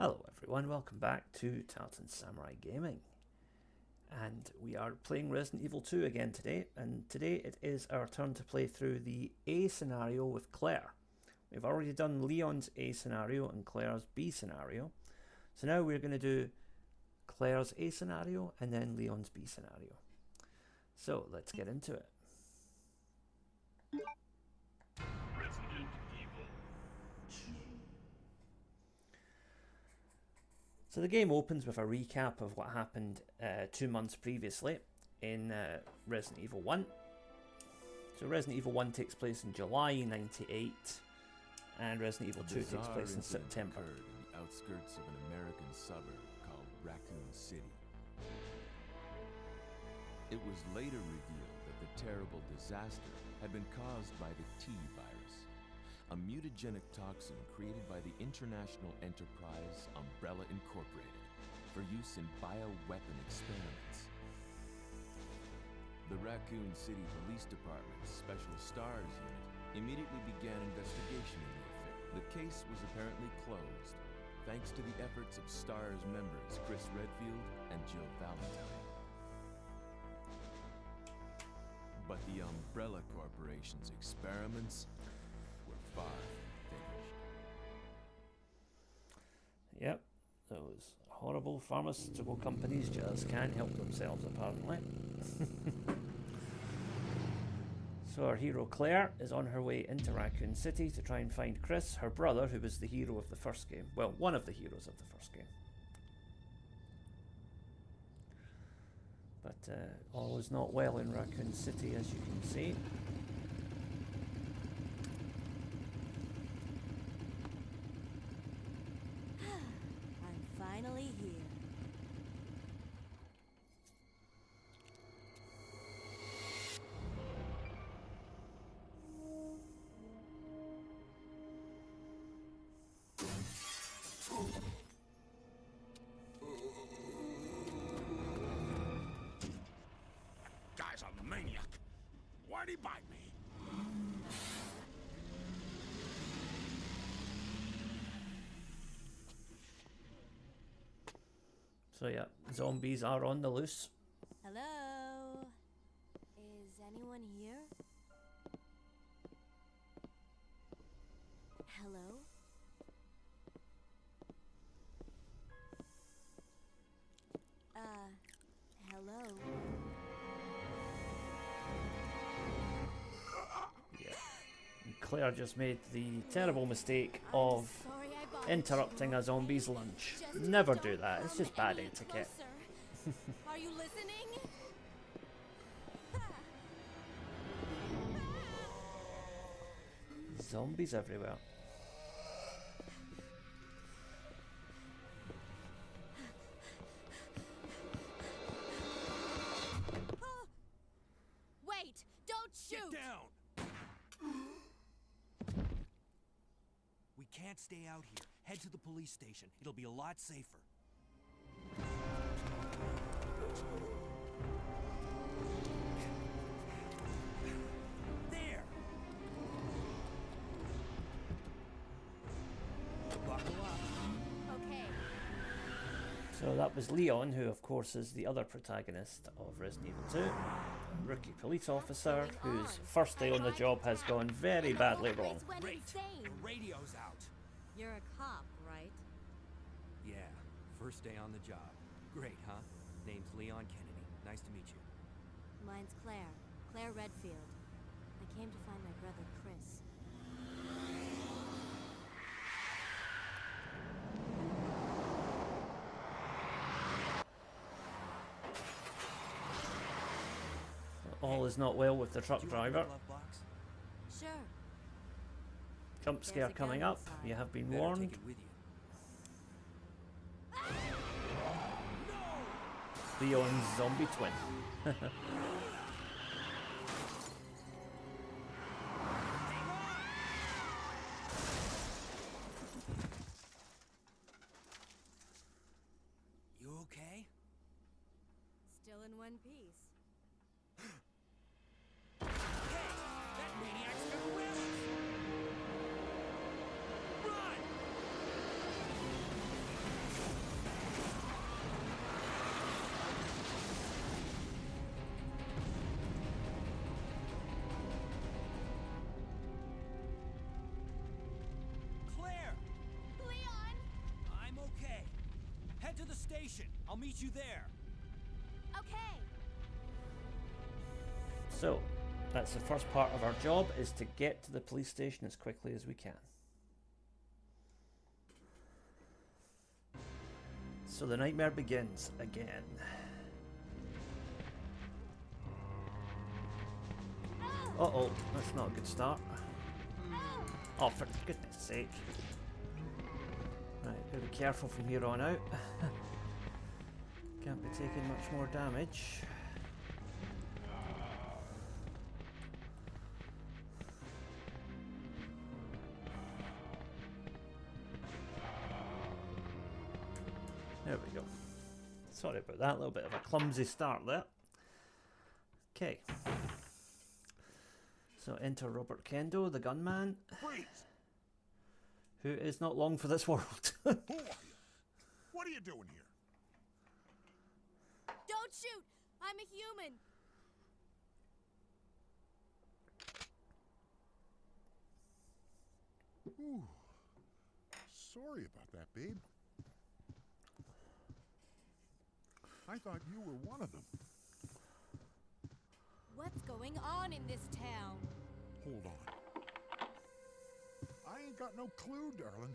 Hello everyone, welcome back to Tartan Samurai Gaming. And we are playing Resident Evil 2 again today, and today it is our turn to play through the A scenario with Claire. We've already done Leon's A scenario and Claire's B scenario, so now we're going to do Claire's A scenario and then Leon's B scenario. So let's get into it. Resident Evil 2. So the game opens with a recap of what happened 2 months previously in Resident Evil 1. So Resident Evil 1 takes place in July 98 and Resident Evil 2 takes place in September. Occurred in the outskirts of an American suburb called Raccoon City. It was later revealed that the terrible disaster had been caused by the T virus, a mutagenic toxin created by the international enterprise Umbrella Incorporated for use in bioweapon experiments. The Raccoon City Police Department's Special Stars Unit immediately began investigation in the affair. The case was apparently closed, thanks to the efforts of STARS members Chris Redfield and Jill Valentine. But the Umbrella Corporation's experiments were far from finished. Yep, those horrible pharmaceutical companies just can't help themselves apparently. So our hero Claire is on her way into Raccoon City to try and find Chris, her brother, who was the hero of the first game. Well, one of the heroes of the first game. But all is not well in Raccoon City, as you can see. I'm finally here. Guy's a maniac. Why'd he bite me? So yeah, zombies are on the loose. Hello? Is anyone here? Hello? Hello? Yeah. And Claire just made the terrible mistake of Sorry I bothered interrupting you. a zombie's lunch. Just Never don't do that, it's come just bad any etiquette. closer. Are you listening? Zombies everywhere. Wait! Don't shoot! Get down! We can't stay out here. Head to the police station. It'll be a lot safer. There! Buckle up. Okay. So that was Leon, who of course is the other protagonist of Resident Evil 2. Rookie police officer whose first day on the job has gone very badly wrong. Went Great. insane. The radio's out. You're a cop, right? Yeah, first day on the job. Great, huh? Name's Leon Kennedy. Nice to meet you. Mine's Claire. Claire Redfield. I came to find my brother Chris. All is not well with the truck Do you want my driver. glove box? Sure. Jump scare There's a gun coming up. inside. You have been Better warned. take it with you. Leon's zombie twin. You okay? Still in one piece. Hey! That maniac's gonna whip us! Run! station. I'll meet you there. Okay. So, that's the first part of our job, is to get to the police station as quickly as we can. So the nightmare begins again. Uh-oh, that's not a good start. Oh, for goodness sake. Right, gotta be careful from here on out. Can't be taking much more damage. There we go. Sorry about that, a little bit of a clumsy start there. Okay. So enter Robert Kendo, the gunman, Freeze! who is not long for this world. Who are you? What are you doing here? Don't shoot! I'm a human! Ooh. Sorry about that, babe. I thought you were one of them. What's going on in this town? Hold on. I ain't got no clue, darling.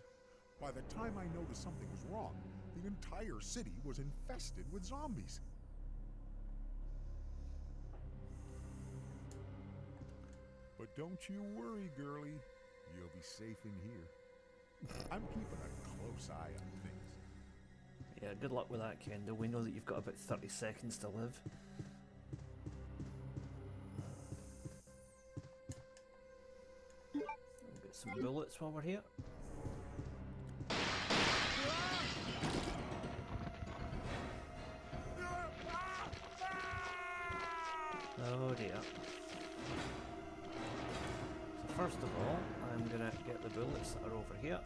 By the time I noticed something was wrong, the entire city was infested with zombies. But don't you worry, girlie. You'll be safe in here. I'm keeping a close eye on things. Yeah, good luck with that, Kendo. We know that you've got about 30 seconds to live. We'll get some bullets while we're here. Oh dear. So first of all, I'm gonna get the bullets that are over here.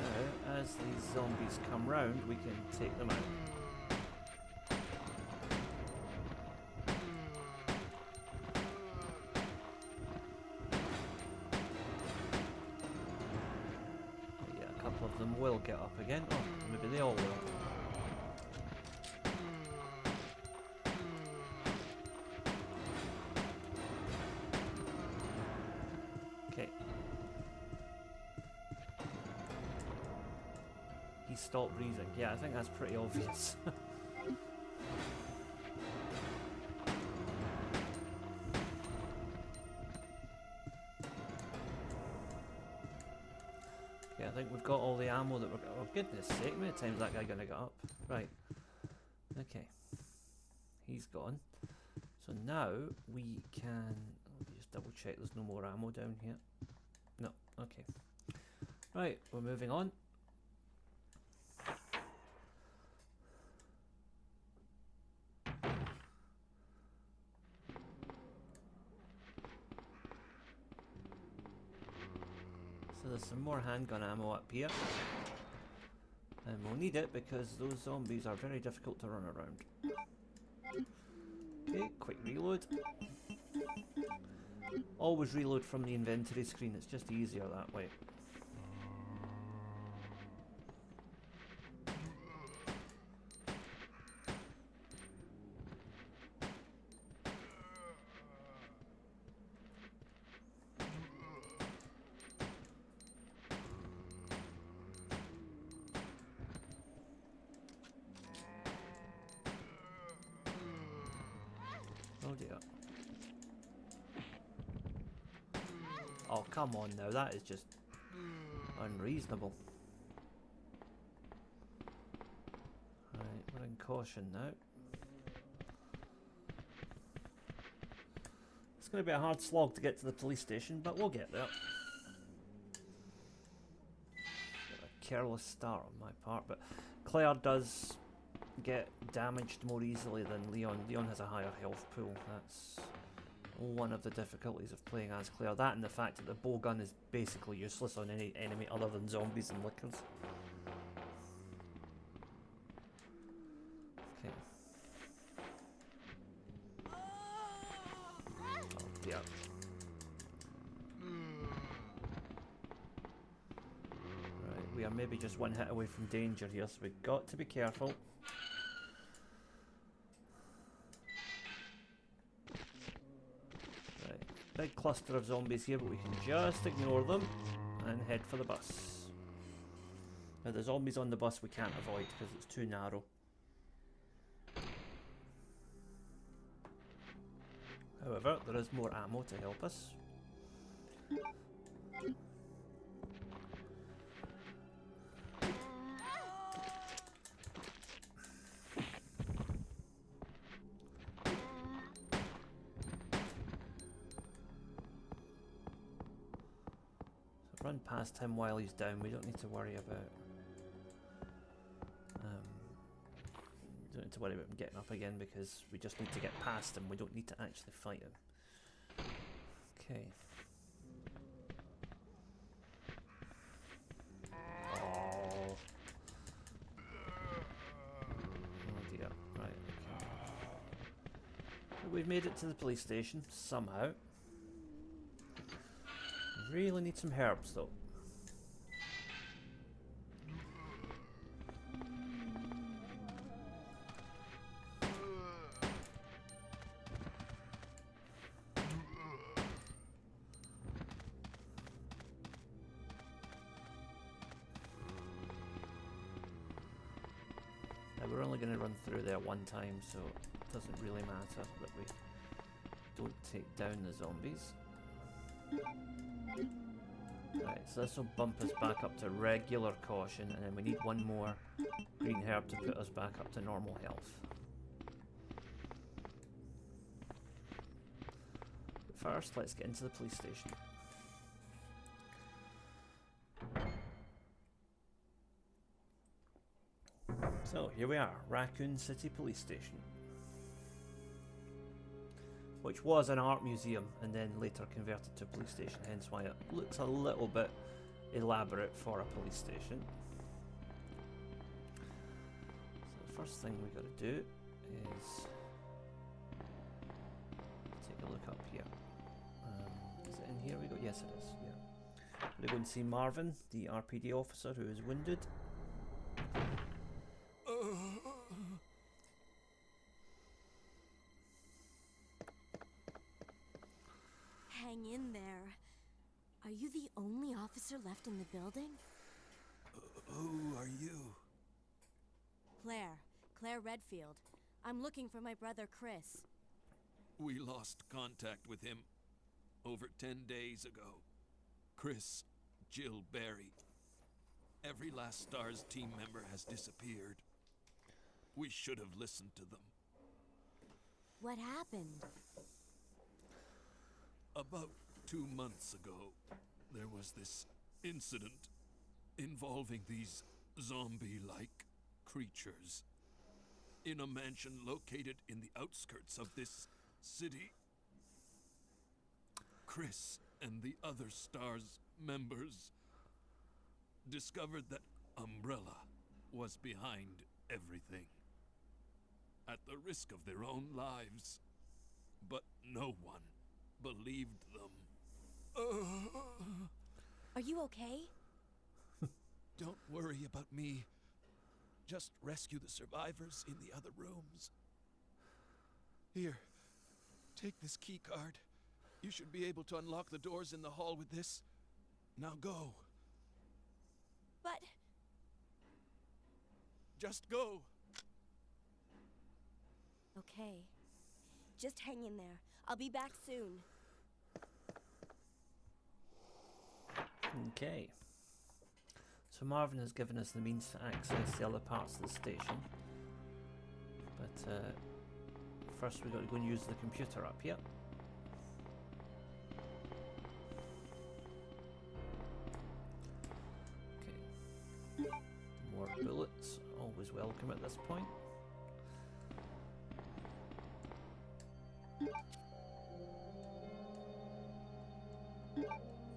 Now, as these zombies come round, we can take them out. Yeah, a couple of them will get up again. Oh, maybe they all will. Okay. He stopped breathing. Yeah, I think that's pretty obvious. Okay, I think we've got all the ammo that we're... Oh, goodness sake, how many times is that guy gonna get up? Right. Okay. He's gone. So now we can... Let me just double check there's no more ammo down here. No, okay. Right, we're moving on. So there's some more handgun ammo up here. And we'll need it because those zombies are very difficult to run around. Okay, quick reload. Always reload from the inventory screen, it's just easier that way. Oh dear. Oh, come on now, that is just unreasonable. Right, we're in caution now. It's going to be a hard slog to get to the police station, but we'll get there. A careless start on my part, but Claire does get damaged more easily than Leon. Leon has a higher health pool. That's one of the difficulties of playing as Claire. That and the fact that the bow gun is basically useless on any enemy other than zombies and lickers. Okay. Oh dear. we are maybe just one hit away from danger here, so we've got to be careful. Right, big cluster of zombies here, but we can just ignore them and head for the bus. Now the zombies on the bus we can't avoid because it's too narrow. However, there is more ammo to help us. So run past him while he's down. We don't need to worry about don't need to worry about him getting up again because we just need to get past him. We don't need to actually fight him. Okay. Oh. Oh dear. Right, okay. But we've made it to the police station somehow. Really need some herbs though. We're only going to run through there one time, so it doesn't really matter that we don't take down the zombies. Right, so this will bump us back up to regular caution, and then we need one more green herb to put us back up to normal health. But first, let's get into the police station. So here we are, Raccoon City Police Station, which was an art museum and then later converted to a police station, hence why it looks a little bit elaborate for a police station. So the first thing we got to do is take a look up here. Is it in here we go? Yes it is, yeah. We're going to see Marvin, the RPD officer who is wounded. Hang in there. Are you the only officer left in the building? Who are you? Claire Redfield. I'm looking for my brother Chris. We lost contact with him over 10 days ago. Chris, Jill, Barry. Every last STARS team member has disappeared. We should have listened to them. What happened? About 2 months ago, there was this incident involving these zombie-like creatures in a mansion located in the outskirts of this city. Chris and the other STARS members discovered that Umbrella was behind everything, at the risk of their own lives. But no one believed them. Are you okay? Don't worry about me. Just rescue the survivors in the other rooms. Here, take this key card. You should be able to unlock the doors in the hall with this. Now go. But... Just go. Okay. Just hang in there. I'll be back soon. Okay. So Marvin has given us the means to access the other parts of the station. But first we've got to go and use the computer up here. Okay. More bullets, always welcome at this point.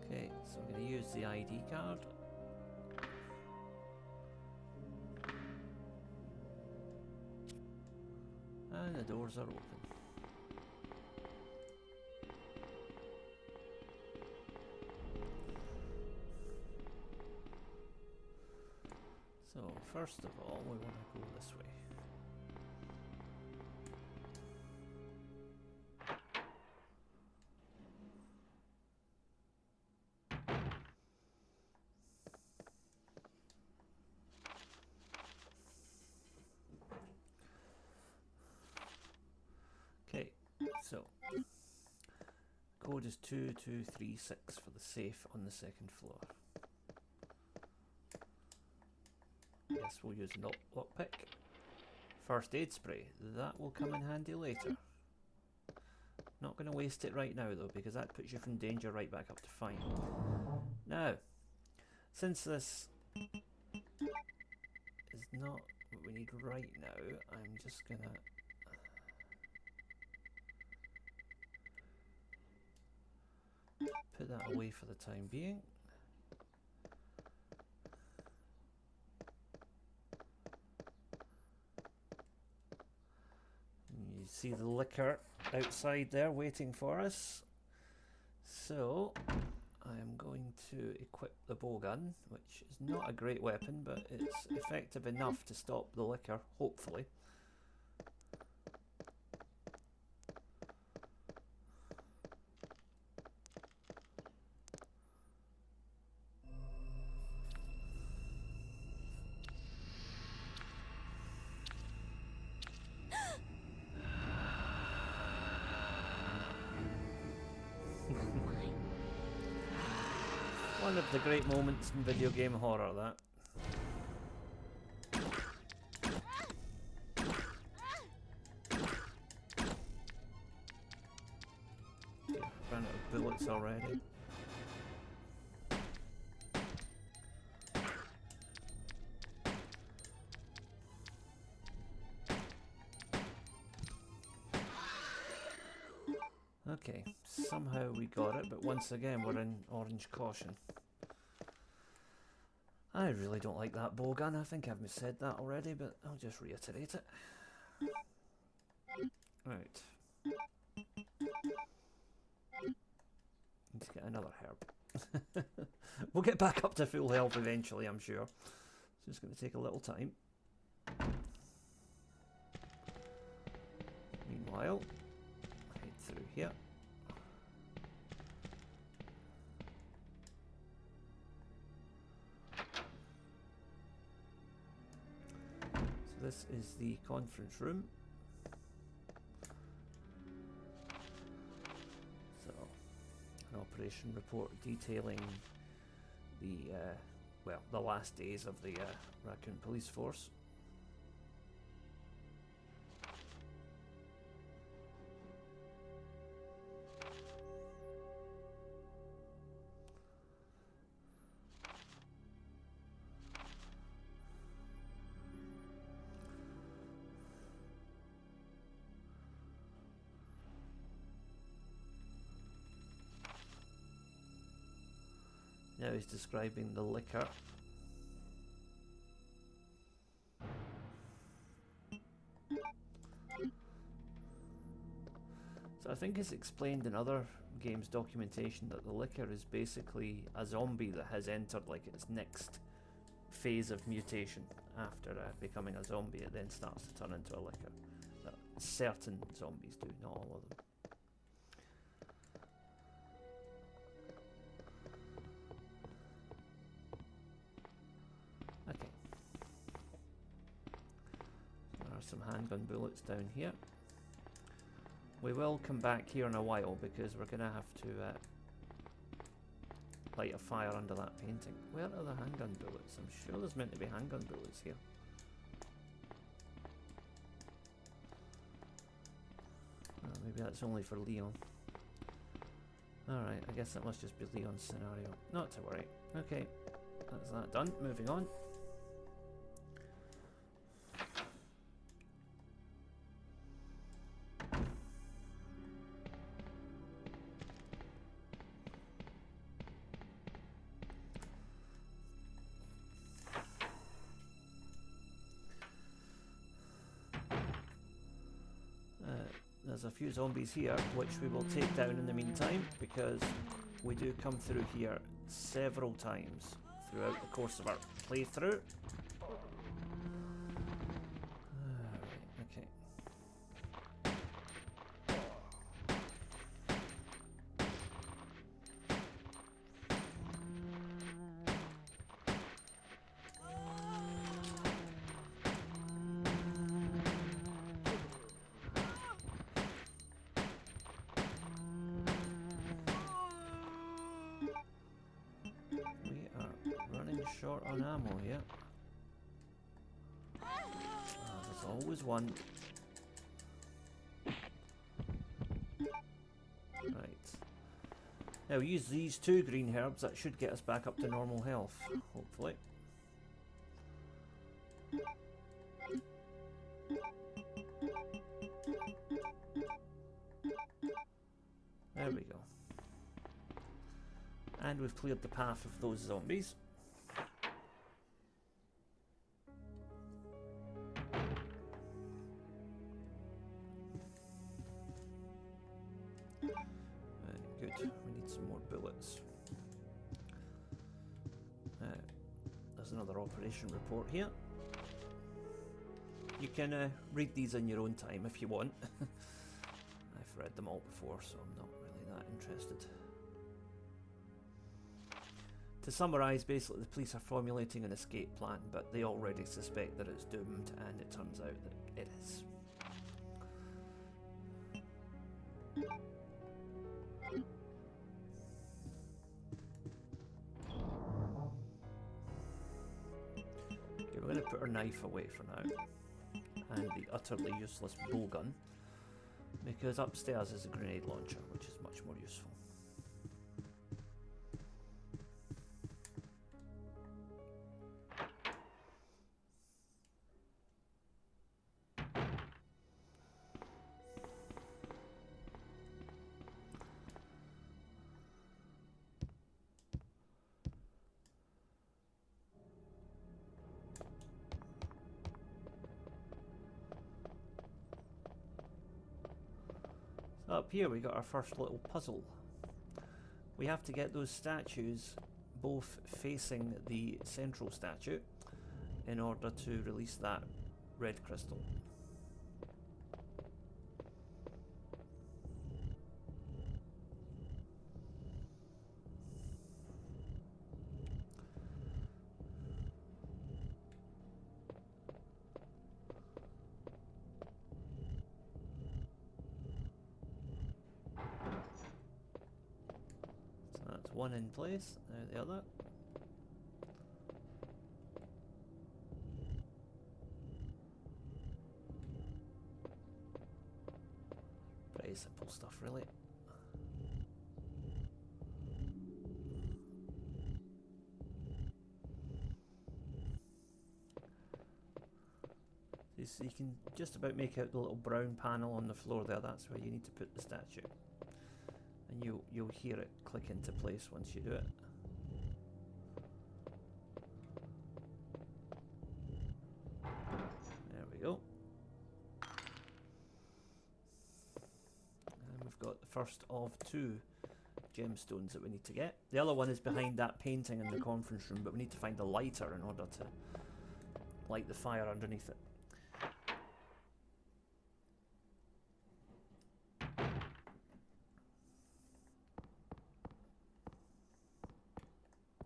Okay, so I'm going to use the ID card. And the doors are open. So, first of all, we want to go this way. Okay, so code is 2236 for the safe on the second floor. Yes, we'll use an lockpick. First aid spray, that will come in handy later. Not going to waste it right now though, because that puts you from danger right back up to fine. Now, since this is not what we need right now, I'm just going to put that away for the time being. You see the liquor outside there waiting for us. So I am going to equip the bowgun, which is not a great weapon, but it's effective enough to stop the liquor, hopefully. One of the great moments in video game horror, that. Yeah, ran out of bullets already. Okay, somehow we got it, but once again we're in orange caution. I really don't like that bowgun. I think I've said that already, but I'll just reiterate it. Right. Need to get another herb. We'll get back up to full health eventually, I'm sure. It's just going to take a little time. Meanwhile, head through here. This is the conference room. So, an operation report detailing the, well, the last days of the Raccoon police force. Now he's describing the liquor. So I think it's explained in other games documentation that the liquor is basically a zombie that has entered like its next phase of mutation. After becoming a zombie, it then starts to turn into a liquor. That certain zombies do, not all of them. Okay. There are some handgun bullets down here. We will come back here in a while because we're going to have to light a fire under that painting. Where are the handgun bullets? I'm sure there's meant to be handgun bullets here. Oh, maybe that's only for Leon. Alright, I guess that must just be Leon's scenario. Not to worry. Okay, that's that done. Moving on. There's a few zombies here, which we will take down in the meantime, because we do come through here several times throughout the course of our playthrough. short on ammo here. There's always one. Right. Now we use these 2 green herbs, that should get us back up to normal health, hopefully. There we go. And we've cleared the path of those zombies. Good, we need some more bullets. There's another operation report here. You can read these in your own time if you want. I've read them all before, so I'm not really that interested. To summarise, basically the police are formulating an escape plan, but they already suspect that it's doomed, and it turns out that it is. Okay, we're going to put our knife away for now, and the utterly useless bowgun, because upstairs is a grenade launcher, which is much more useful. Up here we got our first little puzzle. We have to get those statues both facing the central statue in order to release that red crystal. One in place, now the other. Pretty simple stuff, really. So you can just about make out the little brown panel on the floor there. That's where you need to put the statue. And you'll hear it click into place once you do it. There we go. And we've got the first of 2 gemstones that we need to get. The other one is behind that painting in the conference room, but we need to find a lighter in order to light the fire underneath it.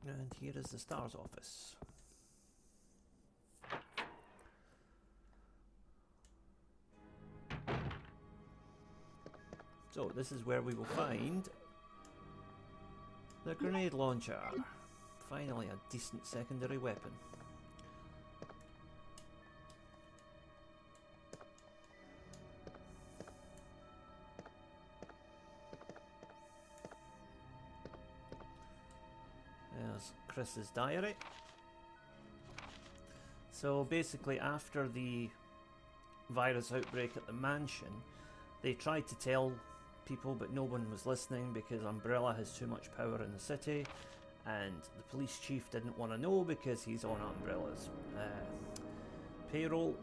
And here is the STARS office. So this is where we will find the grenade launcher. Finally a decent secondary weapon. There's Chris's diary. So basically after the virus outbreak at the mansion, they tried to tell people but no one was listening because Umbrella has too much power in the city, and the police chief didn't want to know because he's on Umbrella's payroll.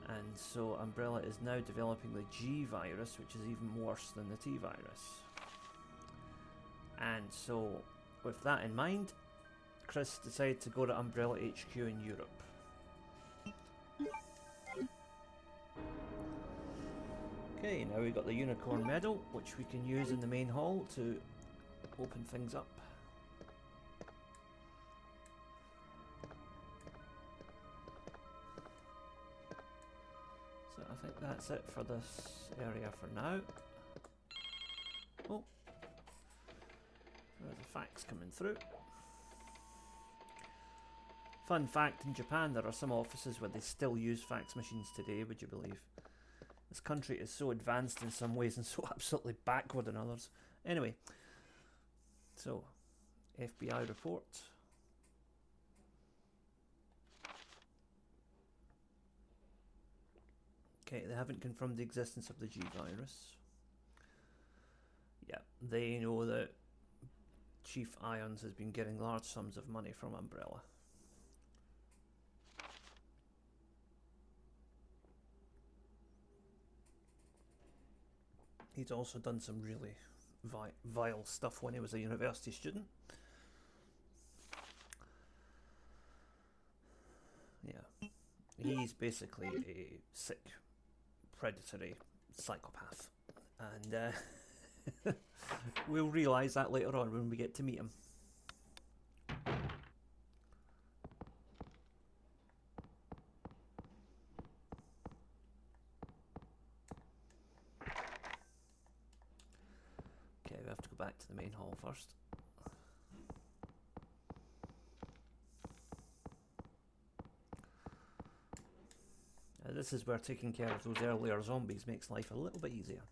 And so Umbrella is now developing the G virus, which is even worse than the T virus. And so with that in mind, Chris decided to go to Umbrella HQ in Europe. Okay, now we've got the unicorn medal, which we can use in the main hall to open things up. So I think that's it for this area for now. Oh, there's a fax coming through. Fun fact, in Japan there are some offices where they still use fax machines today, would you believe? This country is so advanced in some ways and so absolutely backward in others. Anyway, so, FBI report. Okay, they haven't confirmed the existence of the G virus. Yeah, they know that Chief Irons has been getting large sums of money from Umbrella. He's also done some really vile stuff when he was a university student. Yeah. He's basically a sick, predatory psychopath. And we'll realise that later on when we get to meet him. Okay, we have to go back to the main hall first. This is where taking care of those earlier zombies makes life a little bit easier.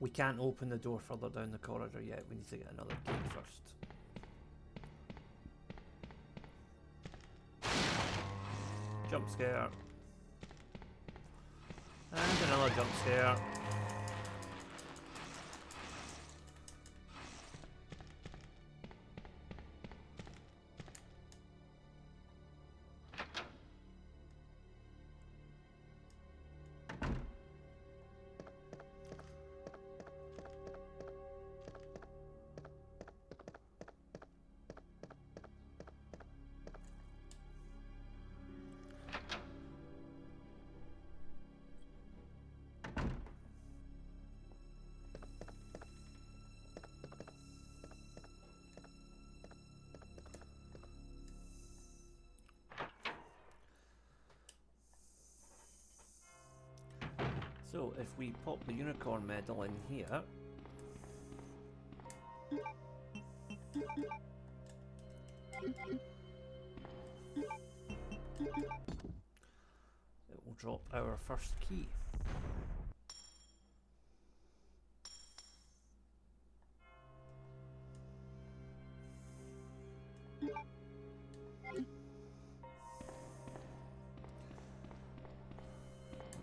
We can't open the door further down the corridor yet. We need to get another key first. Jump scare. And another jump scare. So if we pop the unicorn medal in here, it will drop our first key.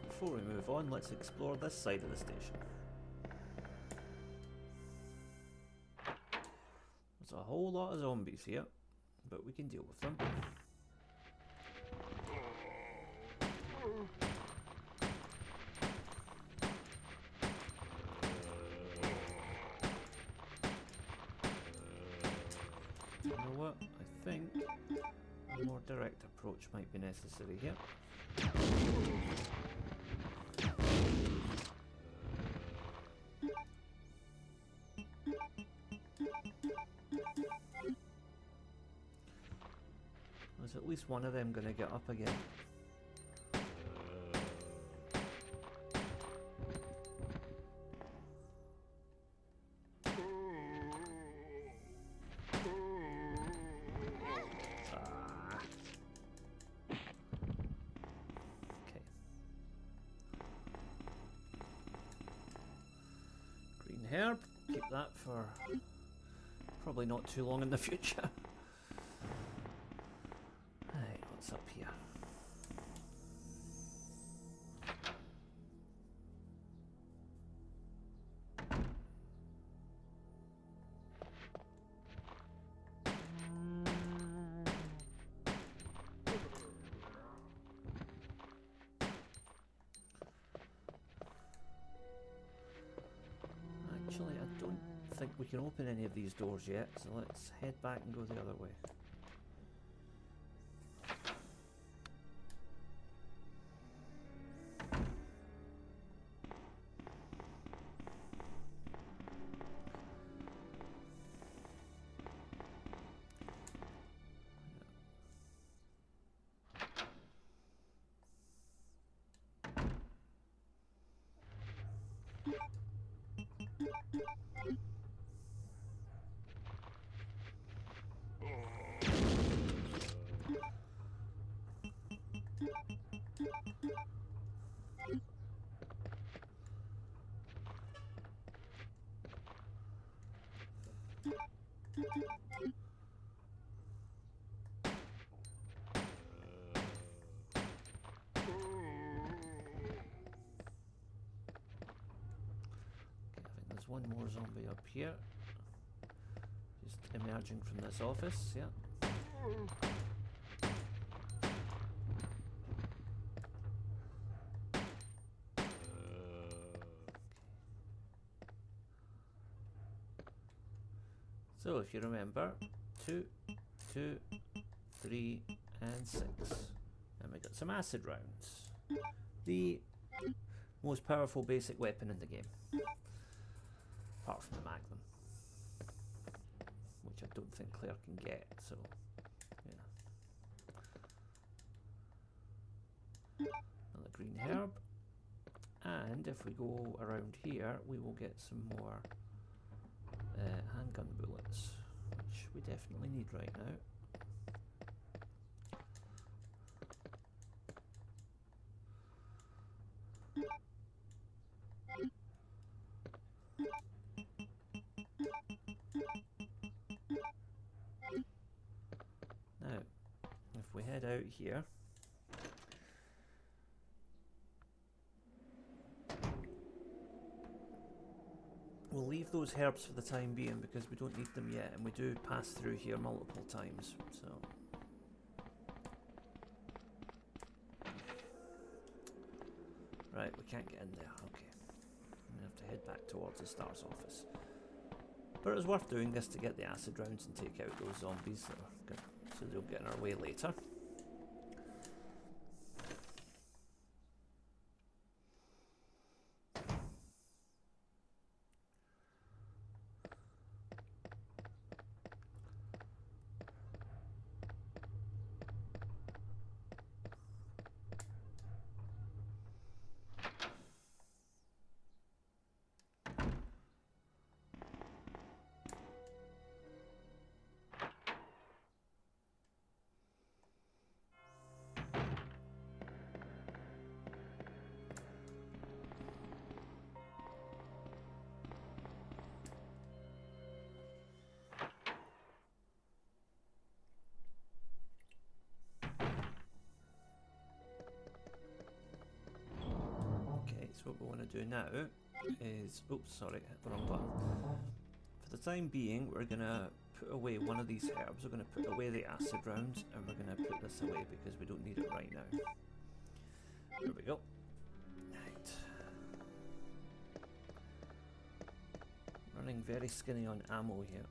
Before we move on, let's explore this side of the station. There's a whole lot of zombies here, but we can deal with them. You know what? I think a more direct approach might be necessary here. Is at least one of them going to get up again? Okay. Green herb. Keep that for probably not too long in the future. Up here. Actually, I don't think we can open any of these doors yet, so let's head back and go the other way. one more zombie up here. Just emerging from this office, yeah. So if you remember, 2, 2, 3, and 6. And we got some acid rounds. The most powerful basic weapon in the game. Apart from the Magnum. Which I don't think Claire can get, so yeah. Another green herb. And if we go around here, we will get some more handgun bullets, which we definitely need right now. Now, if we head out here, we'll leave those herbs for the time being because we don't need them yet, and we do pass through here multiple times, so. Right, we can't get in there, okay. I'm gonna have to head back towards the STARS office. But it was worth doing this to get the acid rounds and take out those zombies that are good, so they'll get in our way later. So what we want to do now is, oops, sorry, hit the wrong button. For the time being, we're going to put away one of these herbs, we're going to put away the acid rounds, and we're going to put this away because we don't need it right now. There we go. Right. Running very skinny on ammo here.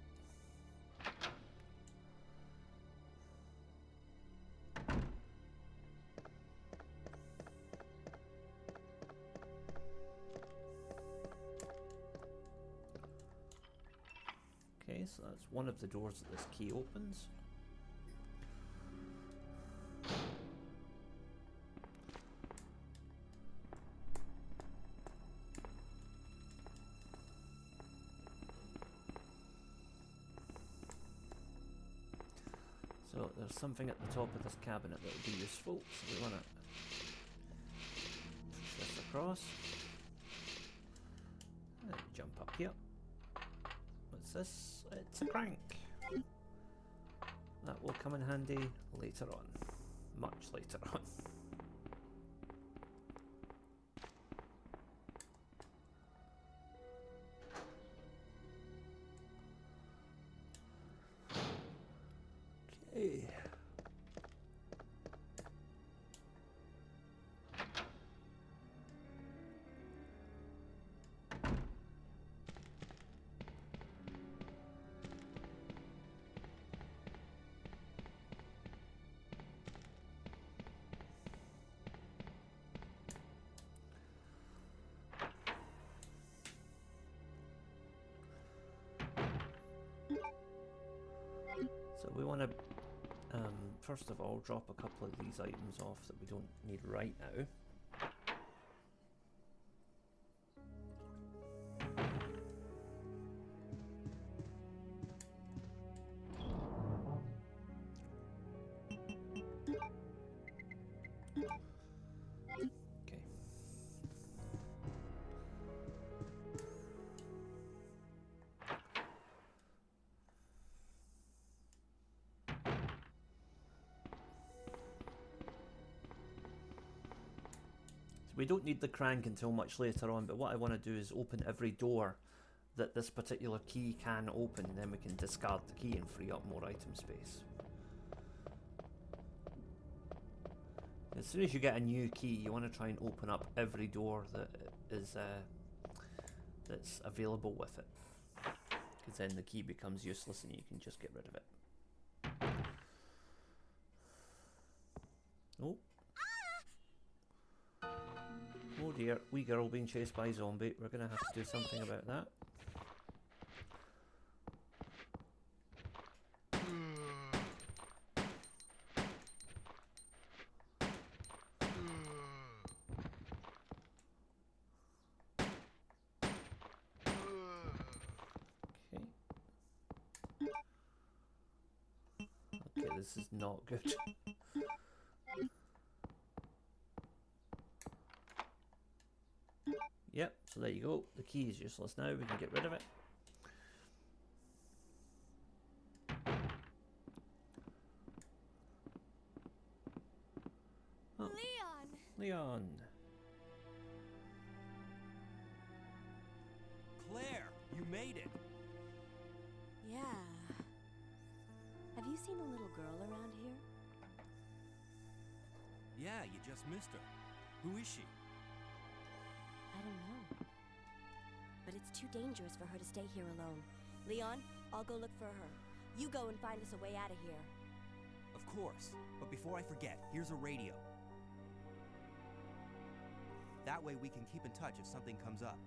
So that's one of the doors that this key opens. So there's something at the top of this cabinet that will be useful, so we want to push this across and jump up here. What's this? It's a crank. That will come in handy later on. Much later on. Okay. So we want to, first of all, drop a couple of these items off that we don't need right now. We don't need the crank until much later on, but what I want to do is open every door that this particular key can open, then we can discard the key and free up more item space. As soon as you get a new key, you want to try and open up every door that is that's available with it, because then the key becomes useless and you can just get rid of it. Oh. Oh dear, wee girl being chased by a zombie. We're going to have to do something about that. Okay, this is not good. Yep, so there you go. The key is useless now. We can get rid of it. Oh. Leon! Claire, you made it. Yeah. Have you seen a little girl around here? Yeah, you just missed her. Who is she? I don't know. But it's too dangerous for her to stay here alone. Leon, I'll go look for her. You go and find us a way out of here. Of course. But before I forget, here's a radio. That way we can keep in touch if something comes up.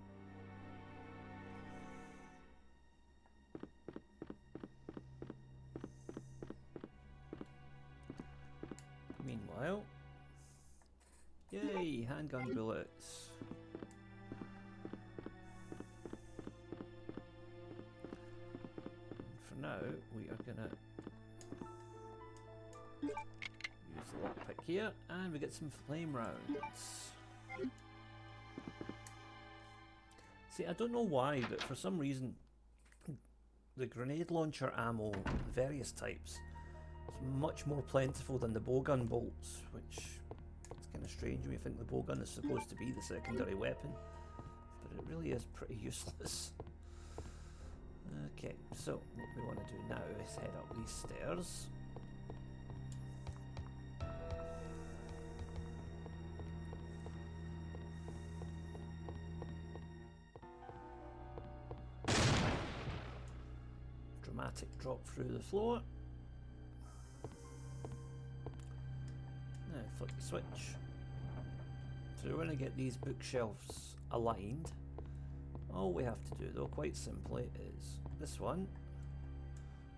Meanwhile, yay, handgun bullets. And for now, we are gonna use the lockpick here, and we get some flame rounds. See, I don't know why, but for some reason, the grenade launcher ammo, various types, is much more plentiful than the bowgun bolts, which is kind of strange when you think the bowgun is supposed to be the secondary weapon, but it really is pretty useless. Okay, so what we want to do now is head up these stairs. Dramatic drop through the floor. Now flip the switch. So we're going to get these bookshelves aligned. All we have to do though, quite simply, is this one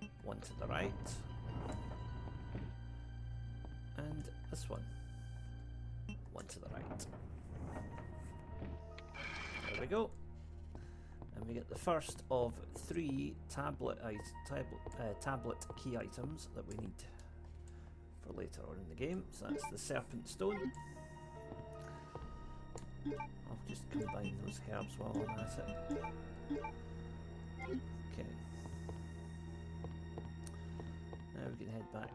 to the right, and this one to the right. There we go. And we get the first of 3 tablet key items that we need for later on in the game. So that's the Serpent Stone. I'll just combine those herbs while I'm at it. Okay. Now we can head back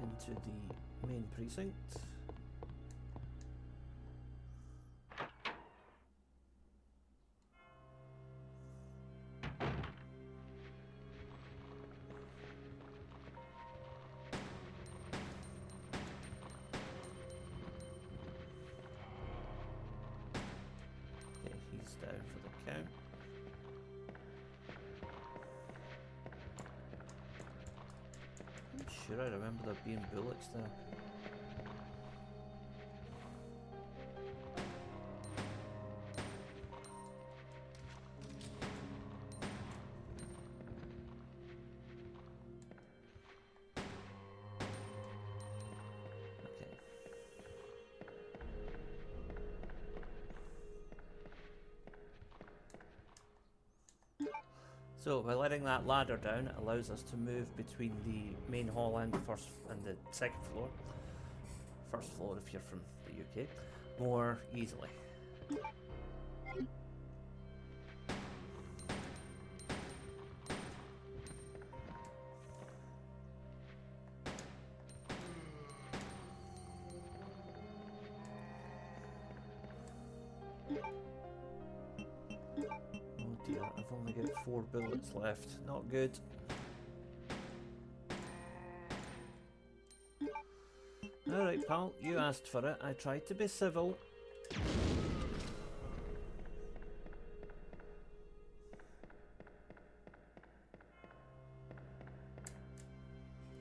into the main precinct. Down for the count. I'm sure I remember there being bullets there. So by letting that ladder down, it allows us to move between the main hall and the second floor. First floor if you're from the UK, more easily. Oh dear, I've only got 4 bullets left. Not good. Alright, pal, you asked for it. I tried to be civil.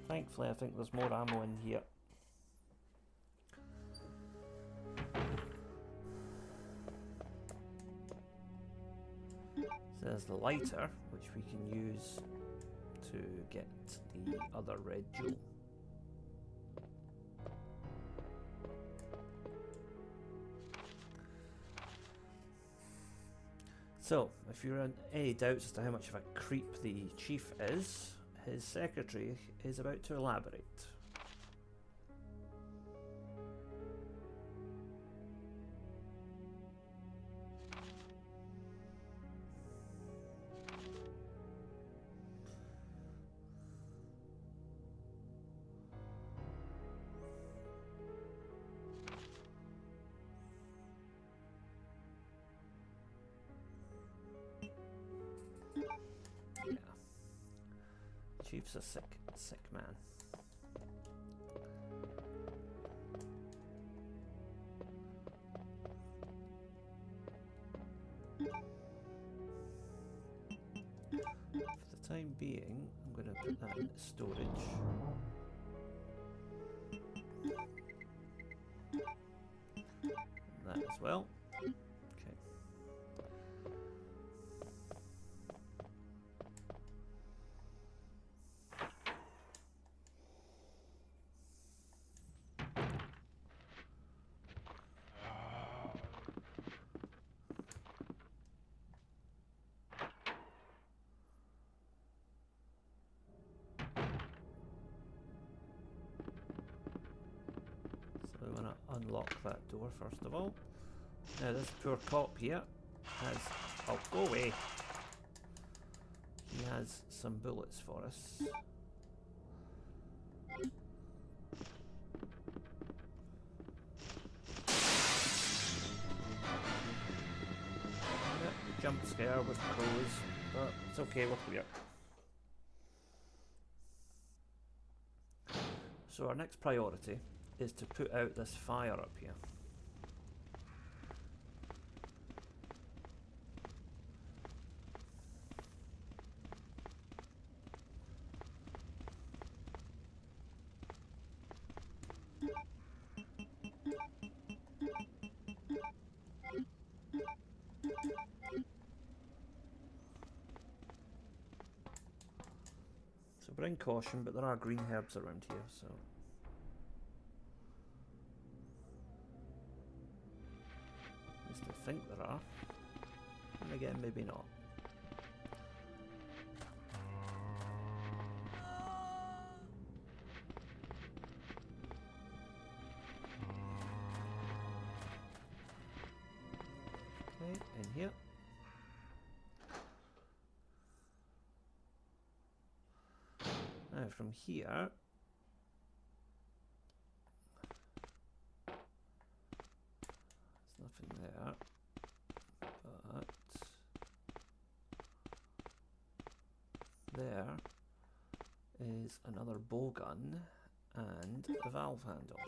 Thankfully, I think there's more ammo in here. So there's the lighter, which we can use to get the other red jewel. So, if you're in any doubts as to how much of a creep the chief is, his secretary is about to elaborate. Yeah. Chief's a sick man. For the time being, I'm going to put that in storage. That as well. Okay. So we want to unlock that door first of all. Now this poor cop here has... Oh, go away! He has some bullets for us. Yep, jump scare with crows, but it's okay, we're clear. So our next priority is to put out this fire up here. So bring caution, but there are green herbs around here, so... At least I think there are. And again, maybe not. Okay, in here. Now from here, there's nothing there, but there is another bow gun and a valve handle.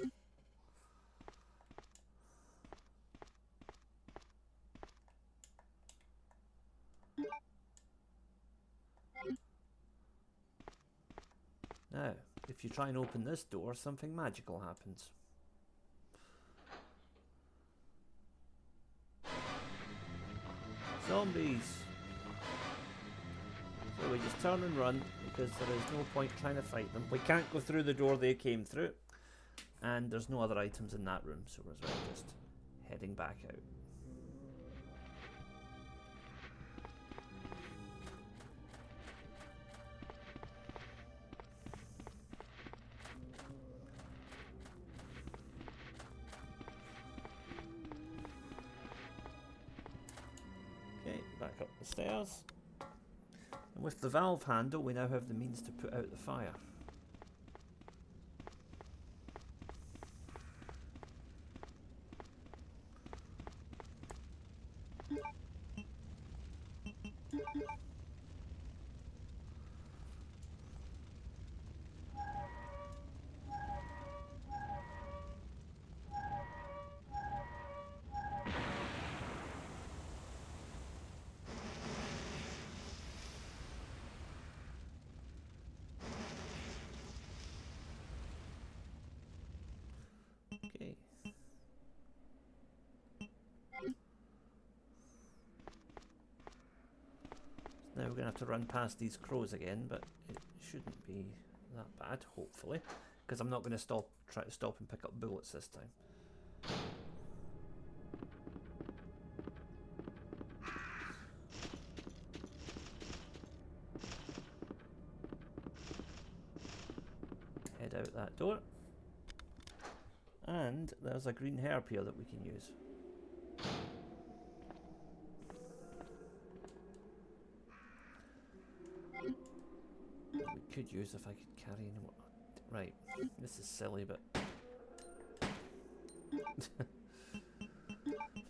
Now, if you try and open this door, something magical happens. Zombies! So we just turn and run, because there is no point trying to fight them. We can't go through the door they came through, and there's no other items in that room, so we're as well just heading back out. Back up the stairs. And with the valve handle, we now have the means to put out the fire. we're going to have to run past these crows again, but it shouldn't be that bad, hopefully. Because I'm not going to try to stop and pick up bullets this time. Head out that door. And there's a green herb here that we can use. We could use if I could carry any more. Right, this is silly, but for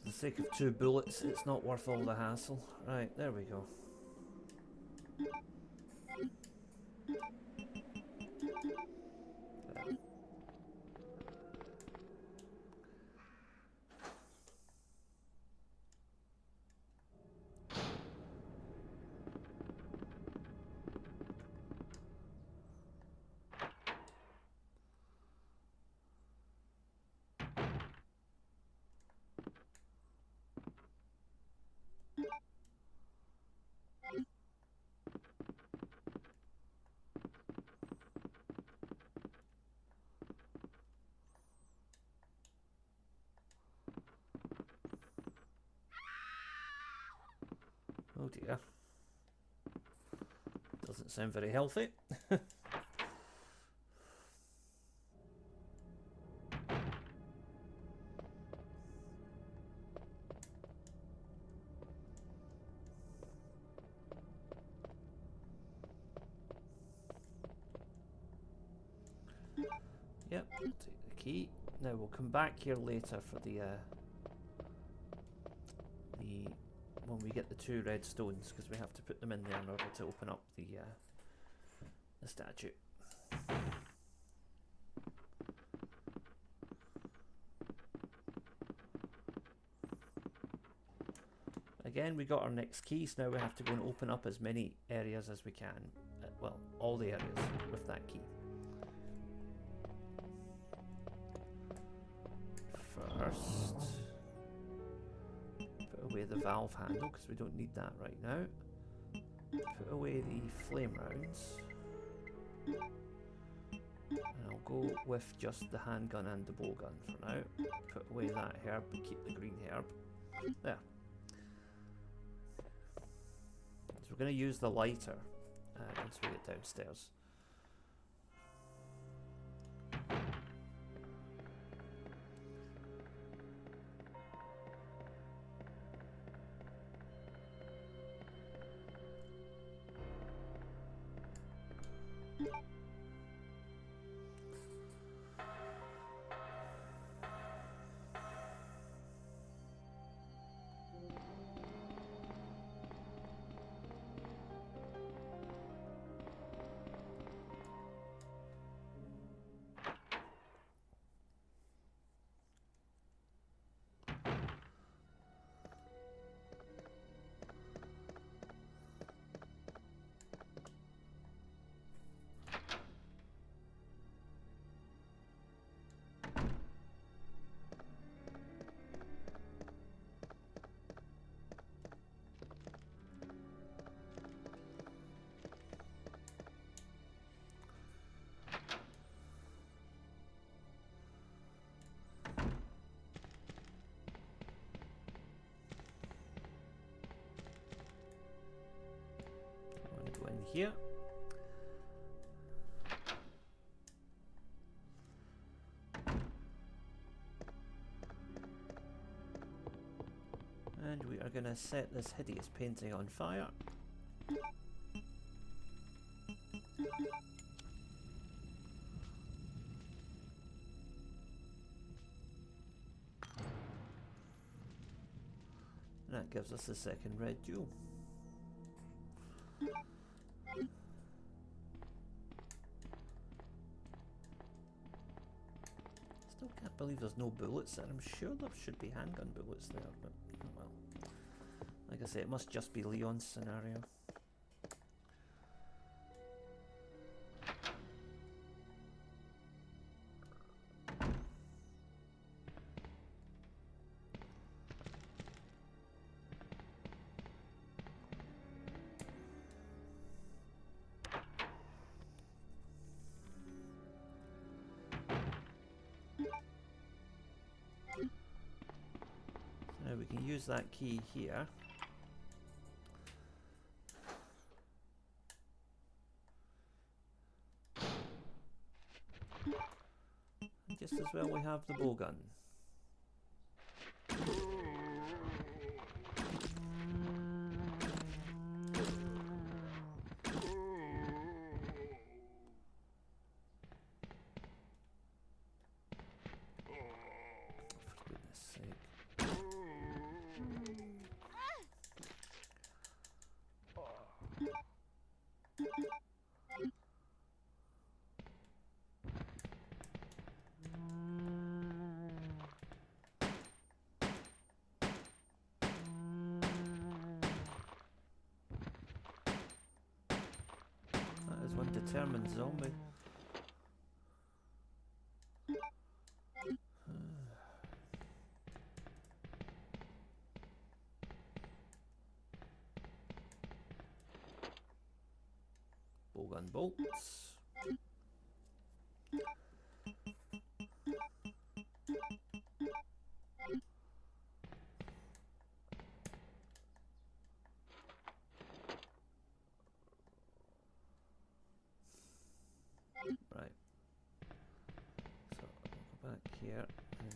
the sake of 2 bullets, it's not worth all the hassle. Right, there we go. There. Oh dear. Doesn't sound very healthy. Yep, we'll take the key. Now we'll come back here later for the when we get the 2 red stones, because we have to put them in there in order to open up the statue. Again, we got our next key, so now we have to go and open up as many areas as we can. Well, all the areas with that key. First, put away the valve handle because we don't need that right now. Put away the flame rounds. And I'll go with just the handgun and the bowgun for now. Put away that herb, but keep the green herb. There. So we're going to use the lighter once we get downstairs. Here. And we are going to set this hideous painting on fire. And that gives us the second red jewel. Still can't believe there's no bullets there. I'm sure there should be handgun bullets there, but oh well. Like I say, it must just be Leon's scenario. we can use that key here. And just as well we have the bow gun. That is one determined zombie. Bowgun bolts. Right. So I'll go back here and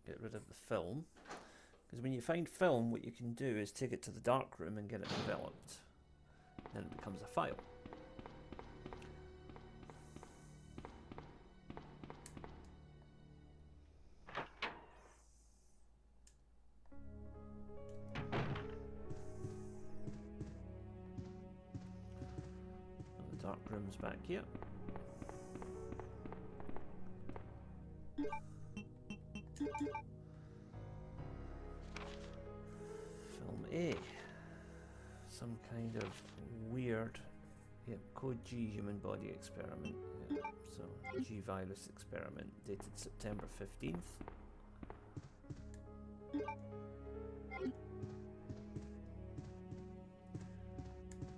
get rid of the film. Because when you find film, what you can do is take it to the dark room and get it developed. Then it becomes a file. The dark room's back here. Film A. Some kind of weird, code G human body experiment. Yeah, so G virus experiment dated September 15th.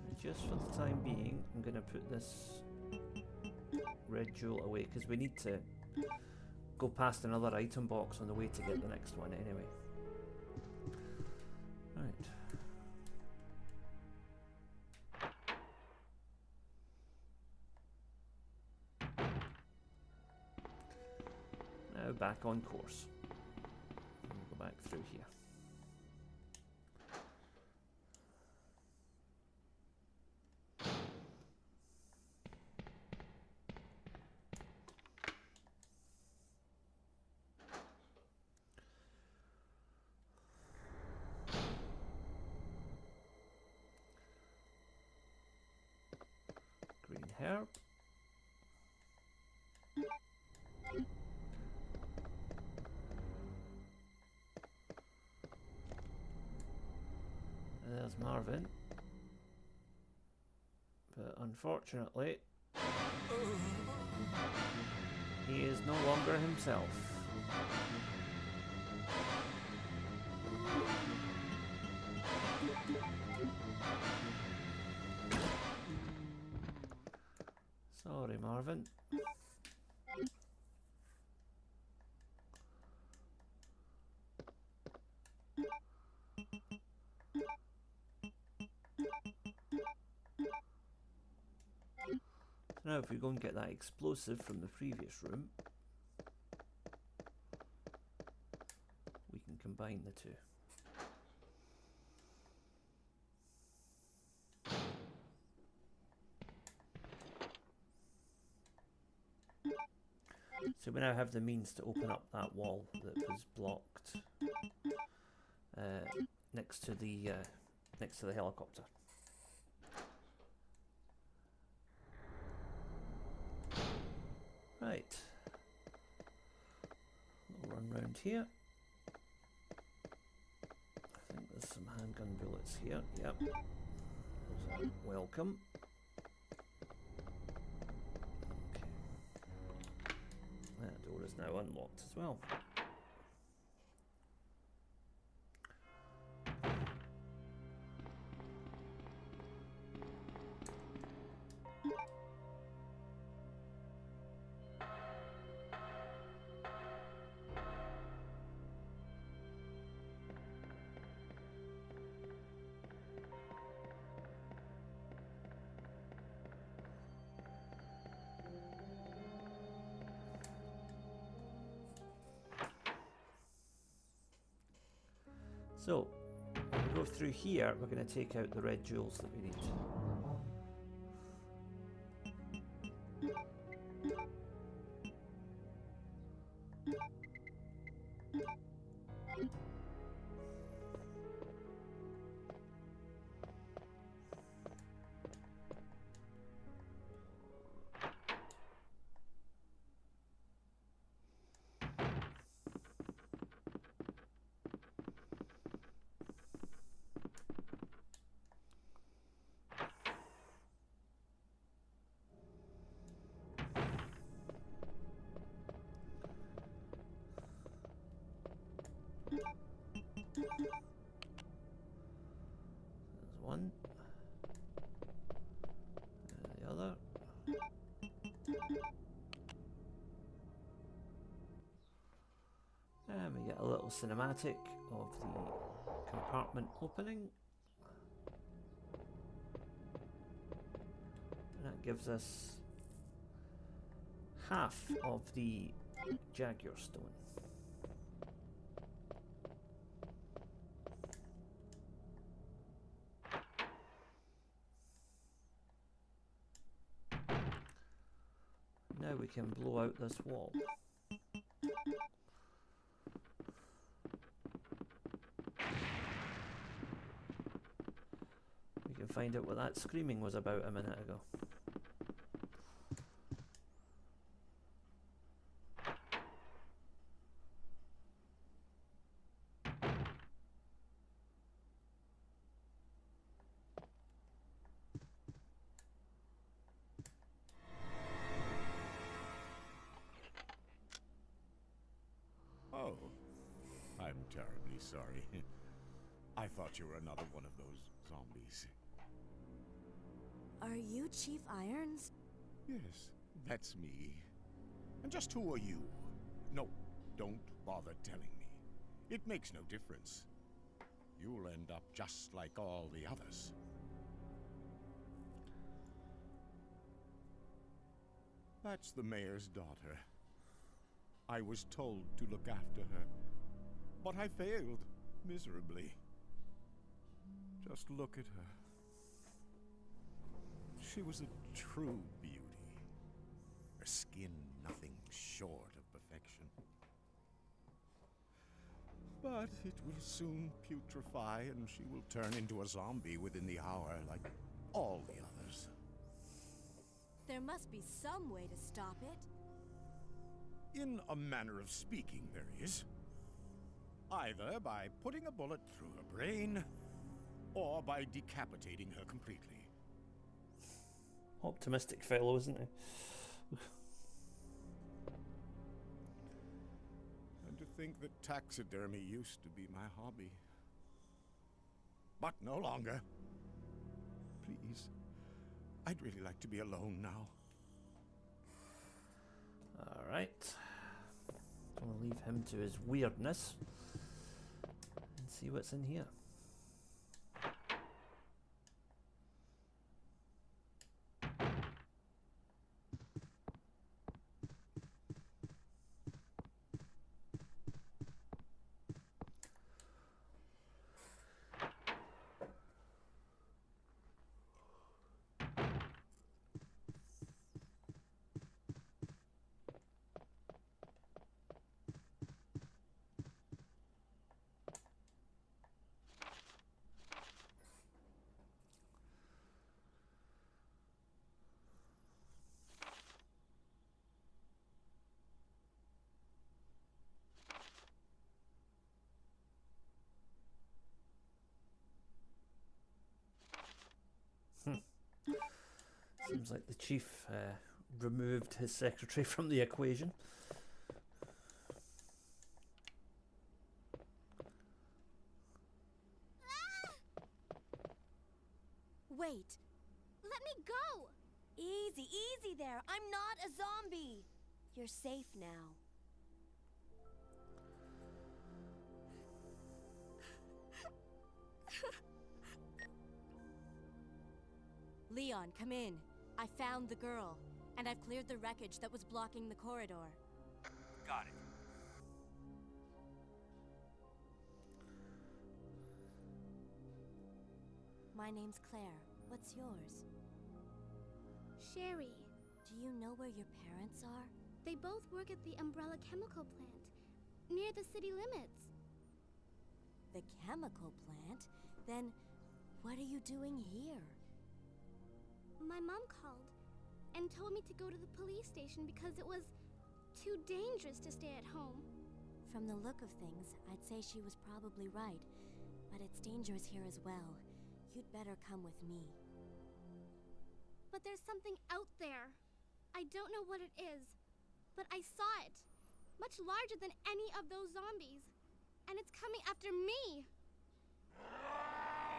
And just for the time being, I'm going to put this red jewel away because we need to go past another item box on the way to get the next one anyway. Right. Now back on course. We'll go back through here. Green herb. There's Marvin. But unfortunately, he is no longer himself. Sorry, Marvin. Now if we go and get that explosive from the previous room, we can combine the two. So we now have the means to open up that wall that was blocked next to the helicopter. Right. We'll run round here. I think there's some handgun bullets here. Yep. Those are welcome. That door is now unlocked as well. So, when we go through here, we're going to take out the red jewels that we need. There's one. There's the other. And we get a little cinematic of the compartment opening. And that gives us half of the Jaguar stone. Now we can blow out this wall. We can find out what that screaming was about a minute ago. Oh, I'm terribly sorry. I thought you were another one of those zombies. Are you Chief Irons? Yes, that's me. And just who are you? No, don't bother telling me. It makes no difference. You'll end up just like all the others. That's the mayor's daughter. I was told to look after her, but I failed miserably. Just look at her. She was a true beauty. Her skin nothing short of perfection. But it will soon putrefy and she will turn into a zombie within the hour like all the others. There must be some way to stop it. In a manner of speaking, there is. Either by putting a bullet through her brain, or by decapitating her completely. Optimistic fellow, isn't he? And to think that taxidermy used to be my hobby. But no longer. Please, I'd really like to be alone now. Alright. Gonna leave him to his weirdness and see what's in here. Seems like the chief removed his secretary from the equation. Wait. Let me go! Easy, easy there. I'm not a zombie. You're safe now. Leon, come in. I found the girl, and I've cleared the wreckage that was blocking the corridor. Got it. My name's Claire. What's yours? Sherry. Do you know where your parents are? They both work at the Umbrella Chemical Plant, near the city limits. The chemical plant? Then, what are you doing here? My mom called and told me to go to the police station because it was too dangerous to stay at home. From the look of things, I'd say she was probably right. But it's dangerous here as well. You'd better come with me. But there's something out there. I don't know what it is, but I saw it. Much larger than any of those zombies. And it's coming after me.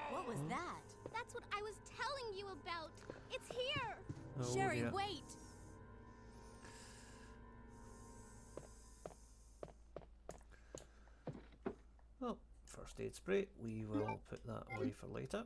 What was that? That's what I was telling you about. It's here. Oh, Sherry, yeah. wait! Well, first aid spray. We will put that away for later.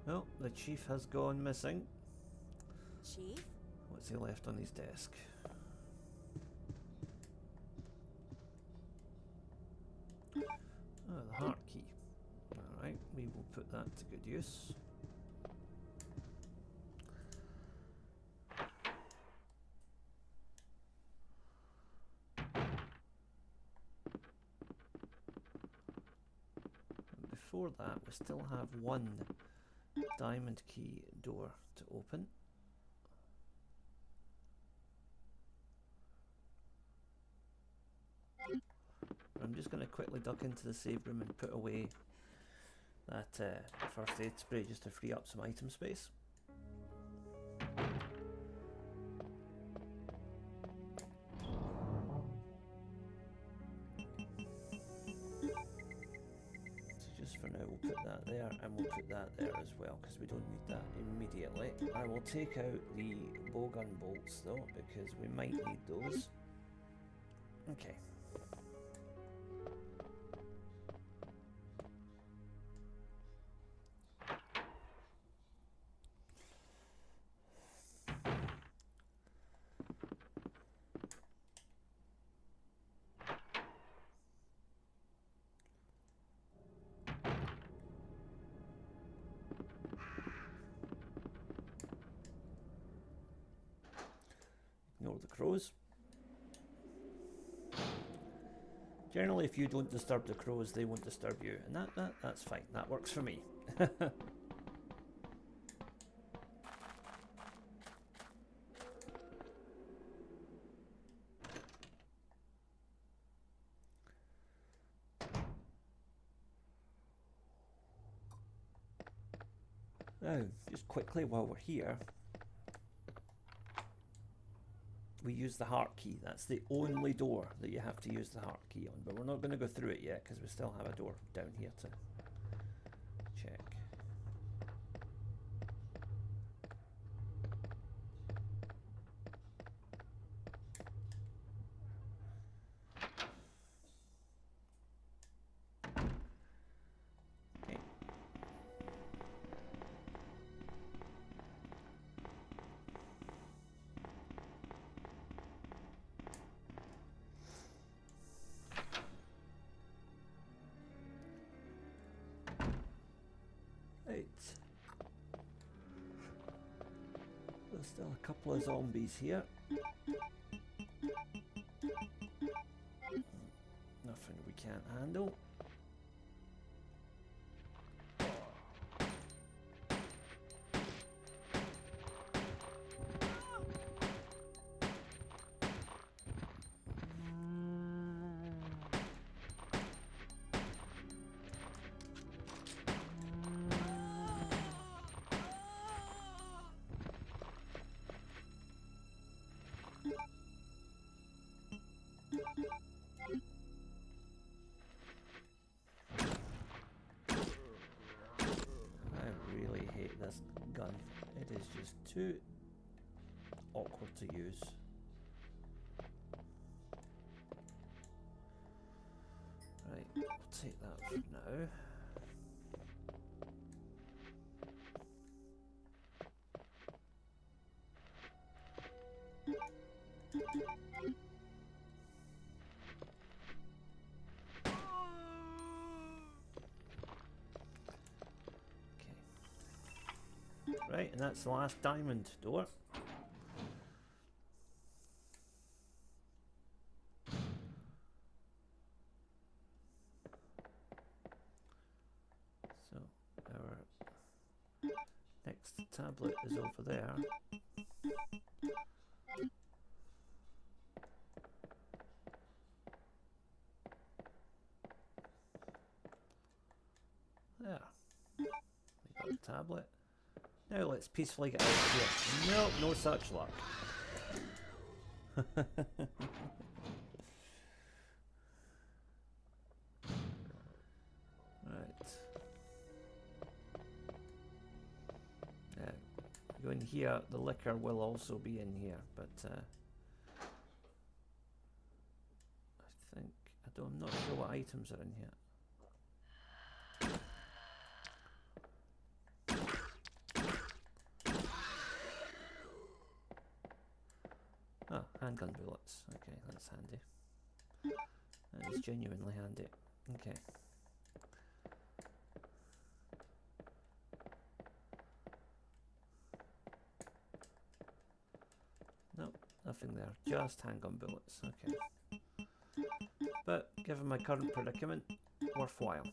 Well, the chief has gone missing. Chief? What's he left on his desk? Oh, the heart key. Alright, we will put that to good use. And before that, we still have one diamond key door to open. I'm just going to quickly duck into the save room and put away that first aid spray just to free up some item space. So just for now we'll put that there, and we'll put that there as well because we don't need that immediately. I will take out the bowgun bolts though because we might need those. Okay. Ignore the crows. Generally, if you don't disturb the crows, they won't disturb you, and that's fine. That works for me. Now, just quickly while we're here, we use the heart key. That's the only door that you have to use the heart key on, but we're not going to go through it yet because we still have a door down here to check. Okay. Right. There's still a couple of zombies here. Nothing we can't handle. too awkward to use. Right, we'll take that for now. Right, and that's the last diamond door. So our next tablet is over there. There. We got the tablet. Now let's peacefully get out of here. Nope, no such luck. Right. Go in here. The liquor will also be in here, but I'm not sure what items are in here. Ah, handgun bullets. Okay, that's handy. That is genuinely handy. Okay. Nope, nothing there. Just handgun bullets. Okay. But, given my current predicament, worthwhile.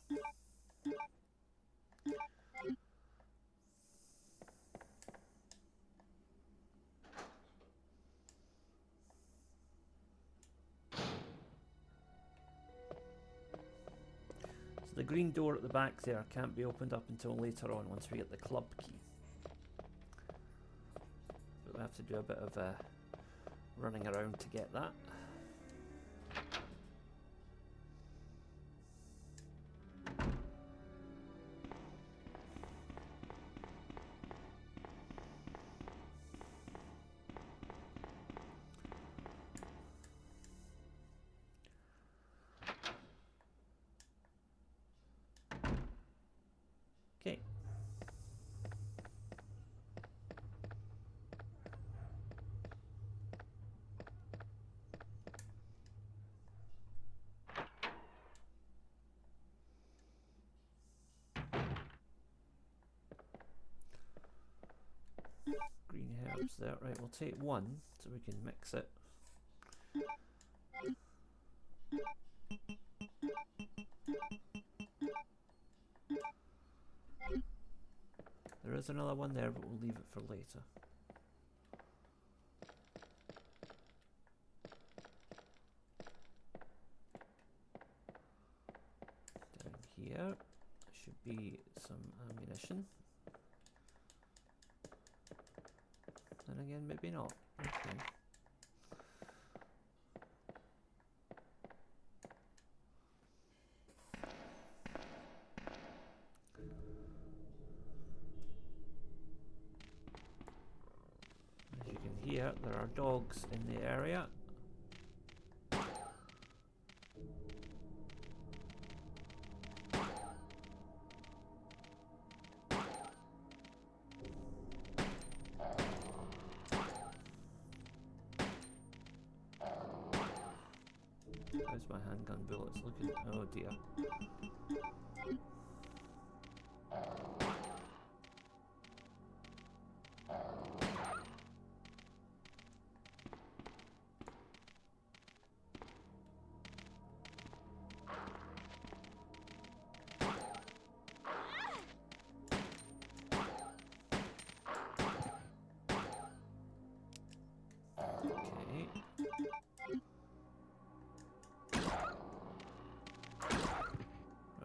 The green door at the back there can't be opened up until later on once we get the club key. But we have to do a bit of running around to get that. Okay. Green herbs there. Right, we'll take one so we can mix it. There is another one there, but we'll leave it for later. Down here should be some ammunition. Then again, maybe not. Okay. As you can hear, there are dogs in the area. How's my handgun bullets looking? Oh dear. Okay.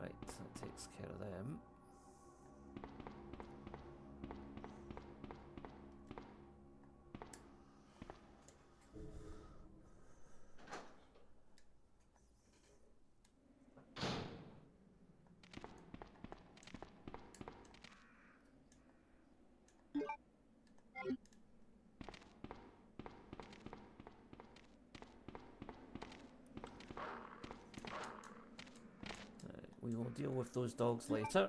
Right, that takes care of them. we will deal with those dogs later.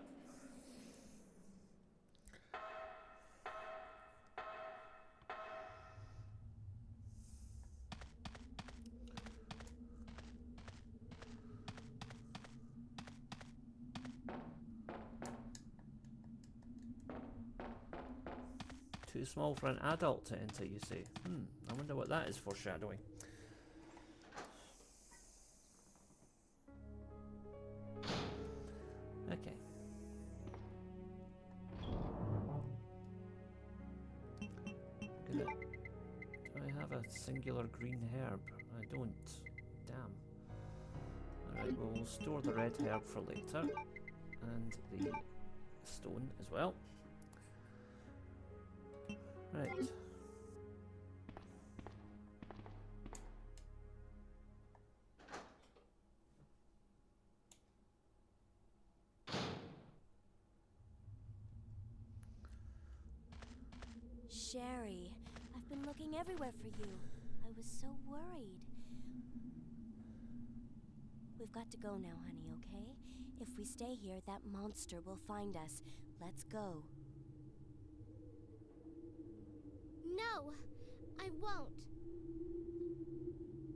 Too small for an adult to enter, you say? I wonder what that is foreshadowing. Okay. Do I have a singular green herb? I don't. Damn. Alright, well, we'll store the red herb for later. And the stone as well. Right. Sherry, I've been looking everywhere for you. I was so worried. We've got to go now, honey, okay? If we stay here, that monster will find us. Let's go. No, I won't.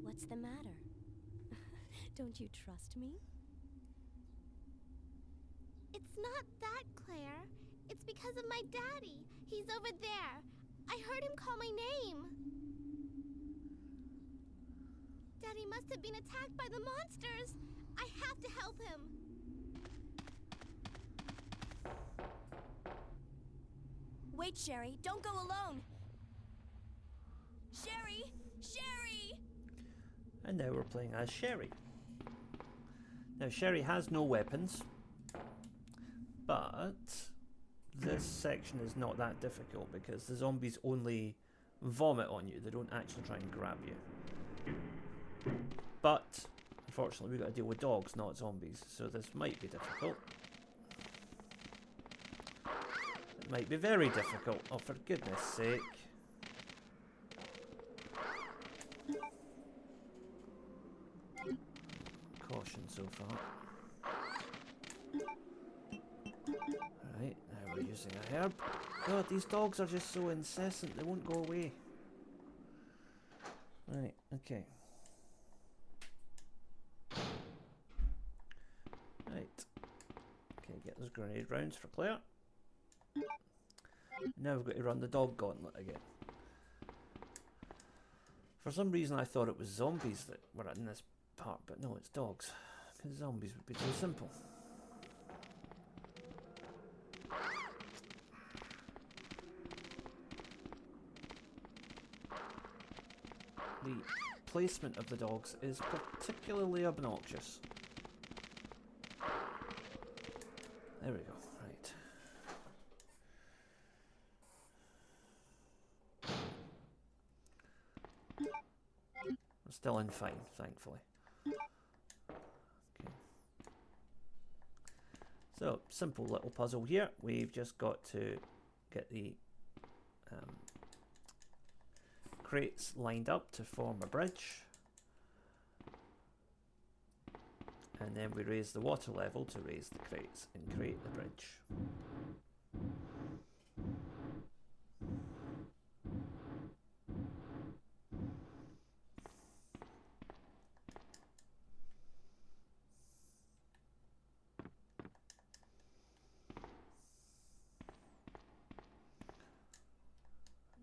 What's the matter? Don't you trust me? It's not that, Claire. It's because of my daddy. He's over there. I heard him call my name. Daddy must have been attacked by the monsters. I have to help him. Wait, Sherry, don't go alone. Sherry! Sherry! And now we're playing as Sherry. Now Sherry has no weapons, but this section is not that difficult because the zombies only vomit on you. They don't actually try and grab you. But unfortunately we've got to deal with dogs, not zombies, so this might be difficult. It might be very difficult. Oh, for goodness sake. Caution so far. Alright, now we're using a herb. God, these dogs are just so incessant, they won't go away. Right, okay. Right. Okay, get those grenade rounds for Claire. Now we've got to run the dog gauntlet again. For some reason I thought it was zombies that were in this part, but no, it's dogs. Because zombies would be too simple. The placement of the dogs is particularly obnoxious. There we go, right. We're still in fine, thankfully. Okay. So, simple little puzzle here. We've just got to get the crates lined up to form a bridge. And then we raise the water level to raise the crates and create the bridge.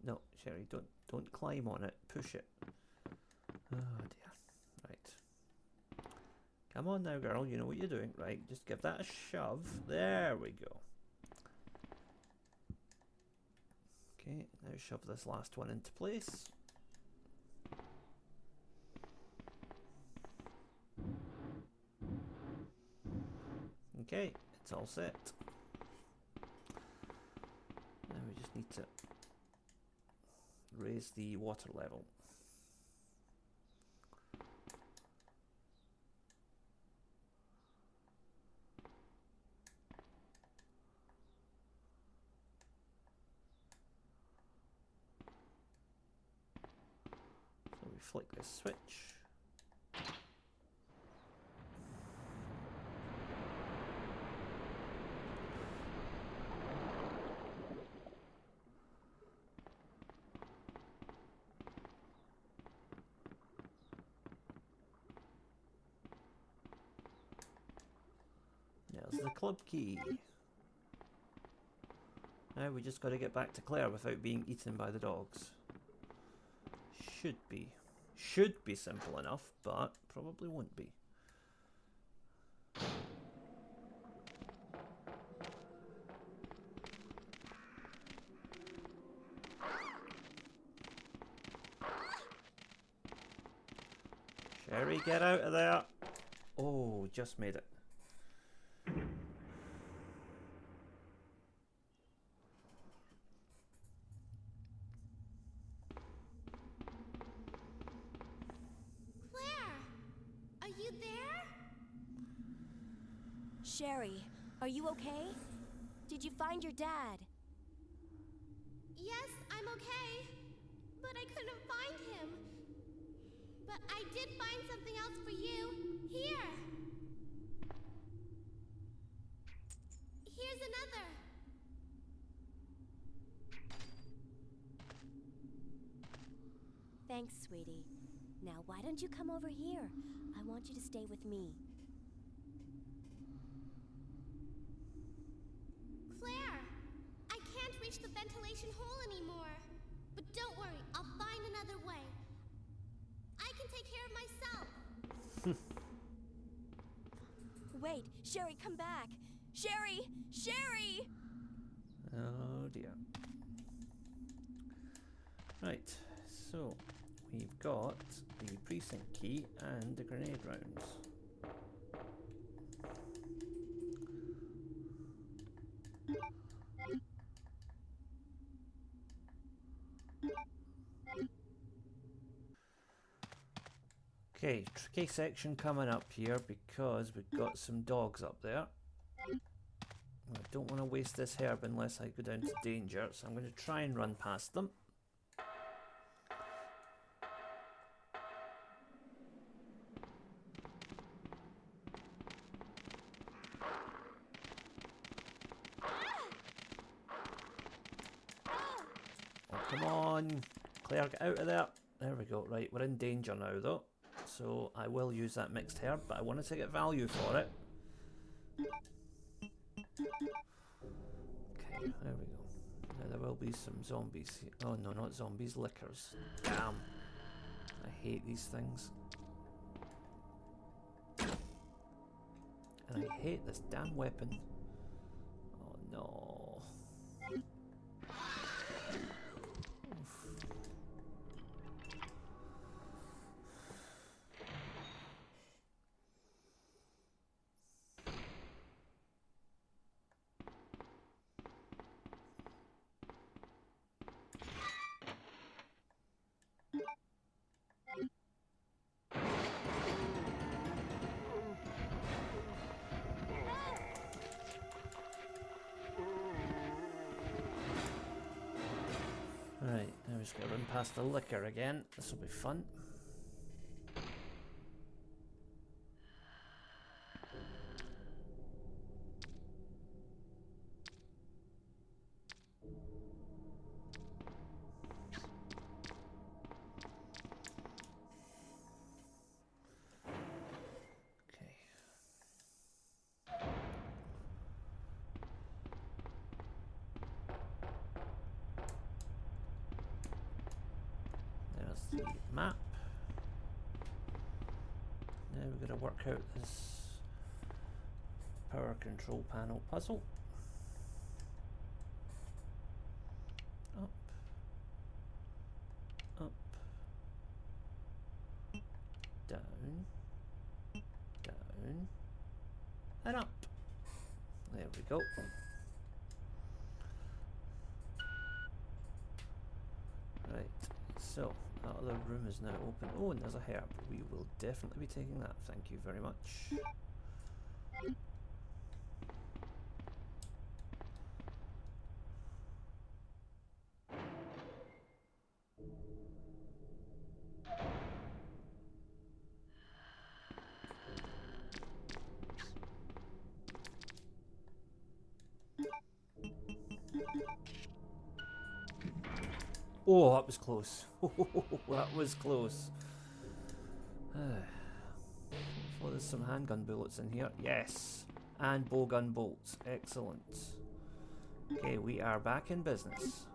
No, Sherry, don't climb on it. Push it. Oh dear. Right. Come on now, girl. You know what you're doing. Right, just give that a shove. There we go. Okay, now shove this last one into place. Okay, it's all set. Now we just need to raise the water level. So we flick this switch. That's the club key. Now we just got to get back to Claire without being eaten by the dogs. Should be simple enough, but probably won't be. Sherry, get out of there. Oh, just made it. Claire, are you there? Sherry, are you okay? Did you find your dad? Yes, I'm okay. But I couldn't find him. But I did find something else for you. Here. Here's another. Thanks, sweetie. Now, why don't you come over here? I want you to stay with me. Claire, I can't reach the ventilation hole anymore. But don't worry, I'll find another way. I can take care of myself. Wait, Sherry, come back. Sherry! Sherry! Oh dear. Right, so we've got the precinct key and the grenade rounds. Okay, tricky section coming up here because we've got some dogs up there. I don't want to waste this herb unless I go down to danger, so I'm going to try and run past them. Oh, come on! Claire, get out of there! There we go. Right, we're in danger now though. So I will use that mixed herb, but I wanted to get value for it. Okay, there we go. Now there will be some zombies here. Oh no, not zombies, lickers. Damn. I hate these things. And I hate this damn weapon. Oh no. Oof. Right, now we just gotta run past the liquor again. This will be fun. Okay. There's the map. Now we've got to work out this power control panel puzzle. Up, up, down, down, and up. There we go. Right, so that other room is now open. Oh, and there's a herb. We will definitely be taking that. Thank you very much. Oh, that was close. That was close. Hopefully there's some handgun bullets in here. Yes. and bowgun bolts. Excellent. Okay, we are back in business.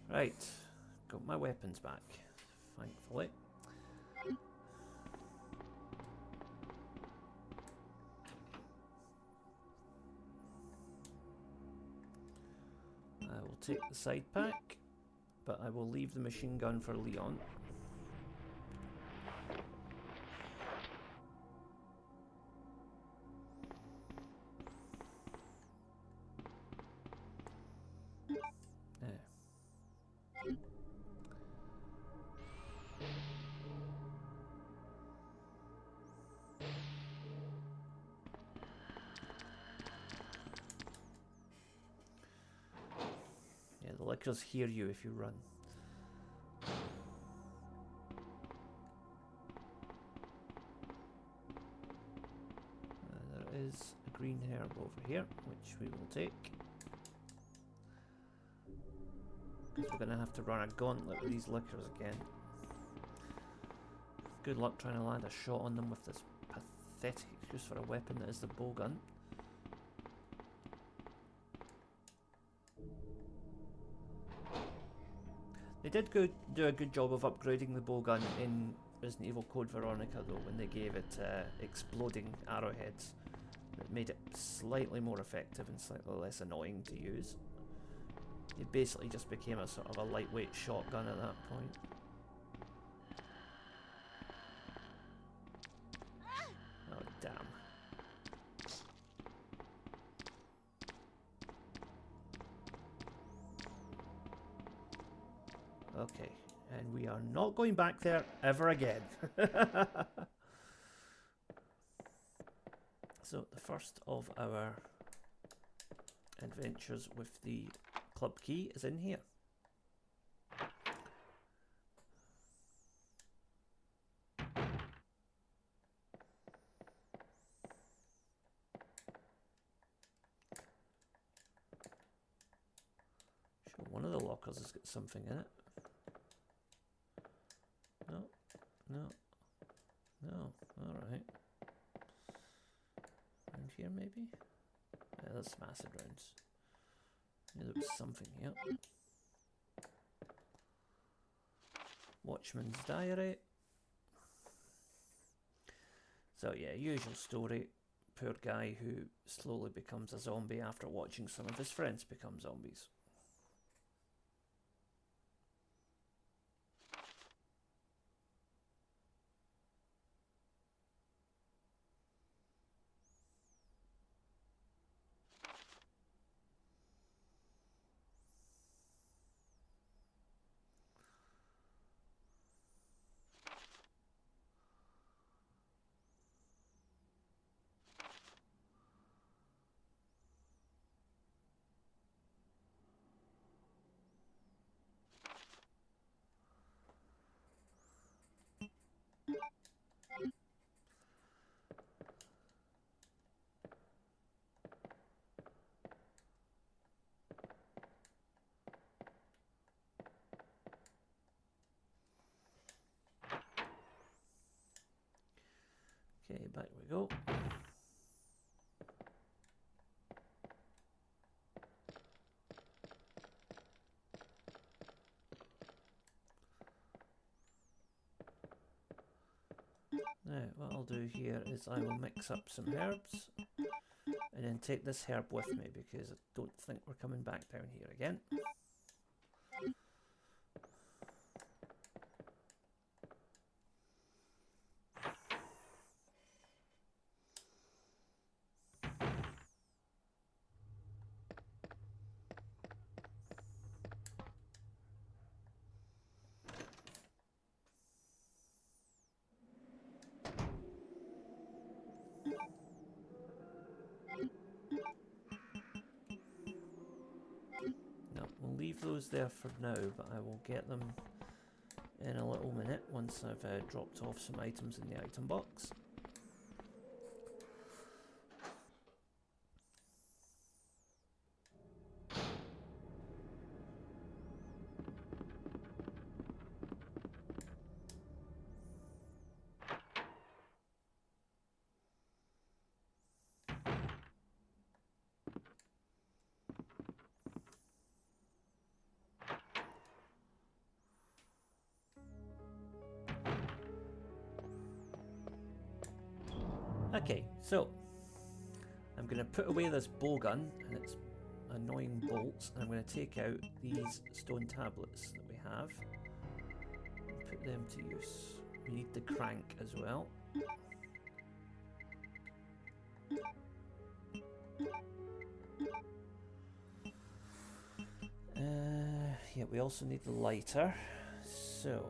Right, got my weapons back, thankfully. I will take the side pack, but I will leave the machine gun for Leon. Yeah, the lickers hear you if you run. There is a green herb over here, which we will take. Because we're going to have to run a gauntlet with these lickers again. Good luck trying to land a shot on them with this pathetic excuse for a weapon that is the bowgun. They did do a good job of upgrading the bowgun in Resident Evil Code Veronica though, when they gave it exploding arrowheads. That made it slightly more effective and slightly less annoying to use. It basically just became a sort of a lightweight shotgun at that point. Oh damn. Okay, and we are not going back there ever again. So the first of our adventures with the club key is in here. Sure, one of the lockers has got something in it. No, no, no, alright. Around here maybe? Yeah, that's some acid rounds. Yeah, there was something here. Watchman's diary. So yeah, usual story. Poor guy who slowly becomes a zombie after watching some of his friends become zombies. Okay, back we go. Now, what I'll do here is I will mix up some herbs and then take this herb with me because I don't think we're coming back down here again. No, we'll leave those there for now, but I will get them in a little minute once I've dropped off some items in the item box. Okay, so I'm going to put away this bow gun and its annoying bolts, and I'm going to take out these stone tablets that we have and put them to use. We need the crank as well. Yeah, we also need the lighter, so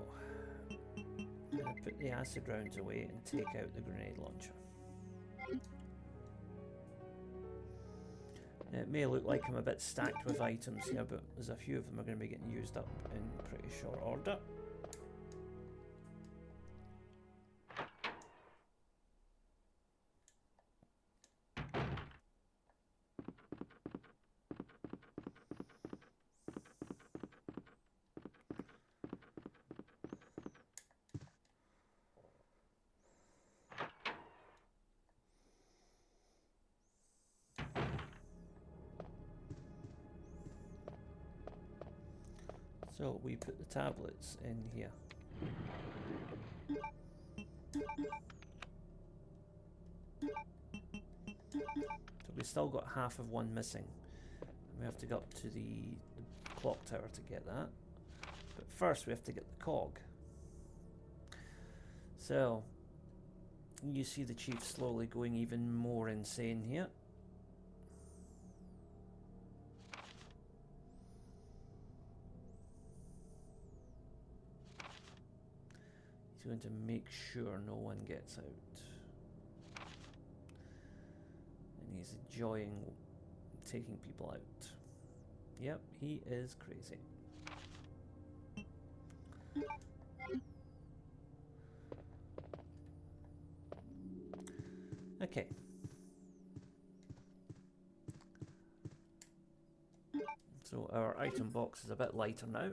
I'm going to put the acid rounds away and take out the grenade launcher. It may look like I'm a bit stacked with items here, but there's a few of them are going to be getting used up in pretty short order. So we put the tablets in here. So we still got half of one missing. We have to go up to the clock tower to get that. But first we have to get the cog. So you see the chief slowly going even more insane here. He's going to make sure no one gets out. And he's enjoying taking people out. Yep, he is crazy. Okay. So our item box is a bit lighter now.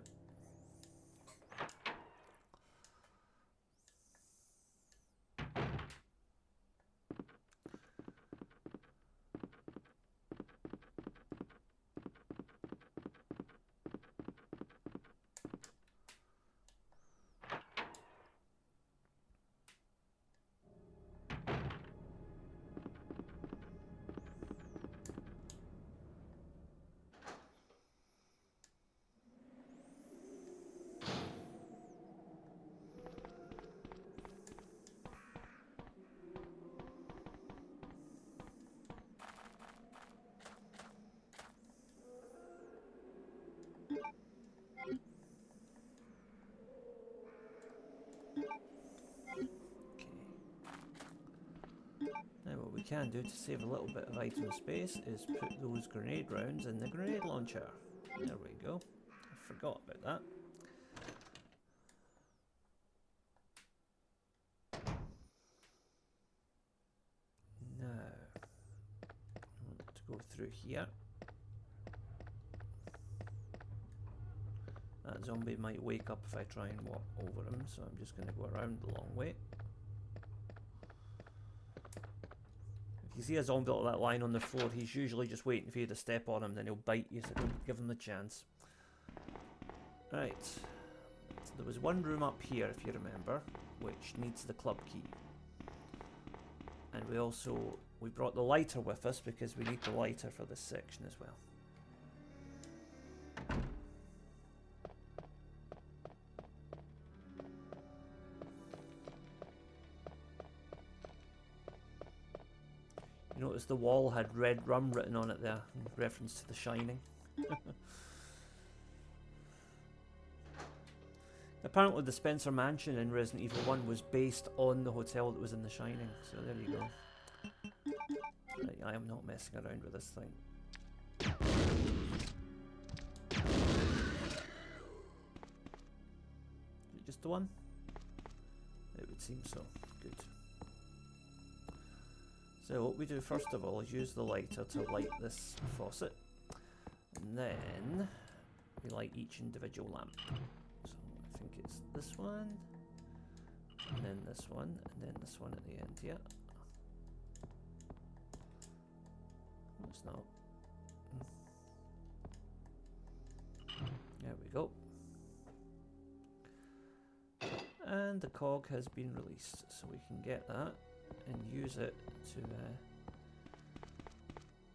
Now what we can do to save a little bit of item space is put those grenade rounds in the grenade launcher. There we go. I forgot about that. Now, I want to go through here. That zombie might wake up if I try and walk over him, so I'm just going to go around the long way. If you see a zombie like that lying on the floor, he's usually just waiting for you to step on him, then he'll bite you, so don't give him the chance. Right, so there was one room up here, if you remember, which needs the club key. And we brought the lighter with us because we need the lighter for this section as well. Notice the wall had red rum written on it there, in reference to The Shining. Apparently the Spencer Mansion in Resident Evil 1 was based on the hotel that was in The Shining, so there you go. Right, I am not messing around with this thing. Just the one? It would seem so. Good. So what we do first of all is use the lighter to light this faucet, and then we light each individual lamp. So I think it's this one, and then this one, and then this one at the end here. Oh, it's not. There we go. And the cog has been released, so we can get that and use it to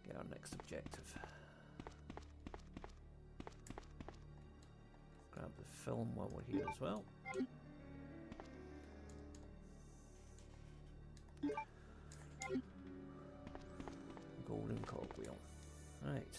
get our next objective. Grab the film while we're here as well. Golden cogwheel. Right.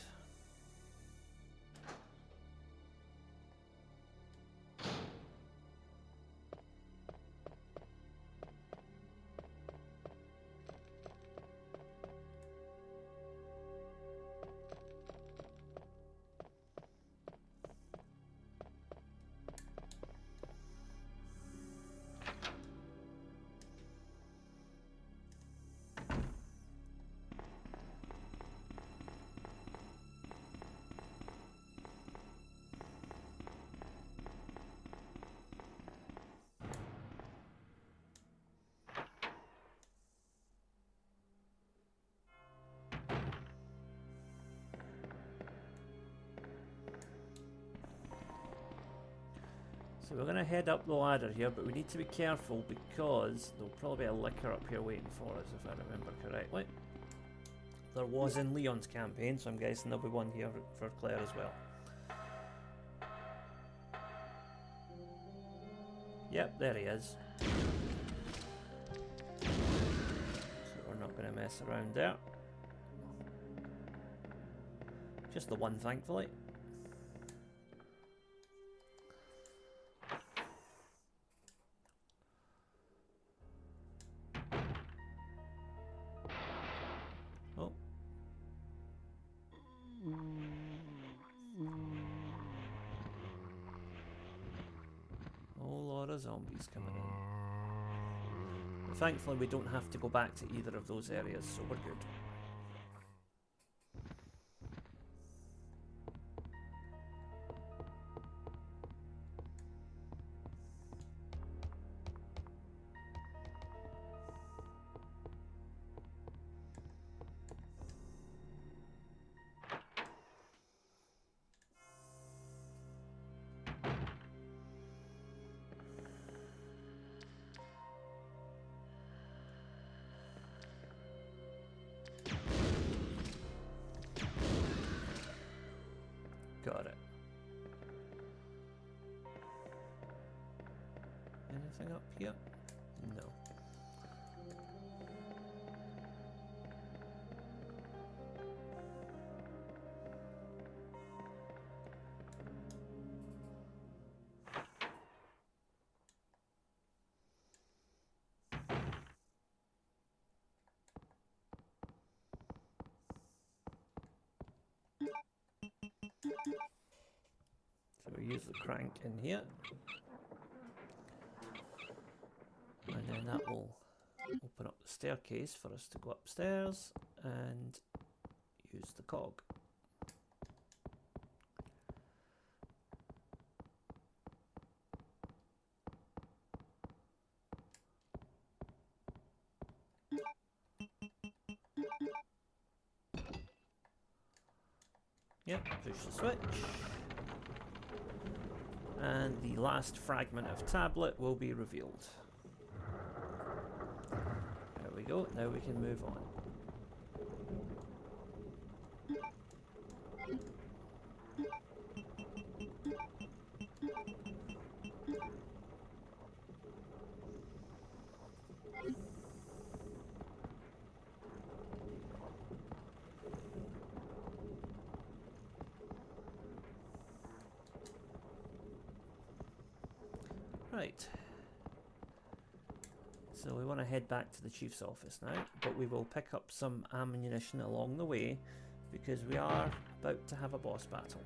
So we're going to head up the ladder here, but we need to be careful because there'll probably be a licker up here waiting for us, if I remember correctly. There was in Leon's campaign, so I'm guessing there'll be one here for Claire as well. Yep, there he is. So we're not going to mess around there. Just the one, thankfully. Zombies coming in. But thankfully we don't have to go back to either of those areas, so we're good. Got it. Anything up here? No. So we use the crank in here, and then that will open up the staircase for us to go upstairs and use the cog. Yep, push the switch. And the last fragment of tablet will be revealed. There we go, now we can move on. Right, so we want to head back to the chief's office now, but we will pick up some ammunition along the way because we are about to have a boss battle.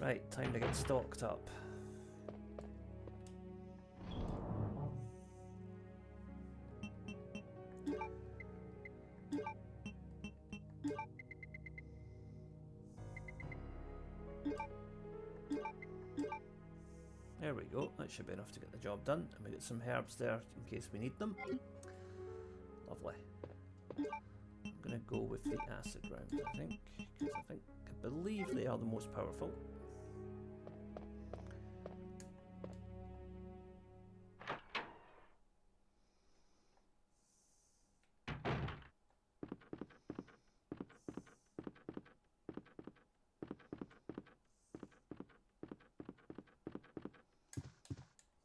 Right, time to get stocked up. There we go, that should be enough to get the job done. And we get some herbs there in case we need them. Lovely. I'm going to go with the acid rounds, I think, because I believe they are the most powerful.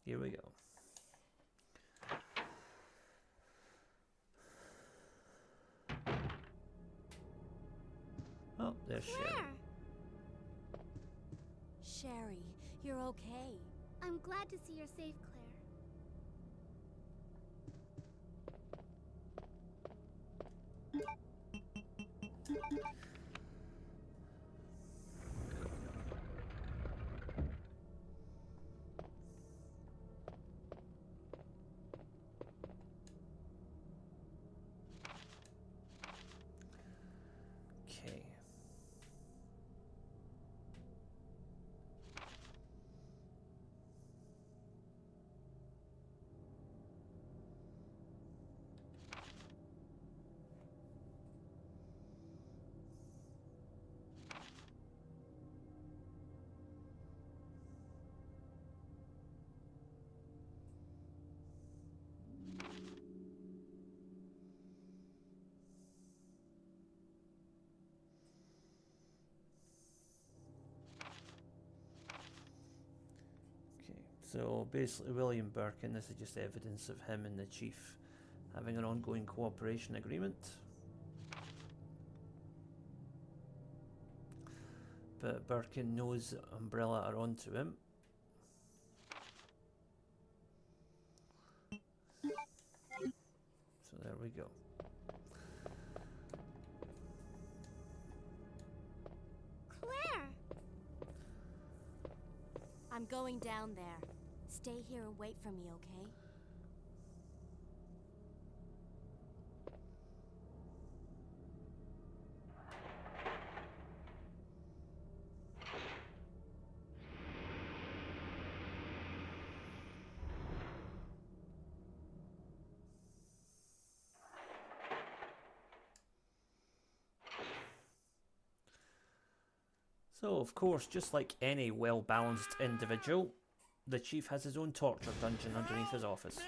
Here we go. Oh, there's Sherry. Sherry, you're okay. I'm glad to see you're safe, Claire. Okay. So basically William Birkin, this is just evidence of him and the chief having an ongoing cooperation agreement. But Birkin knows that Umbrella are onto him. So there we go. Claire! I'm going down there. Stay here and wait for me, okay? So of course, just like any well-balanced individual, the chief has his own torture dungeon underneath his office.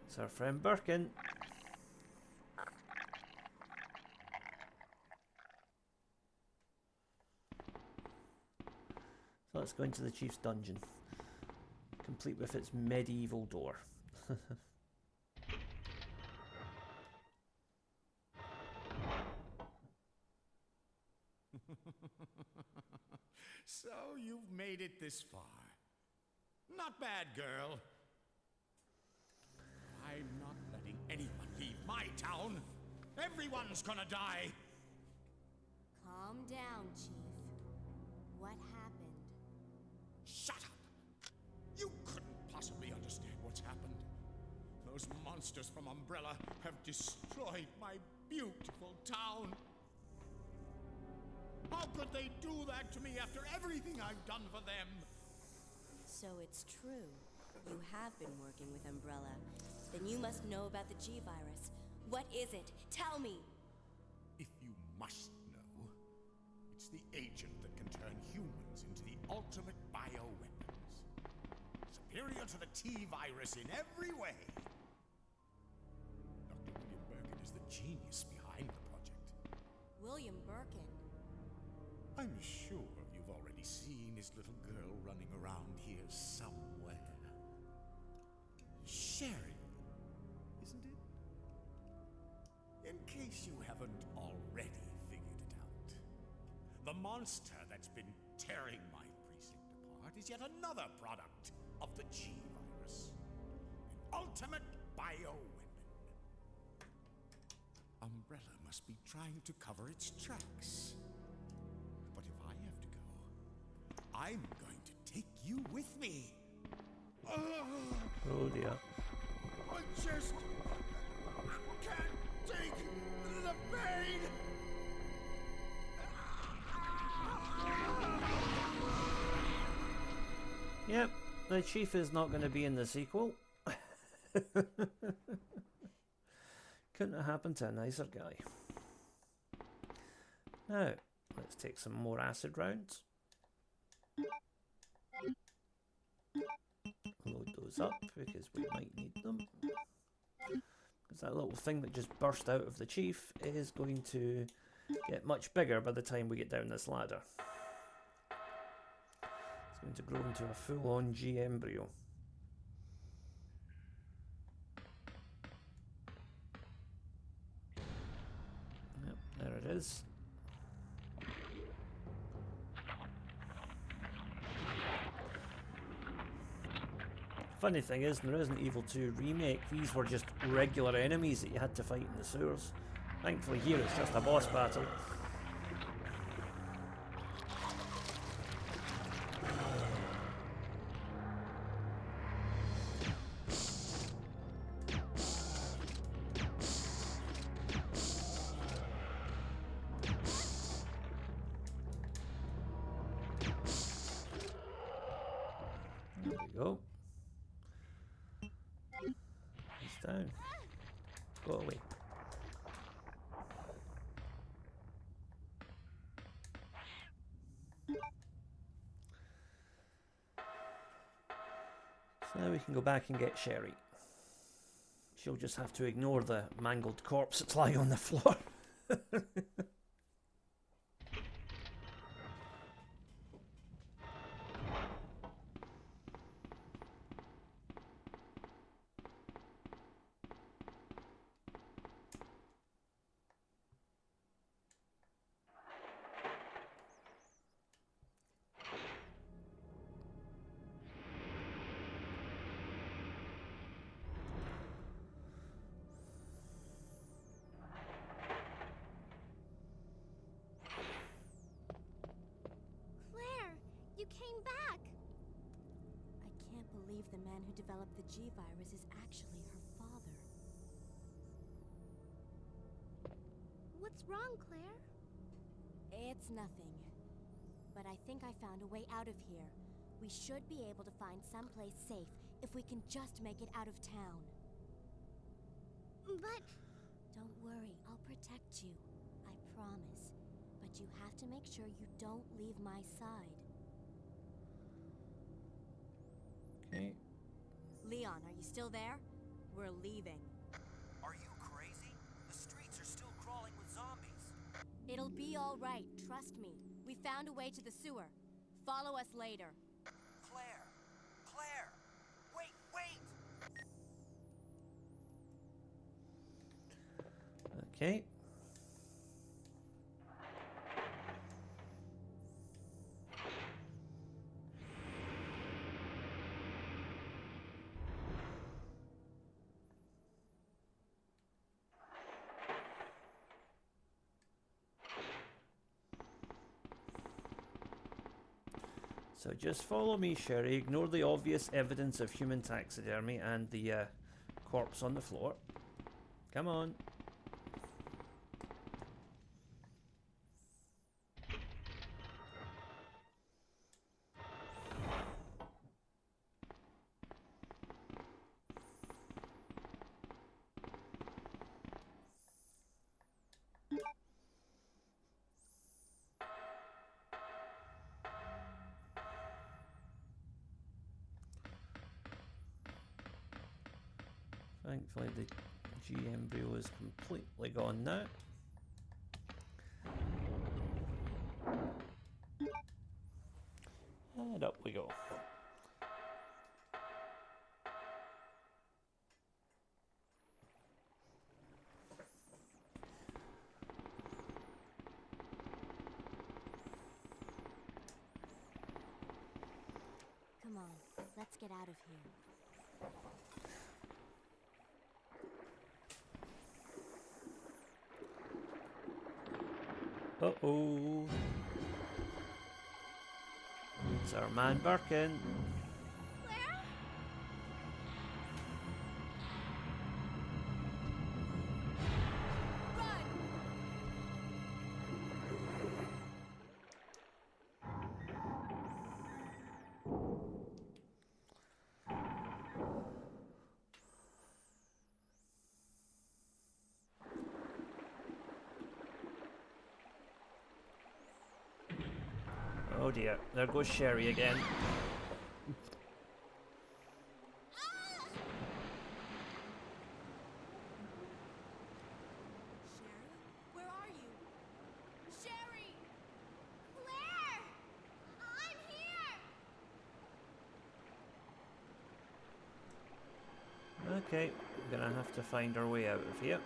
It's our friend Birkin. So let's go into the chief's dungeon, complete with its medieval door. So you've made it this far. Not bad, girl. I'm not letting anyone leave my town. Everyone's gonna die. Calm down, Chief. What happened? Shut up! You couldn't possibly understand what's happened. Those monsters from Umbrella have destroyed my beautiful town. How could they do that to me after everything I've done for them? So it's true. You have been working with Umbrella. Then you must know about the G-Virus. What is it? Tell me! If you must know, it's the agent that can turn humans into the ultimate bioweapons. Superior to the T-Virus in every way. Dr. William Birkin is the genius behind the project. William Birkin. I'm sure you've already seen his little girl running around here somewhere. Sherry, isn't it? In case you haven't already figured it out, the monster that's been tearing my precinct apart part is yet another product of the G virus. An ultimate bioweapon. Umbrella must be trying to cover its tracks. But if I have to go, I'm going to take you with me. Oh dear. I just can't take the pain. Yep, the chief is not going to be in the sequel. Couldn't have happened to a nicer guy. Now, let's take some more acid rounds. Load those up because we might need them. Because that little thing that just burst out of the chief is going to get much bigger by the time we get down this ladder. It's going to grow into a full-on G embryo. Yep, there it is. Funny thing is, in the Resident Evil 2 remake, these were just regular enemies that you had to fight in the sewers. Thankfully here it's just a boss battle. There we go. He's down. Go away. So now we can go back and get Sherry. She'll just have to ignore the mangled corpse that's lying on the floor. Claire, you came back. I can't believe the man who developed the G virus is actually her father. What's wrong, Claire? It's nothing. But I think I found a way out of here. We should be able to find someplace safe if we can just make it out of town. But Don't worry, I'll protect you. I promise. But you have to make sure you don't leave my side. Okay. Leon, are you still there? We're leaving. Are you crazy? The streets are still crawling with zombies. It'll be all right, trust me. We found a way to the sewer. Follow us later. Claire! Claire! Wait, wait! Okay. So just follow me, Sherry. Ignore the obvious evidence of human taxidermy and the corpse on the floor. Come on. Thankfully the G embryo is completely gone now. And up we go. get out of here. Uh-oh. It's our man Birkin. Claire? Run! Oh dear, there goes Sherry again. Sherry? Where are you? Sherry! Claire! I'm here! Okay, we're gonna have to find our way out of here.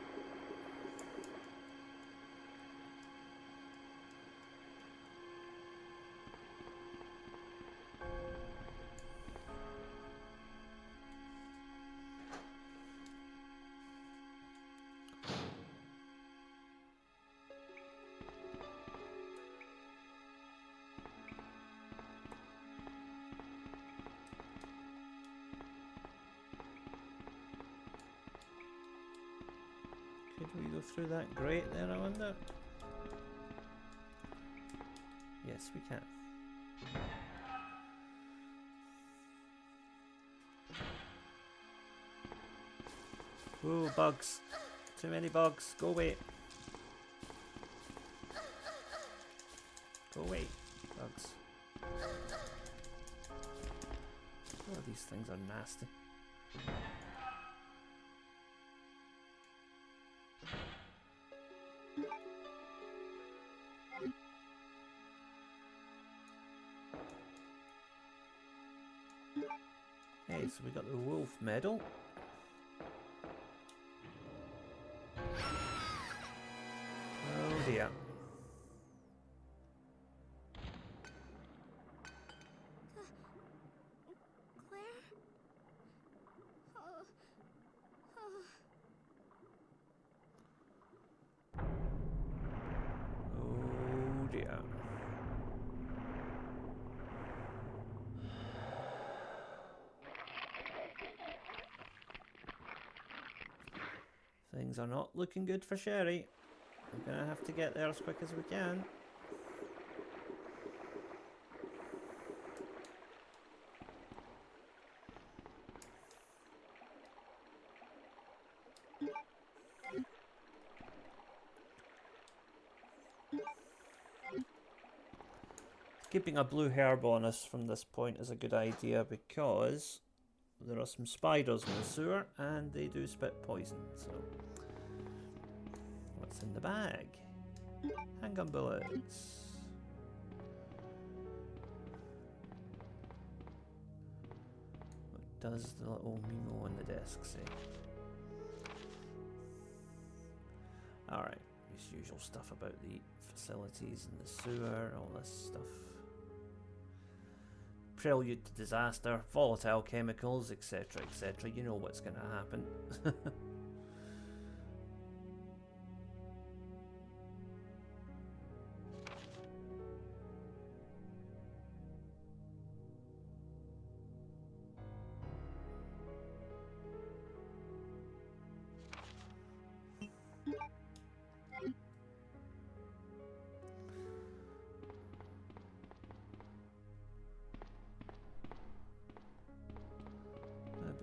Could we go through that grate there, I wonder? Yes, we can. Ooh, bugs. Too many bugs. Go away. Go away, bugs. Oh, these things are nasty. Hey, so we got the wolf medal. Oh dear. Claire? Oh. Oh. Oh dear. Things are not looking good for Sherry. We're gonna have to get there as quick as we can. Keeping a blue herb on us from this point is a good idea because there are some spiders in the sewer and they do spit poison. So, what's in the bag? Handgun bullets. What does the little memo on the desk say? Alright, this usual stuff about the facilities in the sewer, all this stuff. Prelude to disaster, volatile chemicals, etc., etc. You know what's going to happen.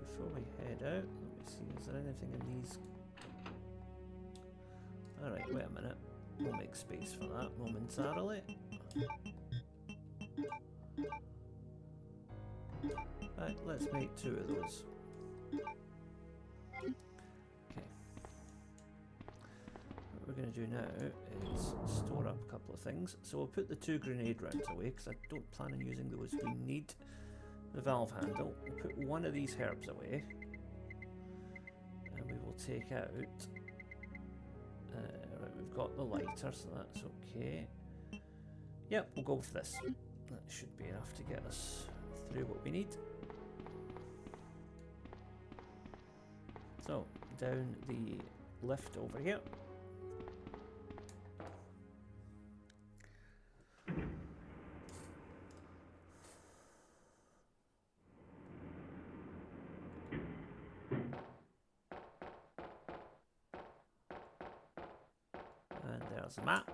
Before we head out, let me see, is there anything in these? Alright, wait a minute. We'll make space for that momentarily. Right, let's make 2 of those. Okay. What we're going to do now is store up a couple of things. So we'll put the 2 grenade rounds away because I don't plan on using those. We need the valve handle. We'll put one of these herbs away and we will take out right, we've got the lighter, so that's okay. Yep, we'll go with this. That should be enough to get us through what we need. So, down the lift over here. And there's the map.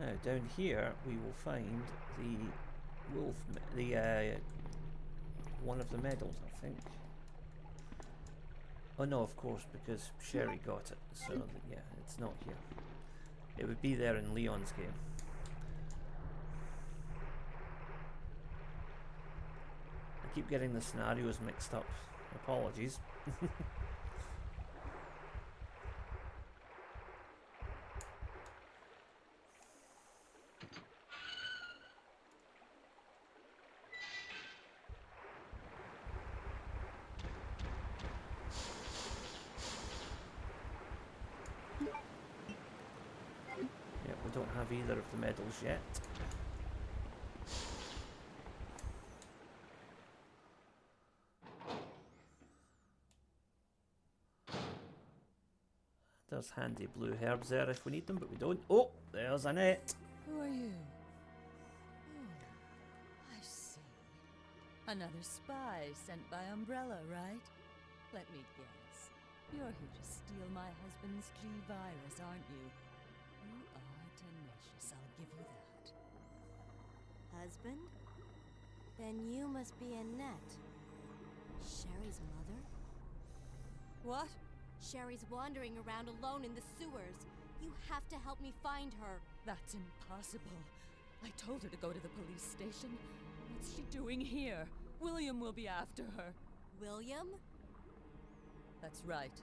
Now down here we will find the wolf, one of the medals, I think. Oh no, of course, because Sherry got it, so yeah, it's not here. It would be there in Leon's game. I keep getting the scenarios mixed up. Apologies. Don't have either of the medals yet. There's handy blue herbs there if we need them, but we don't. Oh, there's Annette. Who are you? Oh, I see. Another spy sent by Umbrella, right? Let me guess. You're here to steal my husband's G-Virus, aren't you? You are tenacious, I'll give you that. Husband? Then you must be Annette. Sherry's mother? What? Sherry's wandering around alone in the sewers. You have to help me find her. That's impossible. I told her to go to the police station. What's she doing here? William will be after her. William? That's right.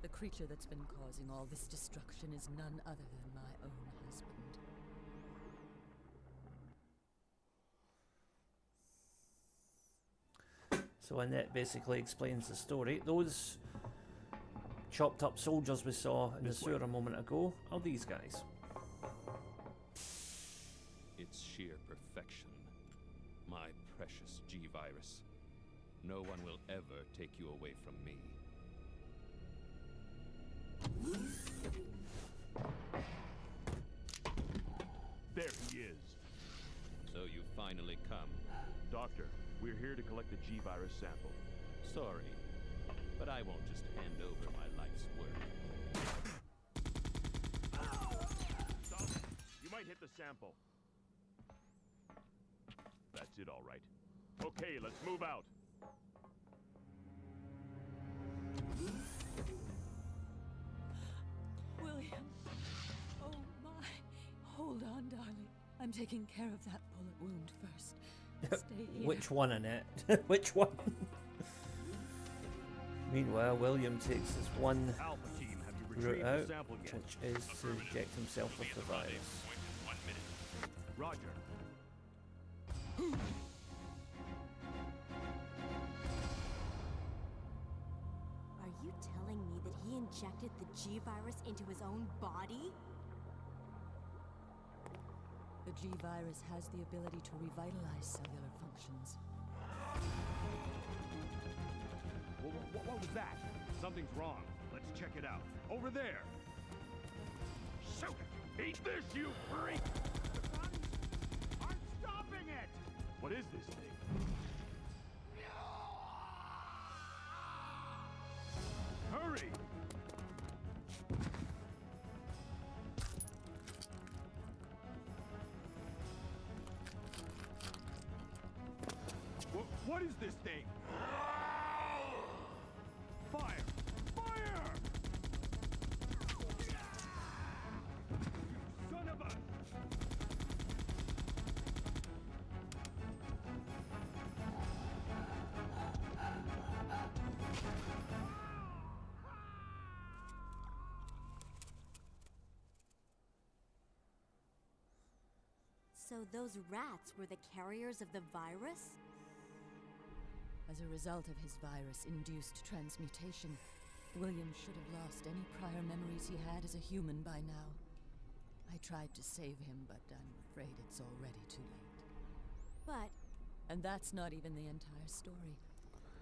The creature that's been causing all this destruction is none other than my own husband. So Annette basically explains the story. Those chopped up soldiers we saw in the sewer a moment ago are these guys. It's sheer perfection. My precious G-Virus. No one will ever take you away from me. There he is. So you finally come. Doctor, we're here to collect the G-Virus sample. Sorry, but I won't just hand over my life's work. Stop it. You might hit the sample. That's it, all right. Okay, let's move out. William! Oh my! Hold on, darling. I'm taking care of that bullet wound first. Stay here. Which one, Annette? Which one? Meanwhile, William takes his one Alpha team, have you route retrieved out, the sample yet? which is to inject himself with the virus. Roger. Are you telling me that he injected the G-Virus into his own body? The G-Virus has the ability to revitalize cellular functions. What was that? Something's wrong. Let's check it out. Over there. Shoot it! Eat this, you freak! The guns aren't stopping it! What is this thing? Hurry! What is this thing? Fire! Fire! Son of a... So those rats were the carriers of the virus? As a result of his virus-induced transmutation, William should have lost any prior memories he had as a human by now. I tried to save him, but I'm afraid it's already too late. But... And that's not even the entire story.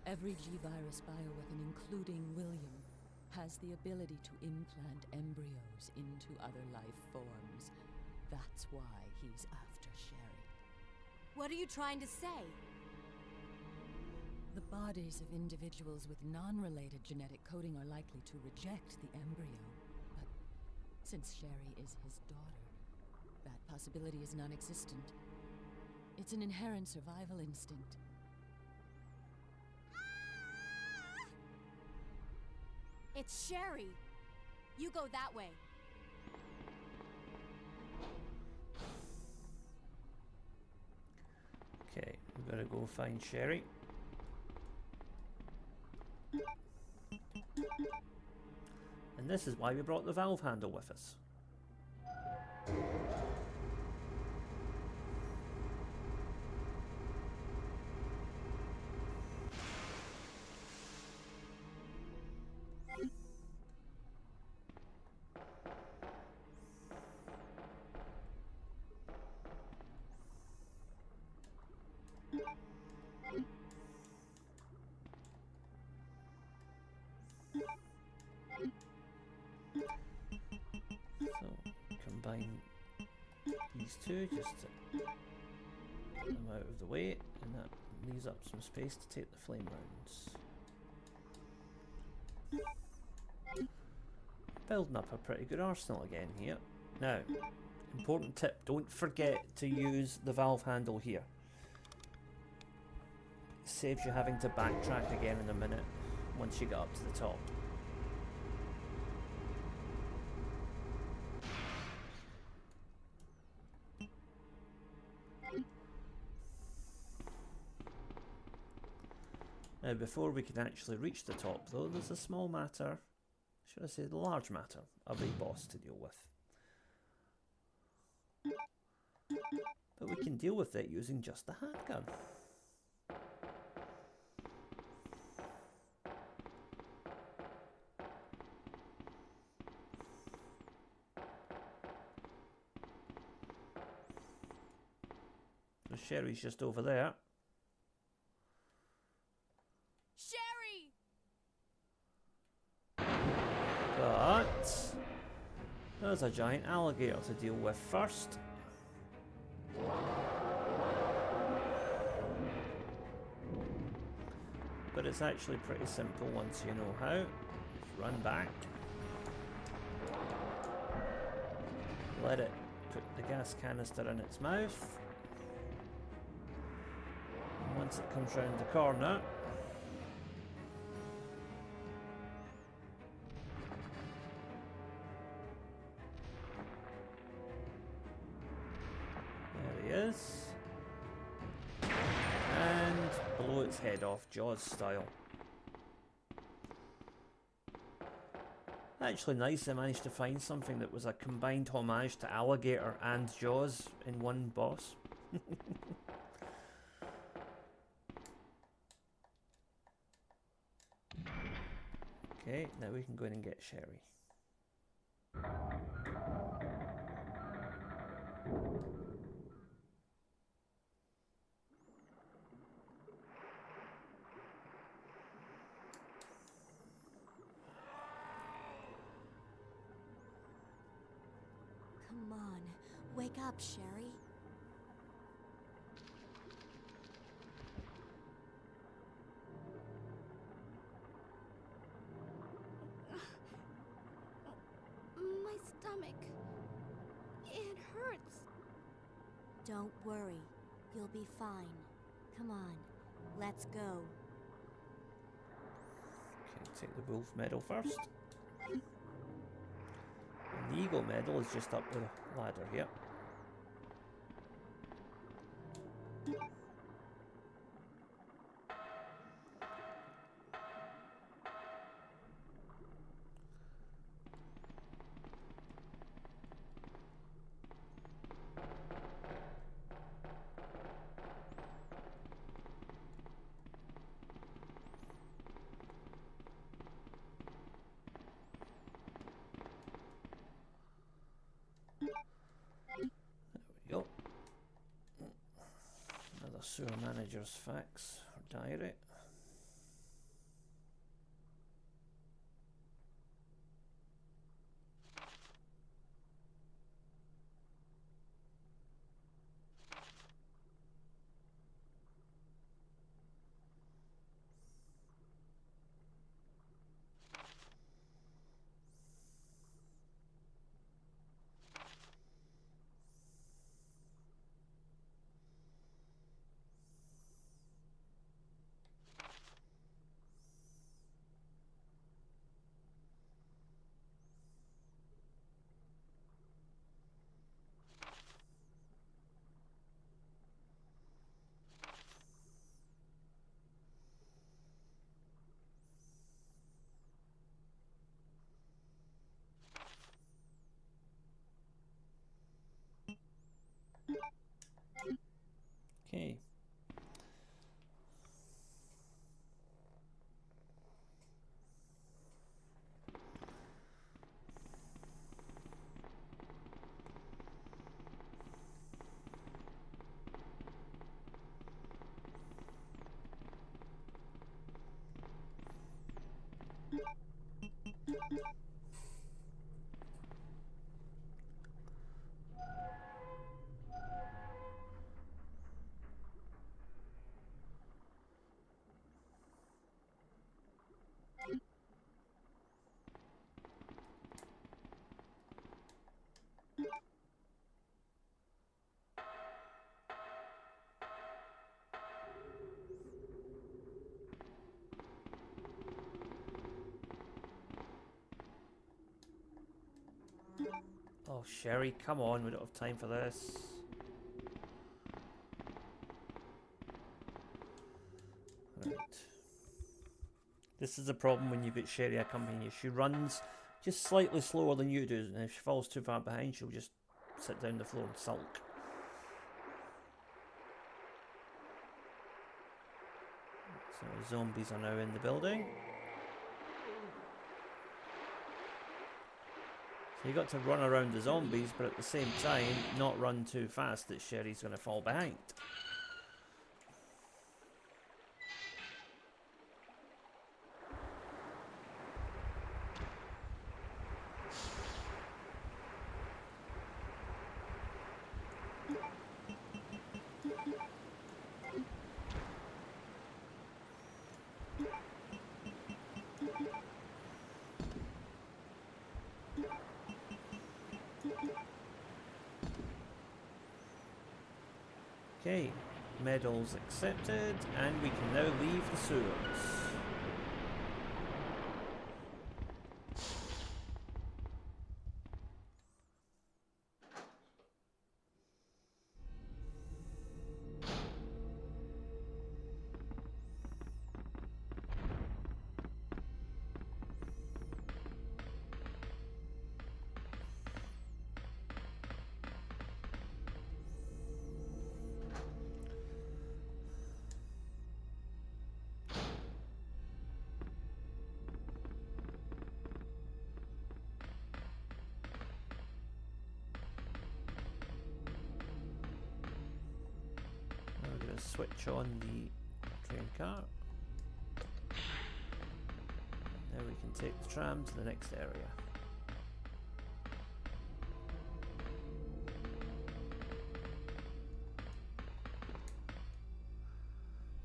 Every G-Virus bioweapon, including William, has the ability to implant embryos into other life forms. That's why he's after Sherry. what are you trying to say? The bodies of individuals with non-related genetic coding are likely to reject the embryo, but since Sherry is his daughter, that possibility is non-existent. It's an inherent survival instinct. It's Sherry. You go that way. Okay, we've got to go find Sherry. And this is why we brought the valve handle with us. Combine these two just to get them out of the way, and that leaves up some space to take the flame rounds. Building up a pretty good arsenal again here. Now, important tip, don't forget to use the valve handle here. Saves you having to backtrack again in a minute once you get up to the top. Now, before we can actually reach the top, though, there's a small matter, should I say the large matter, of a boss to deal with. But we can deal with it using just the handgun. So Sherry's just over there. But there's a giant alligator to deal with first. But it's actually pretty simple once you know how. Just run back. Let it put the gas canister in its mouth. And once it comes round the corner, and blow its head off, Jaws style. Actually nice they managed to find something that was a combined homage to Alligator and Jaws in one boss. Okay, now we can go in and get Sherry. Come on, wake up, Sherry. My stomach. It hurts. Don't worry. You'll be fine. Come on, let's go. Okay, take the wolf medal first. The eagle medal is just up the ladder here. Sewer manager's fax or diary. Okay. Oh, Sherry, come on, we don't have time for this. Right. This is the problem when you've got Sherry accompanying you. She runs just slightly slower than you do, and if she falls too far behind, she'll just sit down the floor and sulk. So zombies are now in the building. So you got to run around the zombies, but at the same time, not run too fast that Sherry's going to fall behind. Okay, medals accepted, and we can now leave the sewers. Switch on the train car. Now we can take the tram to the next area.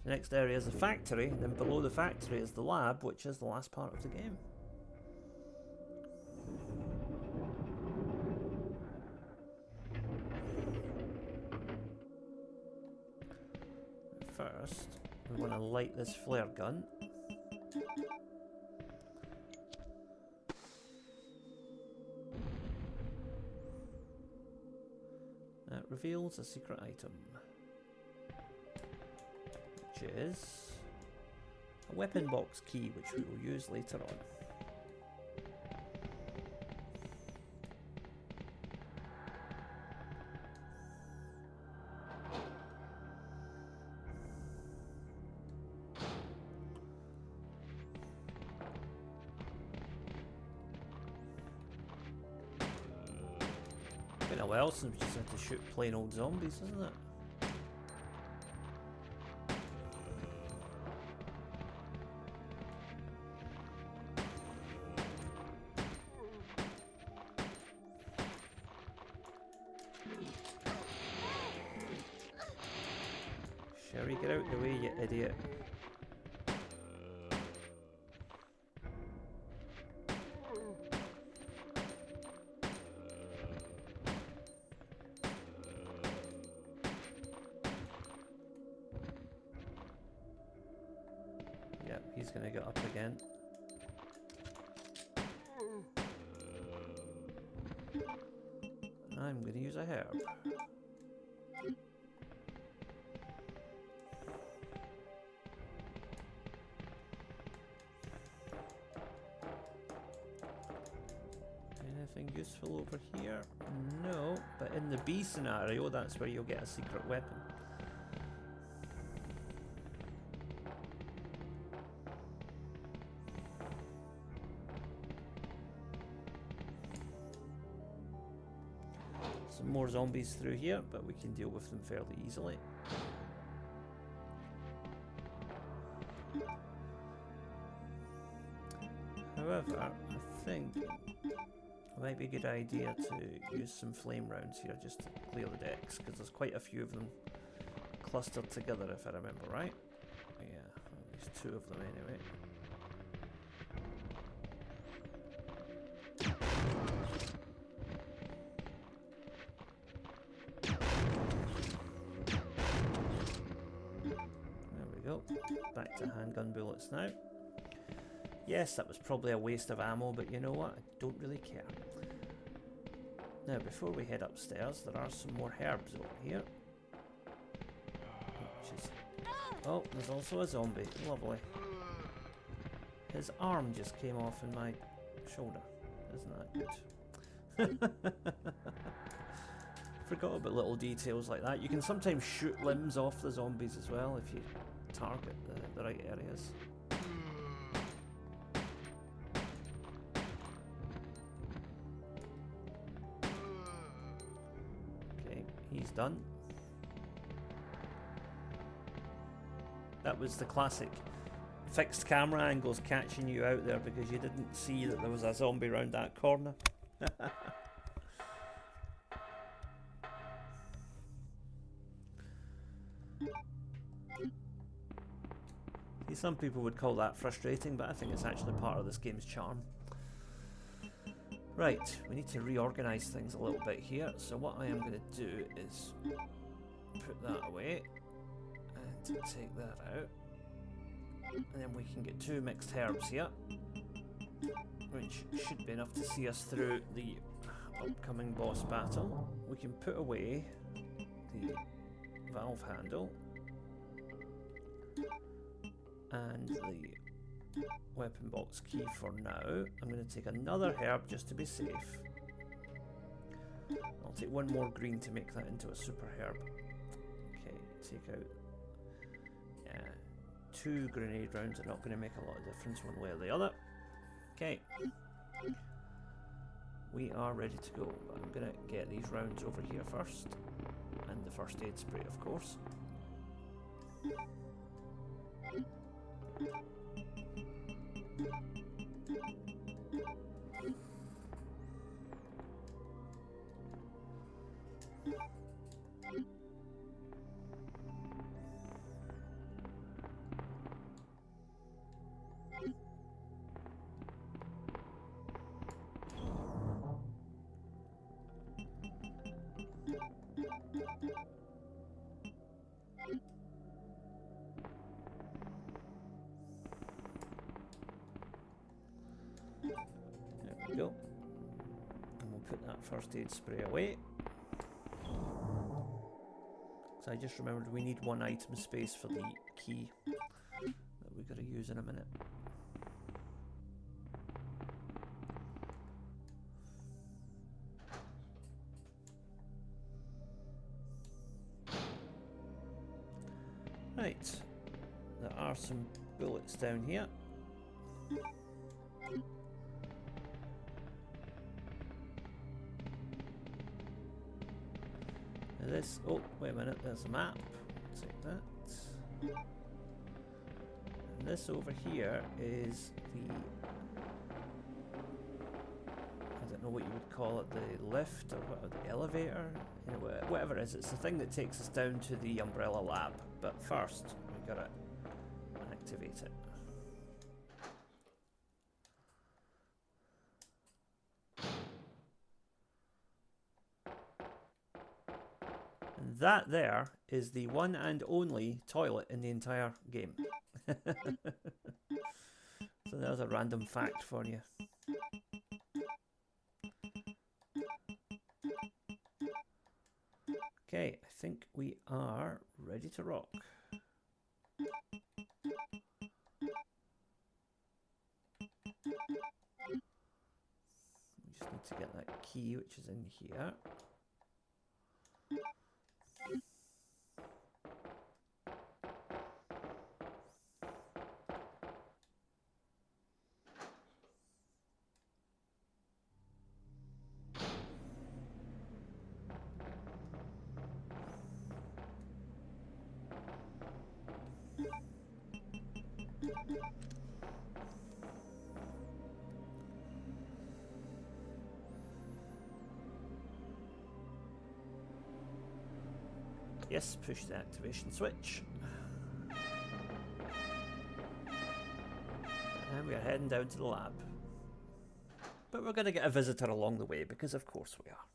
The next area is the factory, and then below the factory is the lab, which is the last part of the game. First, we want to light this flare gun. That reveals a secret item, which is a weapon box key, which we will use later on. Been a while since we just had to shoot plain old zombies, isn't it? Sherry, get out the way, you idiot. Yep, he's gonna get up again. I'm gonna use a herb. Anything useful over here? No, but in the B scenario, that's where you'll get a secret weapon. Some more zombies through here, but we can deal with them fairly easily. However, I think it might be a good idea to use some flame rounds here just to clear the decks, because there's quite a few of them clustered together if I remember right. Yeah, at least 2 of them anyway. There we go. Back to handgun bullets now. Yes, that was probably a waste of ammo, but you know what? I don't really care. Now, before we head upstairs, there are some more herbs over here. Which is... Oh, there's also a zombie. Lovely. His arm just came off in my shoulder. Isn't that good? Forgot about little details like that. You can sometimes shoot limbs off the zombies as well if you target the right areas. He's done. That was the classic fixed camera angles catching you out there because you didn't see that there was a zombie around that corner. See, some people would call that frustrating, but I think it's actually part of this game's charm. Right, we need to reorganize things a little bit here. So what I am going to do is put that away and take that out. And then we can get 2 mixed herbs here, which should be enough to see us through the upcoming boss battle. We can put away the valve handle and the weapon box key for now. I'm going to take another herb just to be safe. I'll take 1 more green to make that into a super herb. Okay, take out 2 grenade rounds are not going to make a lot of difference one way or the other. Okay, we are ready to go. I'm going to get these rounds over here first, and the first aid spray, of course. There we go. And we'll put that first aid spray away. So I just remembered we need 1 item space for the key that we've got to use in a minute. Right, there are some bullets down here. Now this, oh wait a minute, there's a map. Take that. And this over here is the, I don't know what you would call it, the lift or what, the elevator, you know, whatever it is. It's the thing that takes us down to the Umbrella lab. But first, we gotta activate it. And that there is the one and only toilet in the entire game. So there's a random fact for you. Okay, I think we are ready to rock. We just need to get that key, which is in here. Yes, push the activation switch. And we are heading down to the lab. But we're going to get a visitor along the way, because of course we are.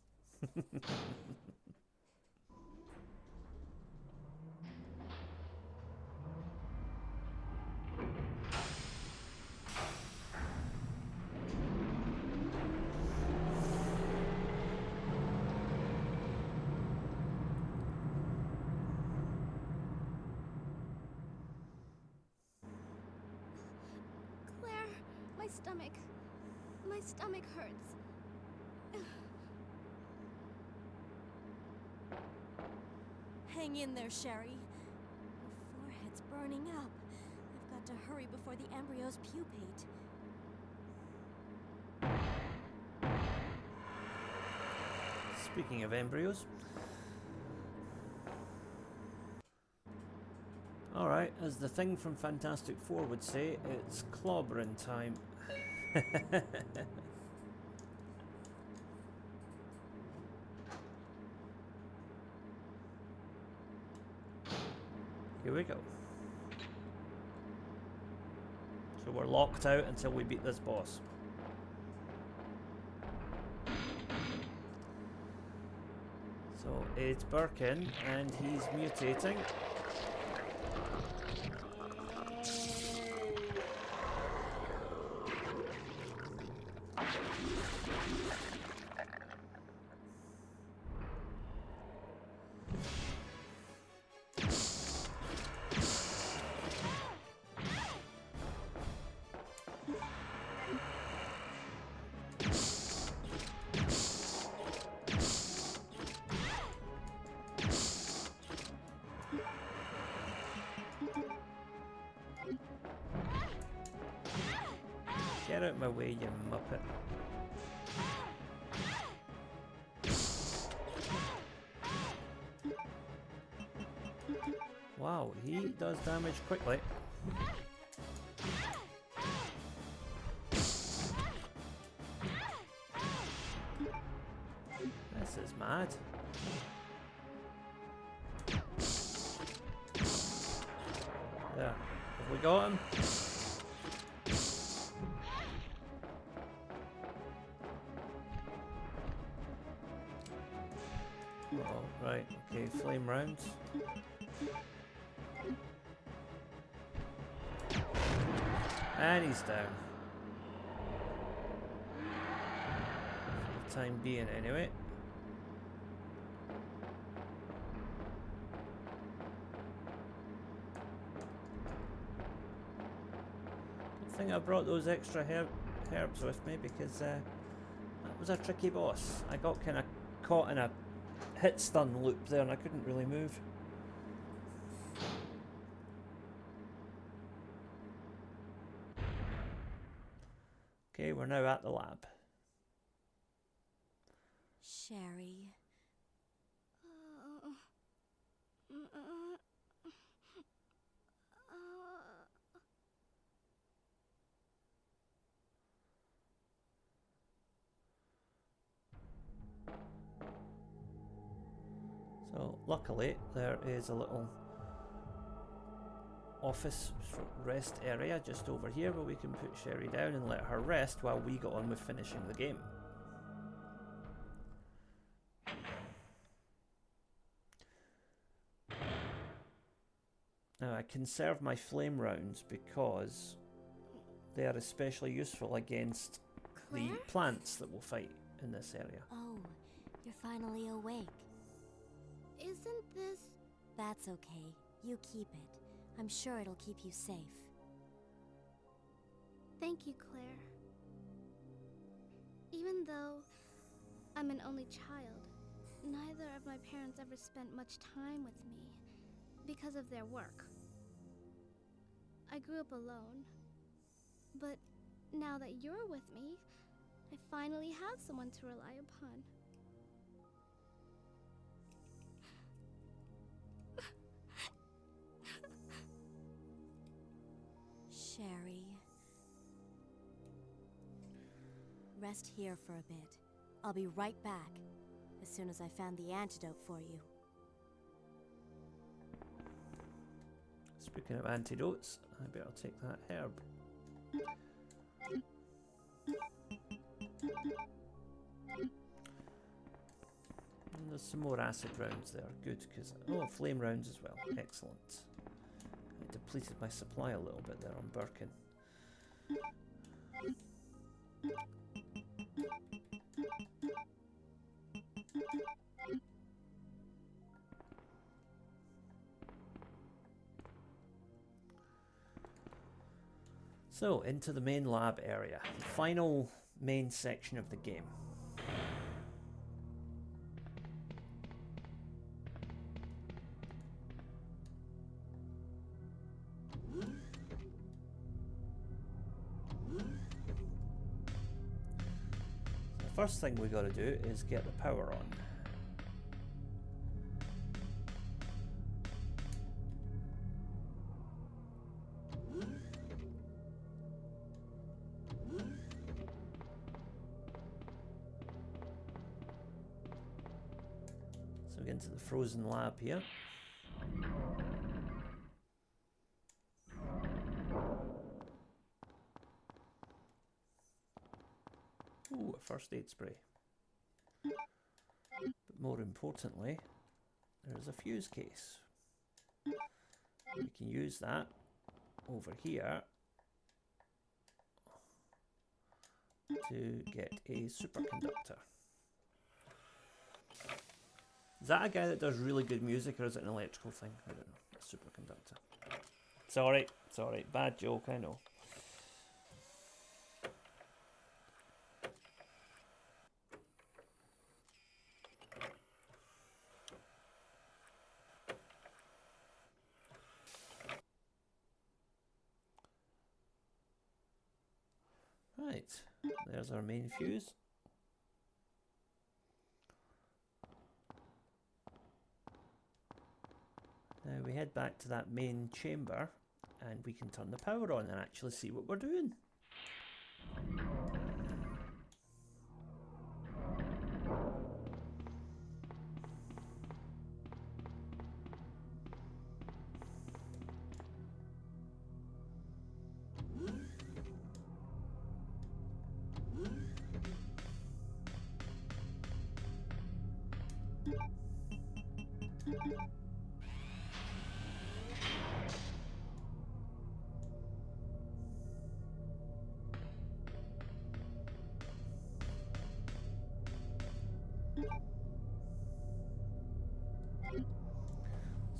Claire, my stomach hurts. Hang in there, Sherry. Your forehead's burning up. I've got to hurry before the embryos pupate. Speaking of embryos. Alright, as the thing from Fantastic Four would say, it's clobbering time. Here we go. So we're locked out until we beat this boss. So it's Birkin and he's mutating. Get out of my way, you muppet. Wow, he does damage quickly. This is mad. There. Have we got him? Oh, right, okay, flame rounds. And he's down. For the time being, anyway. Good thing I brought those extra herbs with me, because that was a tricky boss. I got kind of caught in a hit stun loop there and I couldn't really move. Okay, we're now at the lab. Sherry. So luckily there is a little office rest area just over here where we can put Sherry down and let her rest while we get on with finishing the game. Now I conserve my flame rounds because they are especially useful against the Claire? plants that we'll fight in this area. Oh, you're finally awake. Isn't this... That's okay. You keep it. I'm sure it'll keep you safe. Thank you, Claire. Even though I'm an only child, neither of my parents ever spent much time with me because of their work. I grew up alone. But now that you're with me, I finally have someone to rely upon. Sherry. Rest here for a bit. I'll be right back, as soon as I found the antidote for you. Speaking of antidotes, I better take that herb. And there's some more acid rounds there. Good, because... Oh, flame rounds as well. Excellent. I depleted my supply a little bit there on Birkin. So, into the main lab area. The final main section of the game. The first thing we gotta do is get the power on. So we get into the frozen lab here. Ooh, a first aid spray. But more importantly, there's a fuse case. We can use that over here to get a superconductor. Is that a guy that does really good music, or is it an electrical thing? I don't know. A superconductor. It's alright, it's alright. Bad joke, I know. Right, there's our main fuse. Now we head back to that main chamber and we can turn the power on and actually see what we're doing.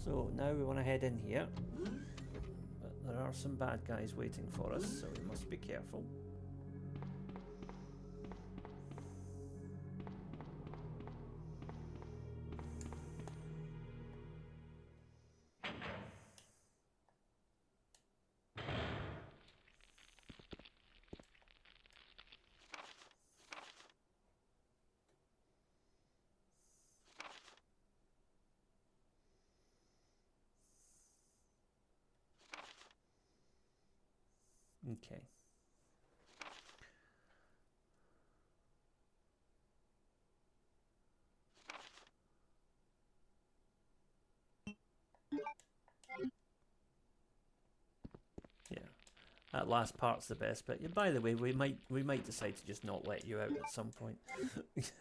So now we want to head in here, but there are some bad guys waiting for us, so we must be careful. Okay. That last part's the best bit. Yeah, by the way, we might decide to just not let you out at some point. Okay.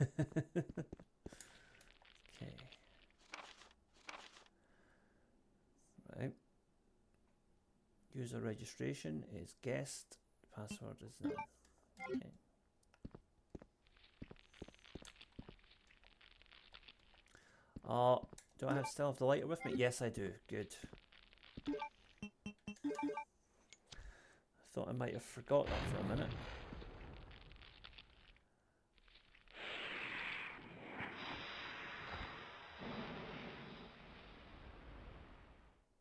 Right. User registration is guest. Password is none. Okay. Oh, do I still have the lighter with me? Yes, I do. Good. Thought I might have forgot that for a minute.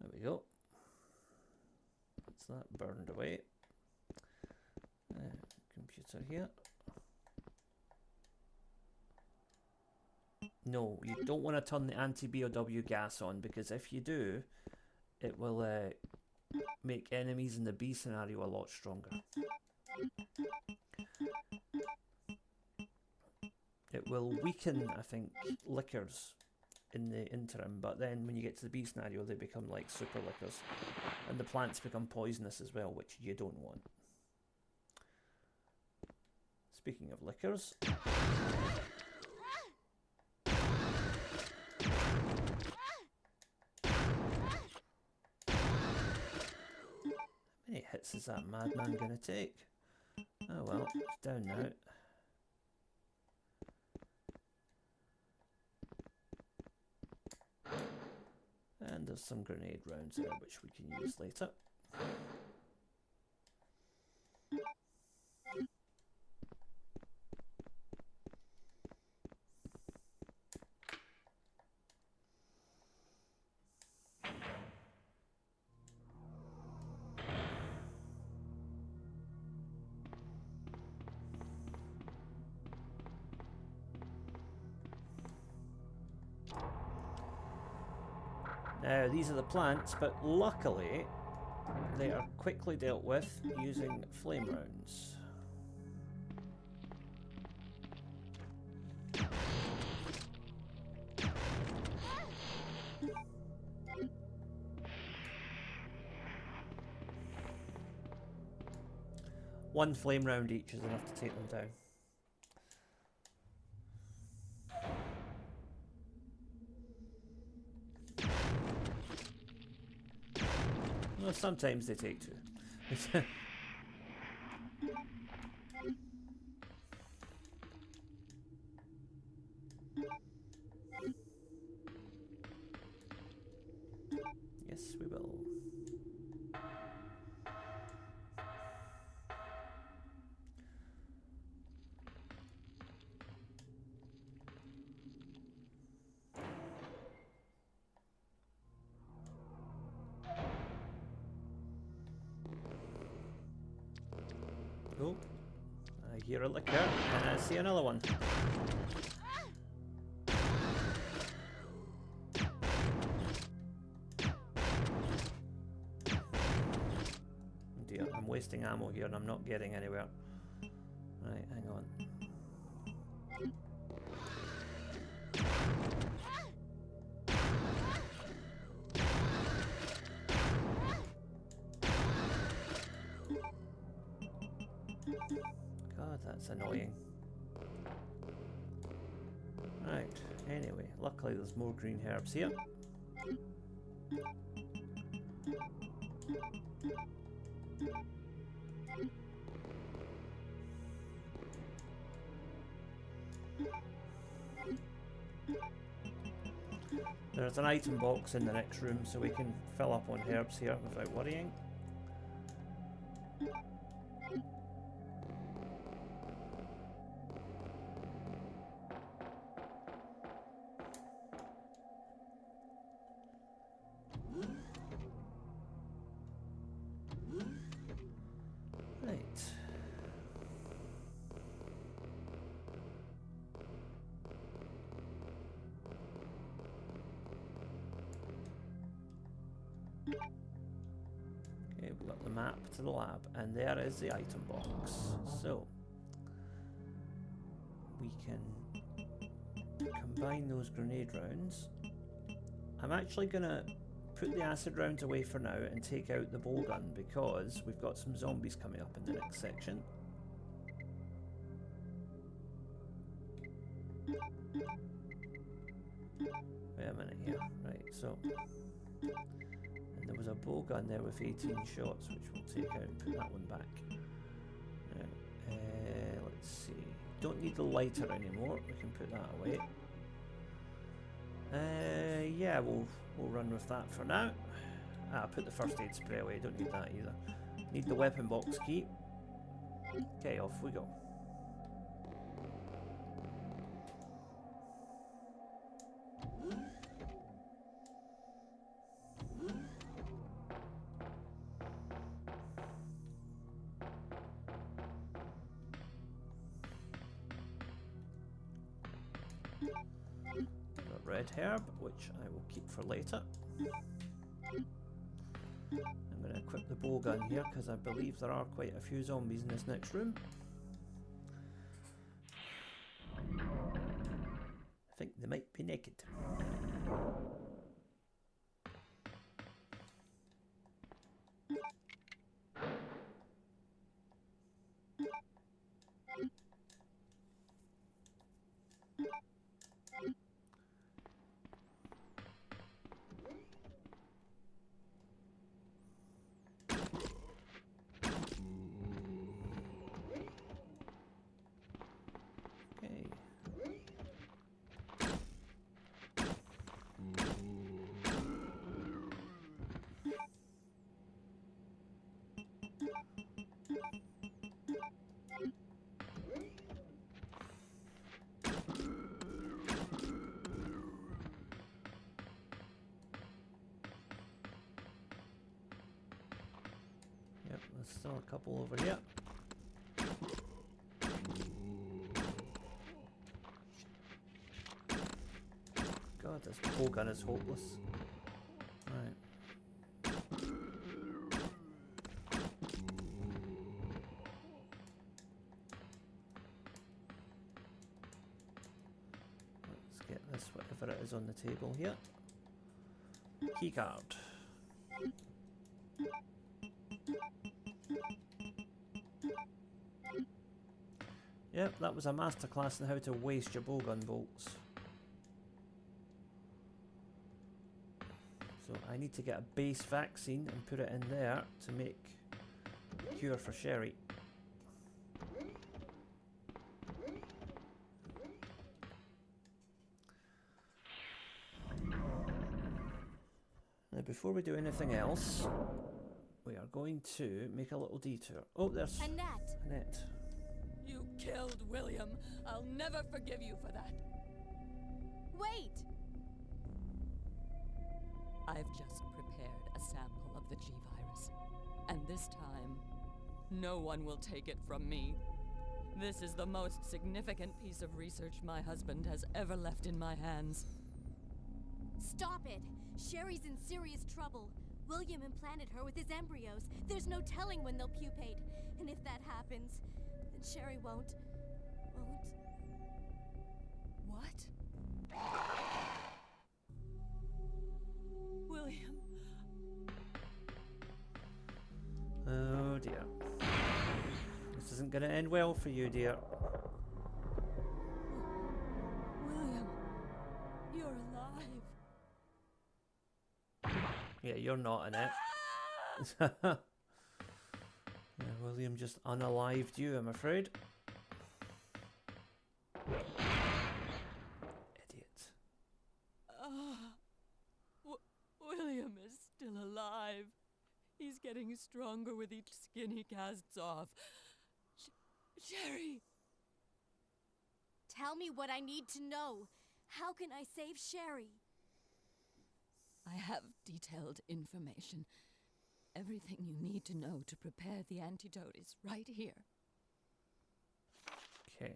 There we go. That's that burned away. Computer here. No, you don't want to turn the anti-BOW gas on, because if you do, it will make enemies in the B scenario a lot stronger. It will weaken, I think, lickers in the interim, but then when you get to the B scenario, they become like super lickers, and the plants become poisonous as well, which you don't want. Speaking of lickers, how many hits is that madman gonna take? Oh well, it's down now. And there's some grenade rounds there which we can use later. Now, these are the plants, but luckily they are quickly dealt with using flame rounds. One flame round each is enough to take them down. Well, sometimes they take two. Yes, we will. Oh, I hear a licker, and I see another one. Dear, I'm wasting ammo here and I'm not getting anywhere. Right, hang on. God, that's annoying. Right, anyway, luckily there's more green herbs here. There's an item box in the next room, so we can fill up on herbs here without worrying. Right. Okay, we've got the map to the lab, and there is the item box. So, we can combine those grenade rounds. I'm actually going to put the acid rounds away for now and take out the bow gun because we've got some zombies coming up in the next section. Wait a minute here. Right, so... And there was a bow gun there with 18 shots, which we'll take out and put that one back. Right, let's see. Don't need the lighter anymore. We can put that away. Yeah, we'll run with that for now. Put the first aid spray away. Don't need that either. Need the weapon box key. Okay, off we go. Red herb, which I will keep for later. I'm going to equip the bow gun here because I believe there are quite a few zombies in this next room. I think they might be naked. There's still a couple over here. God, this bow gun is hopeless. Right. Let's get this, whatever it is on the table here. Keycard. Yep, that was a masterclass in how to waste your bowgun bolts. So I need to get a base vaccine and put it in there to make a cure for Sherry. Now before we do anything else, we are going to make a little detour. Oh, there's Annette. You killed William. I'll never forgive you for that. Wait! I've just prepared a sample of the G-Virus. And this time, no one will take it from me. This is the most significant piece of research my husband has ever left in my hands. Stop it! Sherry's in serious trouble. William implanted her with his embryos. There's no telling when they'll pupate. And if that happens, then Sherry won't... What? William. Oh dear. This isn't going to end well for you, dear. William, you're alive. Yeah, you're not in it. Yeah, William just unalived you, I'm afraid. Idiot. William is still alive. He's getting stronger with each skin he casts off. Sherry! Tell me what I need to know. How can I save Sherry? I have detailed information. Everything you need to know to prepare the antidote is right here. Okay.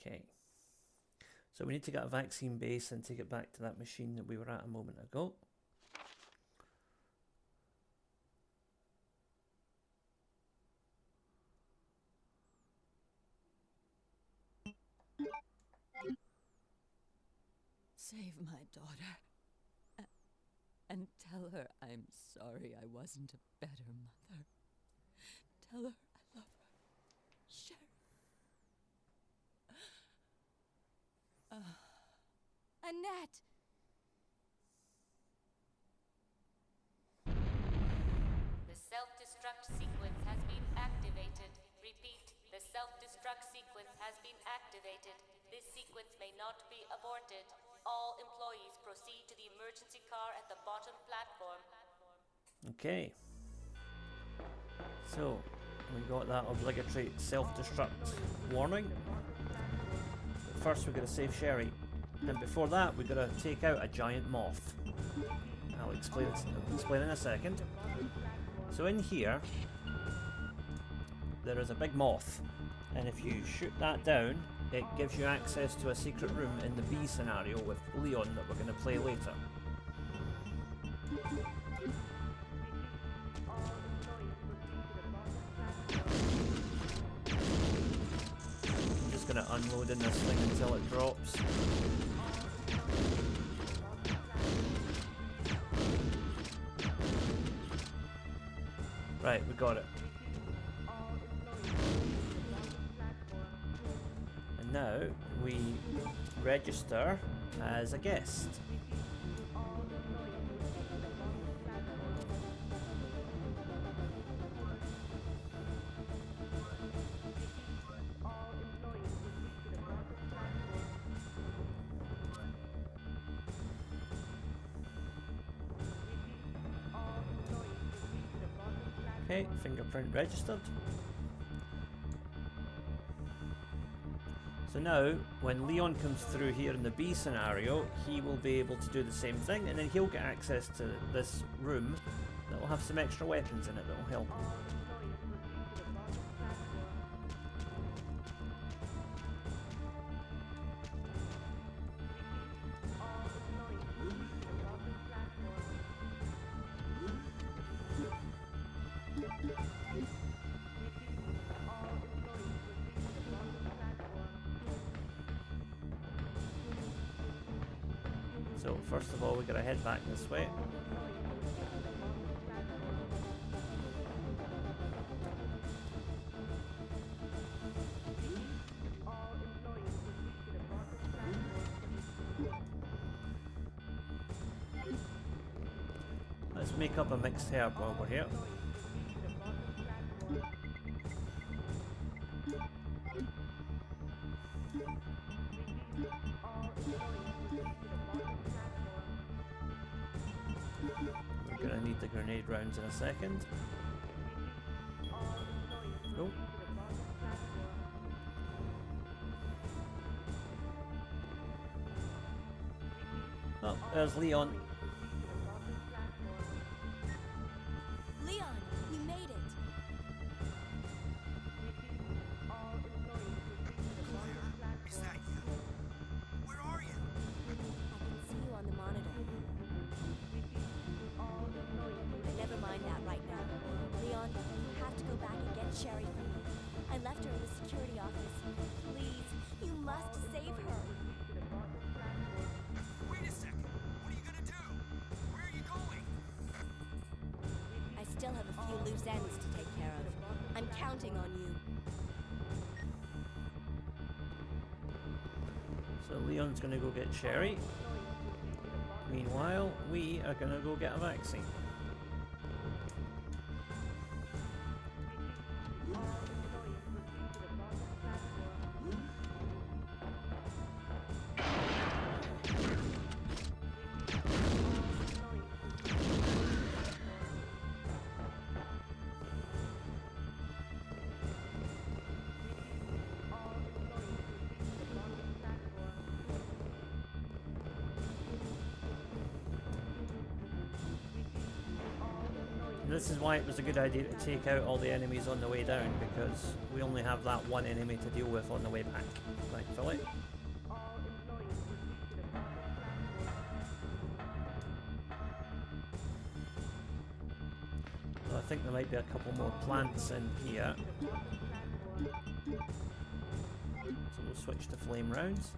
Okay. So we need to get a vaccine base and take it back to that machine that we were at a moment ago. Save my daughter. And tell her I'm sorry I wasn't a better mother. Tell her I love her. Sherry. Annette! The self-destruct sequence has been activated. Repeat, the self-destruct sequence has been activated. This sequence may not be aborted. All employees proceed to the emergency car at the bottom platform. Okay. So, we got that obligatory self-destruct warning. But first we're going to save Sherry. And before that, we've got to take out a giant moth. I'll explain in a second. So in here, there is a big moth. And if you shoot that down, it gives you access to a secret room in the B scenario with Leon that we're going to play later. I'm just going to unload in this thing until it drops. Right, we got it. And now we register as a guest. Okay, fingerprint registered. So now, when Leon comes through here in the B scenario, he will be able to do the same thing, and then he'll get access to this room that will have some extra weapons in it that will help him. So first of all, we gotta head back this way. Let's make up a mixed herb while we're here. We're gonna need the grenade rounds in a second. Oh. Oh, there's Leon. Leon, we made it. Is that you? Where are you? I can see you on the monitor. But never mind that right now. Leon, you have to go back and get Sherry for me. I left her in the security office. Please, you must save her. Wait a second. What are you gonna do? Where are you going? I still have a few loose ends to take care of. I'm counting on you. So Leon's gonna go get Sherry. Meanwhile, we are gonna go get a vaccine. This is why it was a good idea to take out all the enemies on the way down, because we only have that one enemy to deal with on the way back, thankfully. So I think there might be a couple more plants in here. So we'll switch to flame rounds.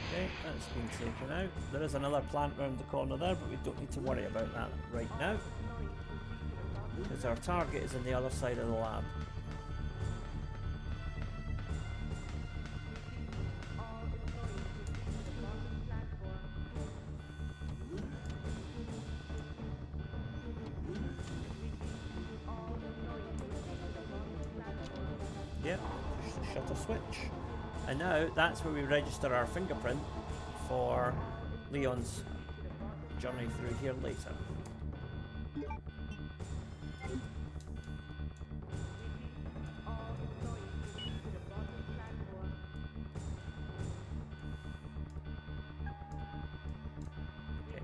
Okay, that's been taken out. There is another plant round the corner there, but we don't need to worry about that right now, because our target is on the other side of the lab. Yep, push the shutter switch. And now that's where we register our fingerprint for Leon's journey through here later. Okay.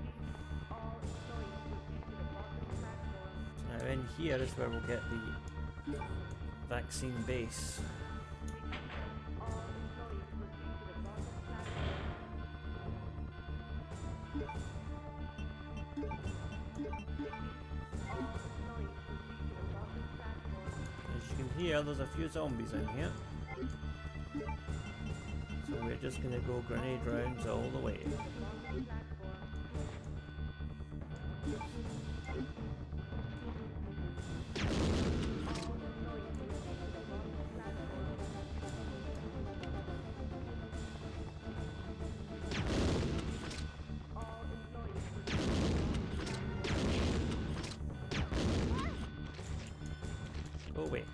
So now in here is where we'll get the vaccine base. Here, there's a few zombies in here, so we're just gonna go grenade rounds all the way. Go away.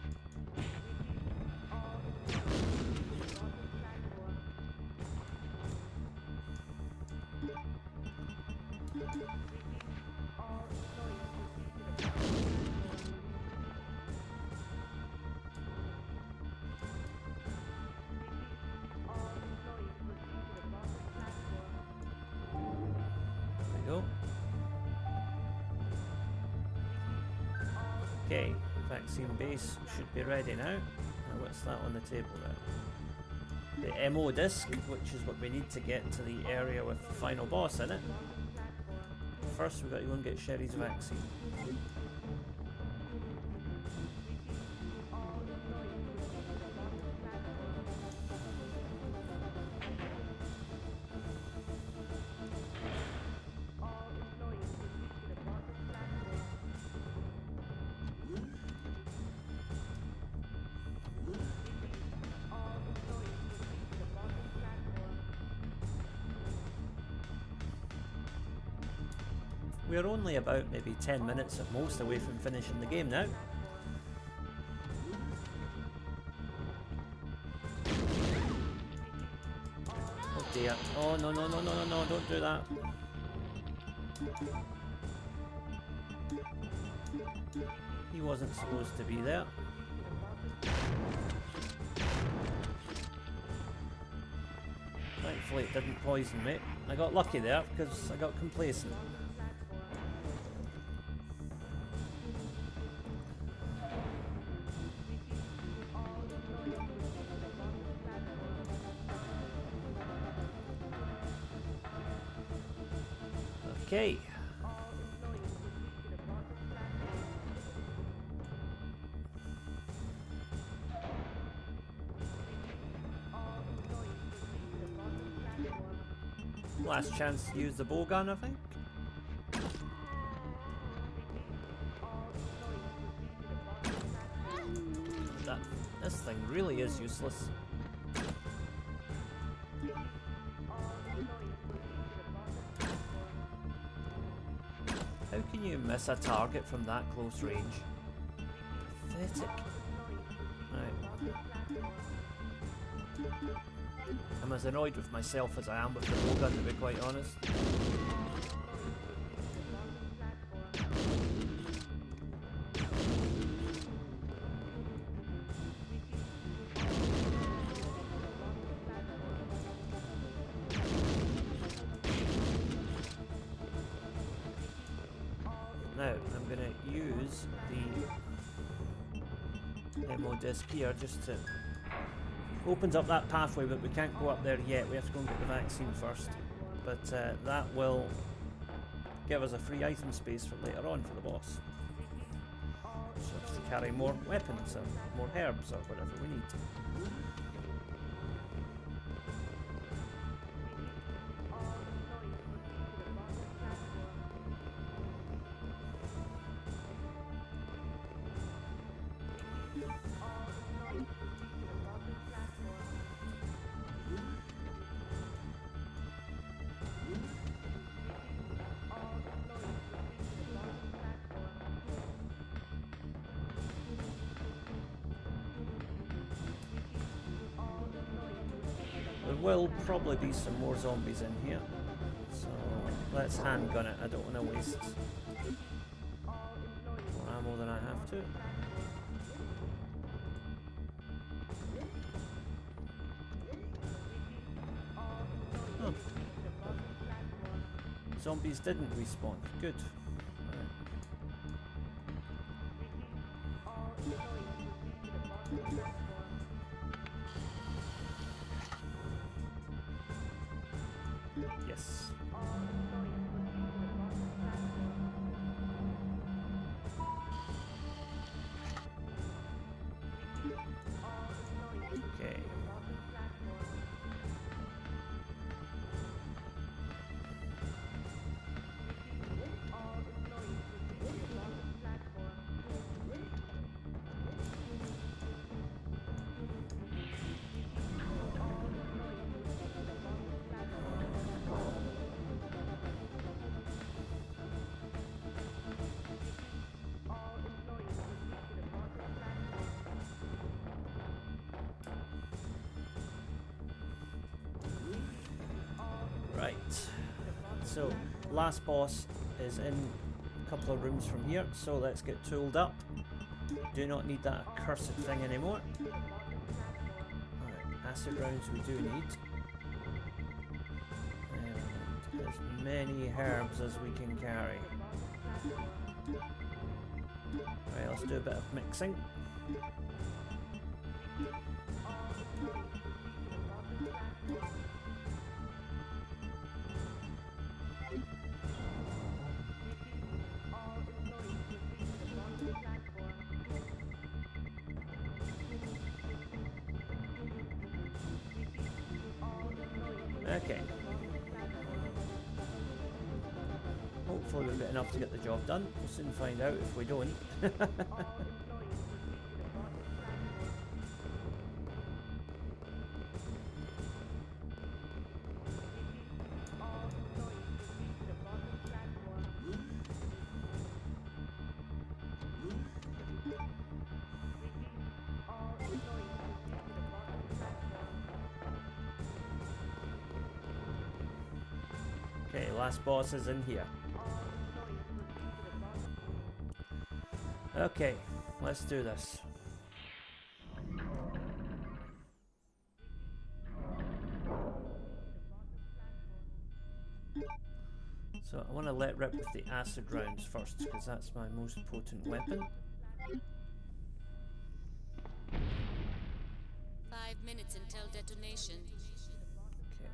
Go. Okay, vaccine base should be ready now. Now what's that on the table there? The MO disc, which is what we need to get to the area with the final boss in it. First we've got to go and get Sherry's vaccine. We're only about maybe 10 minutes at most away from finishing the game now. Oh dear. Oh no, no, no, no, no, no, don't do that. He wasn't supposed to be there. Thankfully it didn't poison me. I got lucky there because I got complacent. Okay. Last chance to use the bow gun, I think. This thing really is useless. How can you miss a target from that close range? Pathetic. Right. I'm as annoyed with myself as I am with the bow gun, to be quite honest. going to use the ammo disc here just to opens up that pathway, but we can't go up there yet. We have to go and get the vaccine first. But that will give us a free item space for later on for the boss. So just to carry more weapons and more herbs or whatever we need. There will probably be some more zombies in here, so let's handgun it. I don't want to waste more ammo than I have to. Oh. Zombies didn't respawn. Good. Yes. Okay. Right, so last boss is in a couple of rooms from here, so let's get tooled up. Do not need that accursed thing anymore. Alright, acid rounds we do need. And as many herbs as we can carry. Alright, let's do a bit of mixing. Okay. Hopefully we'll get enough to get the job done. We'll soon find out if we don't. Okay, last boss is in here. Okay, let's do this. So I want to let rip with the acid rounds first, because that's my most potent weapon. 5 minutes until detonation. Okay.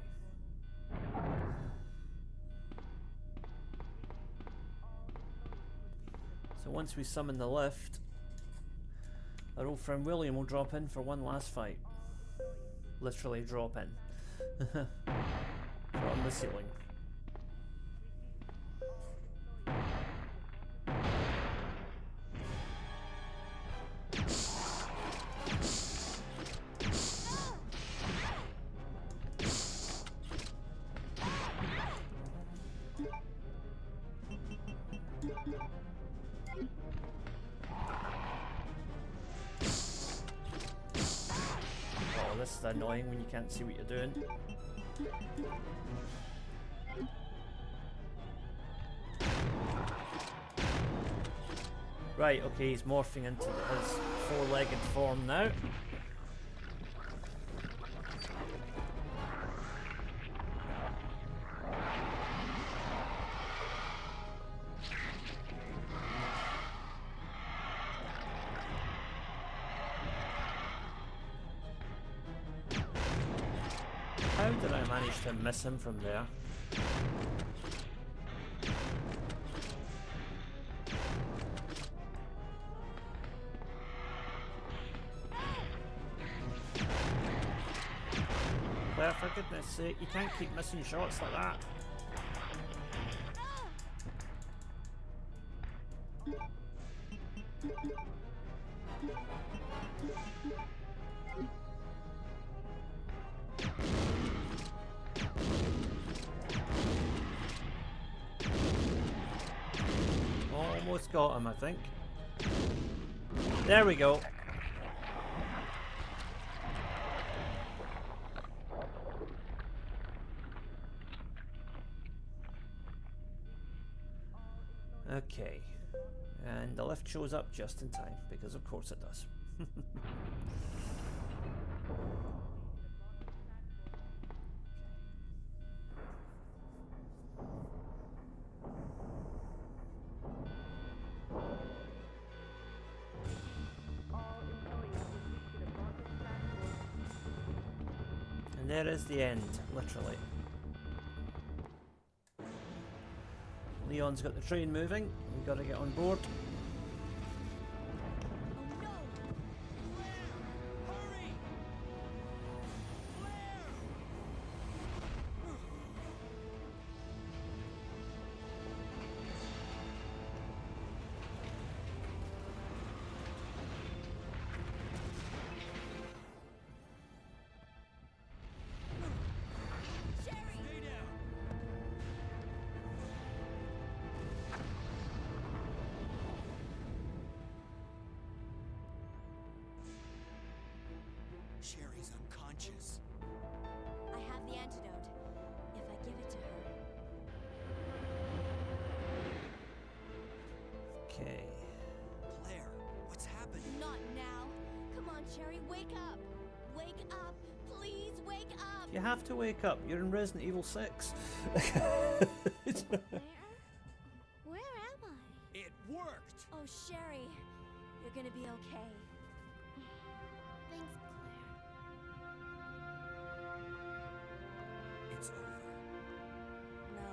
So once we summon the lift, our old friend William will drop in for one last fight. Literally drop in. From the ceiling. This is annoying when you can't see what you're doing. Right, okay, he's morphing into his four-legged form now. How did I manage to miss him from there? Claire, for goodness sake, you can't keep missing shots like that. Almost got him, I think. There we go. Okay, and the lift shows up just in time, because of course it does. And there is the end, literally. Leon's got the train moving, we've got to get on board. Sherry's unconscious. I have the antidote. If I give it to her. Okay. Claire, what's happened? Not now. Come on, Sherry, wake up. Wake up. Please wake up. You have to wake up, you're in Resident Evil 6. Where am I? It worked! Oh, Sherry, you're gonna be okay. Thanks, Claire. It's over. No.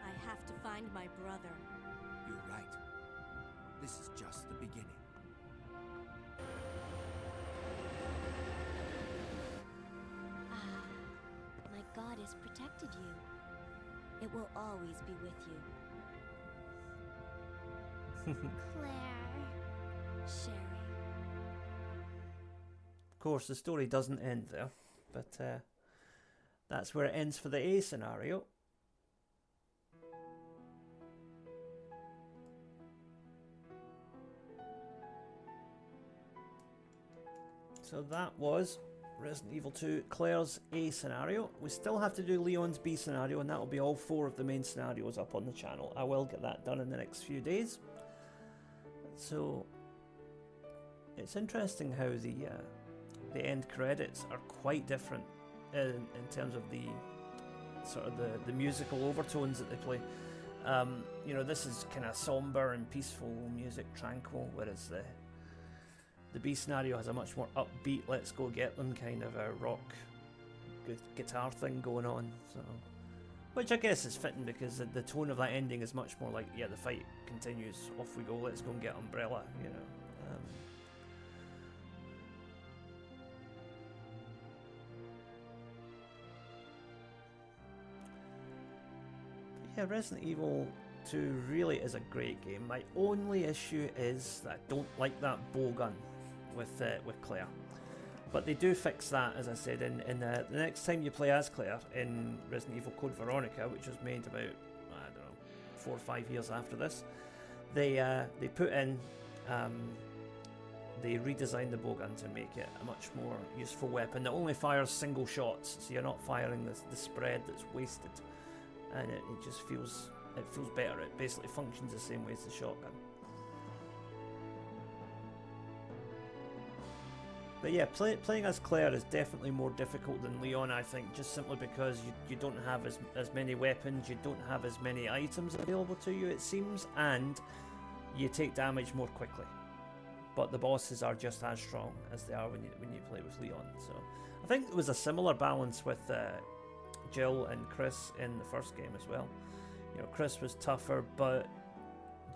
I have to find my brother. You're right. This is just the beginning. Ah, my goddess protected you. It will always be with you. Claire. Sherry. Of course, the story doesn't end there, but that's where it ends for the A scenario. So that was Resident Evil 2 Claire's A scenario. We still have to do Leon's B scenario, and that will be all 4 of the main scenarios up on the channel. I will get that done in the next few days. So it's interesting how the end credits are quite different in terms of the sort of the musical overtones that they play. You know, this is kind of somber and peaceful music, tranquil, whereas the B scenario has a much more upbeat, let's go get them kind of a rock guitar thing going on. So, which I guess is fitting because the tone of that ending is much more like, yeah, the fight continues, off we go, let's go and get Umbrella, you know. Yeah, Resident Evil 2 really is a great game. My only issue is that I don't like that bow gun with Claire. But they do fix that, as I said, in the next time you play as Claire in Resident Evil Code Veronica, which was made about, I don't know, 4 or 5 years after this. They put in, they redesigned the bowgun to make it a much more useful weapon that only fires single shots, so you're not firing the spread that's wasted, and it just feels better. It basically functions the same way as the shotgun. But yeah, playing as Claire is definitely more difficult than Leon, I think, just simply because you don't have as many weapons, you don't have as many items available to you, it seems, and you take damage more quickly. but the bosses are just as strong as they are when you play with Leon. So I think it was a similar balance with Jill and Chris in the first game as well. You know, Chris was tougher, but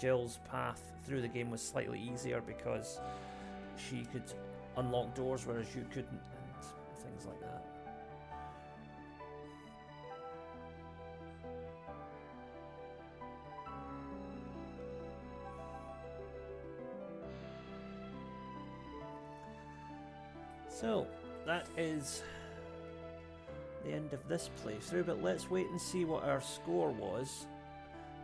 Jill's path through the game was slightly easier because she could unlock doors whereas you couldn't, and things like that. So that is the end of this playthrough, but let's wait and see what our score was.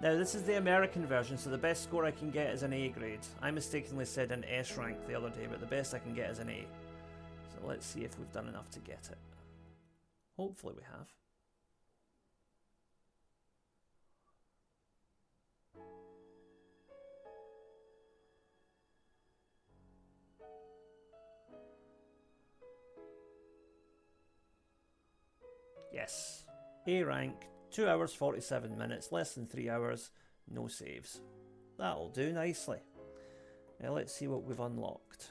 Now this is the American version, so the best score I can get is an A grade. I mistakenly said an S rank the other day, but the best I can get is an A. So let's see if we've done enough to get it. Hopefully we have. Yes, A rank, 2 hours 47 minutes, less than 3 hours, no saves. That'll do nicely. Now let's see what we've unlocked.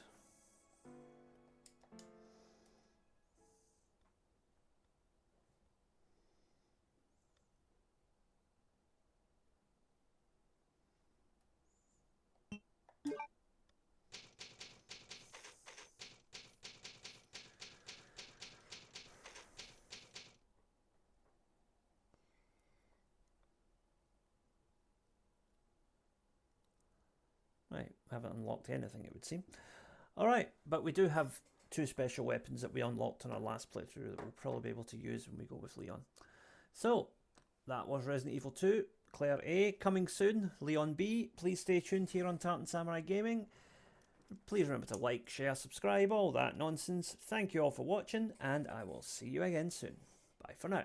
Right, haven't unlocked anything, it would seem. Alright, but we do have 2 special weapons that we unlocked in our last playthrough that we'll probably be able to use when we go with Leon. So, that was Resident Evil 2, Claire A, coming soon, Leon B. Please stay tuned here on Tartan Samurai Gaming. Please remember to like, share, subscribe, all that nonsense. Thank you all for watching, and I will see you again soon. Bye for now.